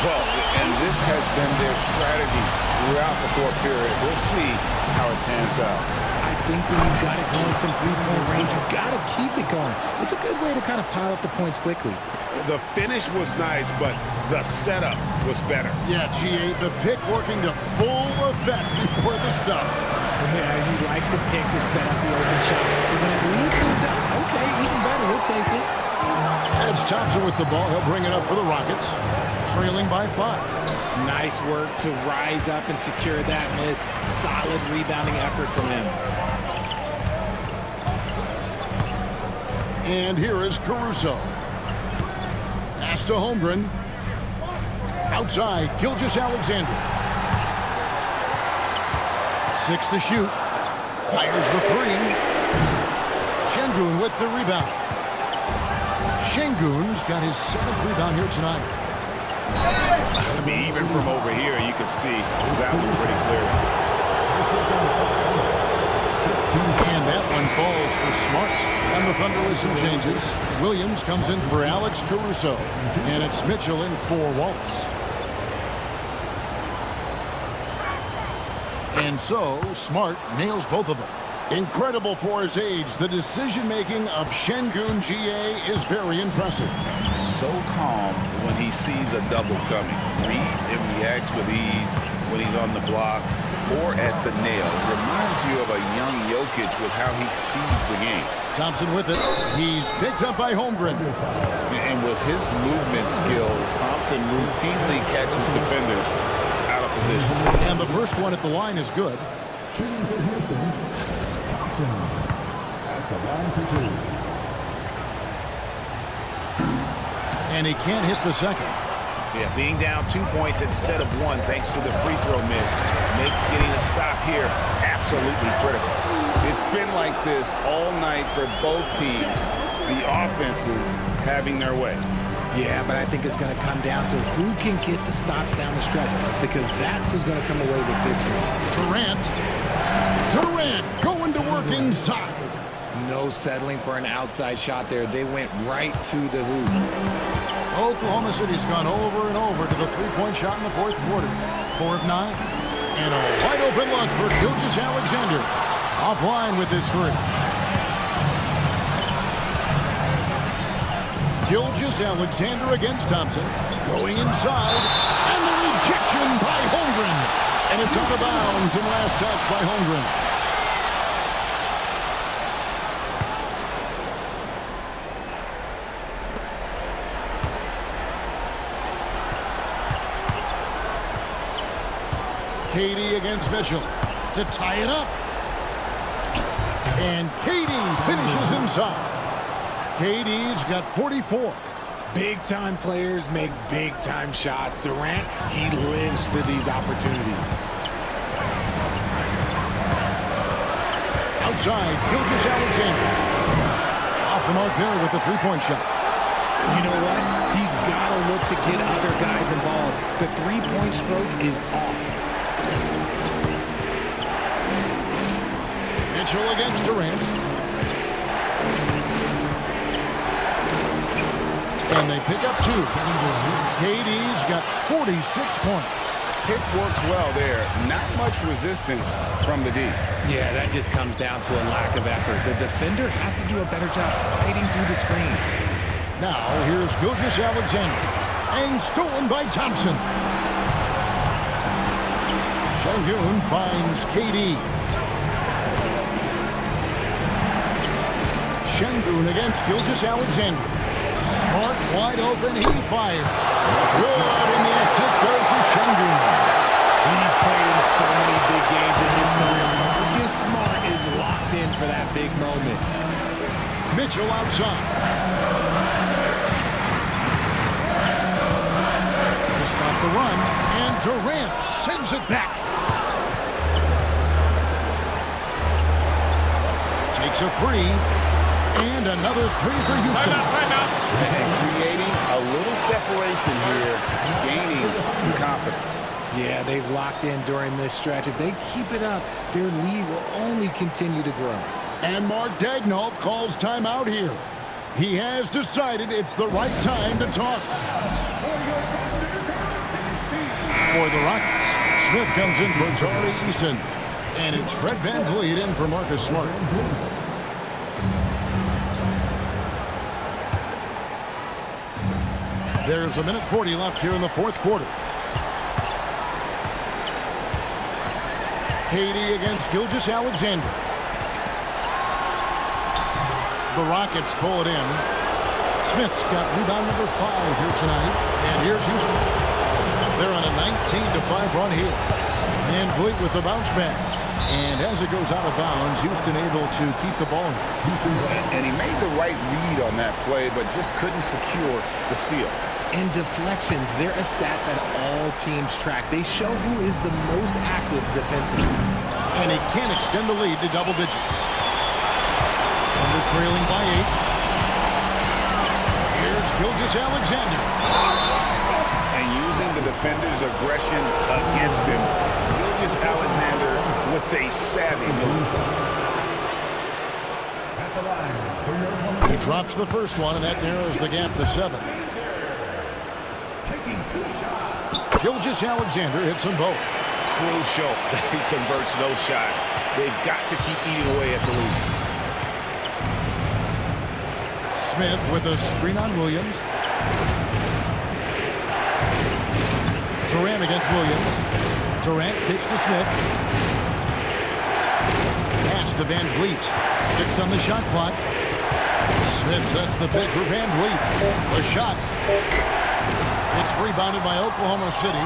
Well, and this has been their strategy throughout the fourth period. We'll see how it pans out. I think when you've got it going from three-point range, you've got to keep it going. It's a good way to kind of pile up the points quickly. The finish was nice, but the setup was better. Yeah, GA, the pick working to full effect before the stuff. Yeah, you like the pick to set up the open shot. But at least he does. Okay, even better. We'll take it. Edge Thompson with the ball. He'll bring it up for the Rockets. Trailing by 5. Nice work to rise up and secure that miss. Solid rebounding effort from him. And here is Caruso. Pass to Holmgren. Outside, Gilgeous-Alexander. 6 to shoot. Fires the 3. Şengün with the rebound. Şengün's got his 7th rebound here tonight. I mean, even from over here, you can see that one pretty clear. And that one falls for Smart. And the Thunder with some changes. Williams comes in for Alex Caruso. And it's Mitchell in for Wallace. And so, Smart nails both of them. Incredible for his age. The decision-making of Şengün GA is very impressive. So calm when he sees a double coming. Reads and reacts with ease when he's on the block or at the nail. Reminds you of a young Jokic with how he sees the game. Thompson with it. He's picked up by Holmgren. And with his movement skills, Thompson routinely catches defenders out of position. And the first one at the line is good. Shooting for Houston, Thompson at the line for 2. And he can't hit the second. Yeah, being down 2 points instead of 1 thanks to the free throw miss makes getting a stop here absolutely critical. It's been like this all night for both teams. The offenses having their way. Yeah, but I think it's going to come down to who can get the stops down the stretch, because that's who's going to come away with this one. Durant going to work inside. No settling for an outside shot there. They went right to the hoop. Oklahoma City's gone over and over to the three-point shot in the fourth quarter. 4 of 9. And a wide open look for Gilgeous-Alexander. Offline with his 3. Gilgeous-Alexander against Thompson. Going inside. And the rejection by Holmgren. And it's out of bounds and last touch by Holmgren. KD against Mitchell to tie it up. And KD finishes inside. KD's got 44. Big-time players make big-time shots. Durant, he lives for these opportunities. Outside, Gilgeous-Alexander. Off the mark there with the three-point shot. You know what? He's got to look to get other guys involved. The three-point stroke is off. Mitchell against Durant. And they pick up 2. KD's got 46 points. Pick works well there. Not much resistance from the D. Yeah, that just comes down to a lack of effort. The defender has to do a better job fighting through the screen. Now, here's Gilgeous-Alexander. And stolen by Thompson. Şengün finds KD. Şengün against Gilgeous-Alexander. Smart wide open, he fires. Good, and the assist goes to Şengün. He's played in so many big games in his career. Marcus Smart is locked in for that big moment. Mitchell outside. To stop the run, and Durant sends it back. Takes a 3, and another 3 for Houston. Timeout. And creating a little separation here, gaining some confidence. Yeah, they've locked in during this stretch. If they keep it up, their lead will only continue to grow. And Mark Daigneault calls timeout here. He has decided it's the right time to talk. For the Rockets, Smith comes in for Tari Eason. And it's Fred VanVleet in for Marcus Smart. There's a minute 40 left here in the fourth quarter. KD against Gilgeous-Alexander. The Rockets pull it in. Smith's got rebound number 5 here tonight. And here's Houston. They're on a 19-5 run here. VanVleet with the bounce pass. And as it goes out of bounds, Houston able to keep the ball. And he made the right read on that play, but just couldn't secure the steal. And deflections, they're a stat that all teams track. They show who is the most active defensively. And he can extend the lead to double digits. Under trailing by 8. Here's Gilgeous-Alexander. And using the defender's aggression against him, Gilgeous-Alexander with a savvy move. He drops the first one, and that narrows the gap to 7. Gilgeous-Alexander hits them both. Crucial that he converts those shots. They've got to keep eating away at the lead. Smith with a screen on Williams. Durant against Williams. Durant kicks to Smith. Pass to VanVleet. 6 on the shot clock. Smith sets the pick for VanVleet. The shot. It's rebounded by Oklahoma City.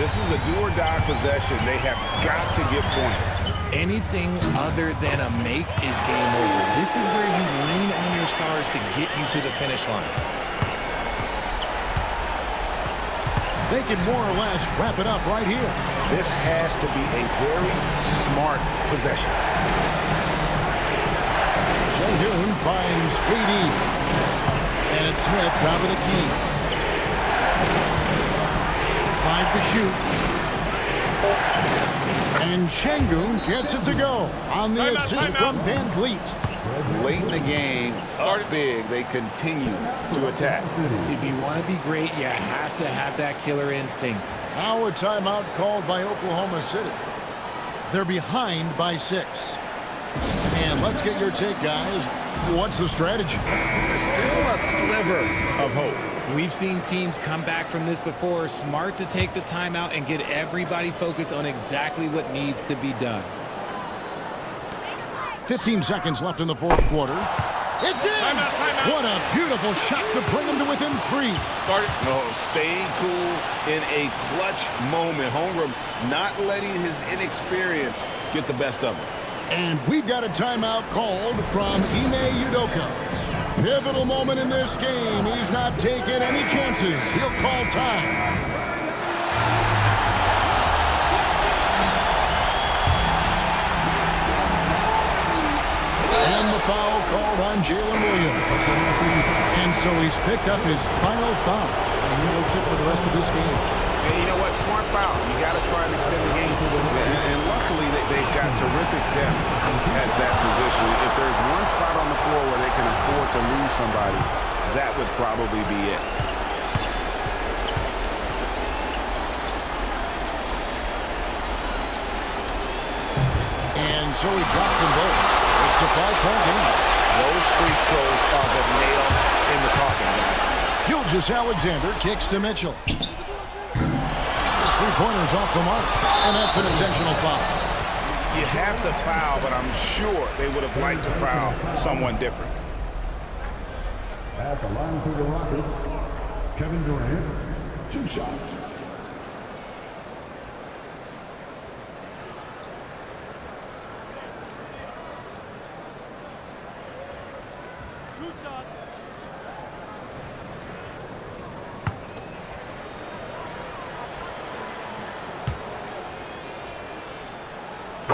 This is a do-or-die possession. They have got to get points. Anything other than a make is game over. This is where you lean on your stars to get you to the finish line. They can more or less wrap it up right here. This has to be a very smart possession. Şengün finds KD. And it's Smith, top of the key. 5 to shoot. And Şengün gets it to go on the assist from VanVleet. Late in the game, up big, they continue to attack. If you want to be great, you have to have that killer instinct. Now a timeout called by Oklahoma City. They're behind by 6. And let's get your take, guys. What's the strategy? There's still a sliver of hope. We've seen teams come back from this before. Smart to take the timeout and get everybody focused on exactly what needs to be done. 15 seconds left in the fourth quarter. It's in! Timeout. What a beautiful shot to bring them to within 3. No, staying cool in a clutch moment. Holmgren not letting his inexperience get the best of him. And we've got a timeout called from Ime Udoka. Pivotal moment in this game. He's not taking any chances. He'll call time. And the foul called on Jalen Williams. And so he's picked up his final foul. And he will sit for the rest of this game. And you know what? Smart foul. You got to try and extend the game. And luckily, they've got terrific depth at that position. If there's one spot on the floor where they can afford to lose somebody, that would probably be it. And so he drops them both. It's a 5-point game. Those free throws are the nail in the coffin, guys. Gilgeous-Alexander kicks to Mitchell. His three-pointer's off the mark. And that's an intentional foul. You have to foul, but I'm sure they would have liked to foul someone different. At the line for the Rockets, Kevin Durant, 2 shots.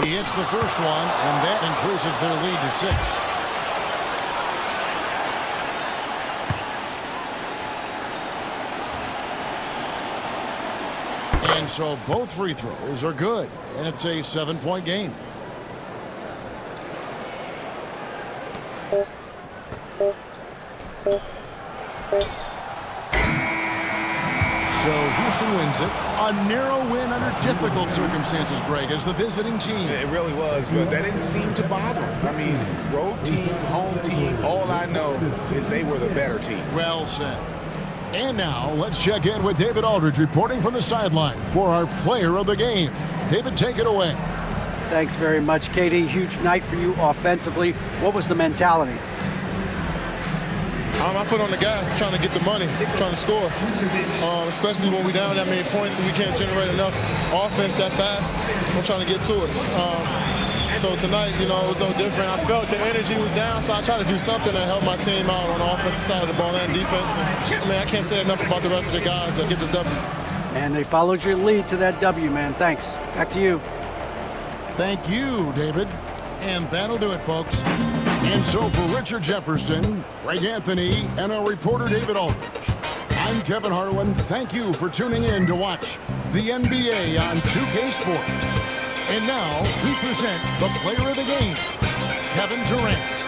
He hits the first one, and that increases their lead to 6. And so both free throws are good, and it's a 7-point game. So Houston wins it. A narrow win under difficult circumstances, Greg, as the visiting team. It really was, but that didn't seem to bother them. I mean, road team, home team, all I know is they were the better team. Well said. And now let's check in with David Aldridge reporting from the sideline for our player of the game. David, take it away. Thanks very much, Katie. Huge night for you offensively. What was the mentality? I put on the gas, trying to get the money, trying to score, especially when we're down that many points and we can't generate enough offense that fast. I'm trying to get to it. So tonight, it was no different. I felt the energy was down, so I tried to do something to help my team out on the offensive side of the ball and defense. And, I can't say enough about the rest of the guys that get this W. And they followed your lead to that W, man. Thanks. Back to you. Thank you, David. And that'll do it, folks. And so for Richard Jefferson, Greg Anthony, and our reporter David Aldridge, I'm Kevin Harlan. Thank you for tuning in to watch the NBA on 2K Sports. And now we present the player of the game, Kevin Durant.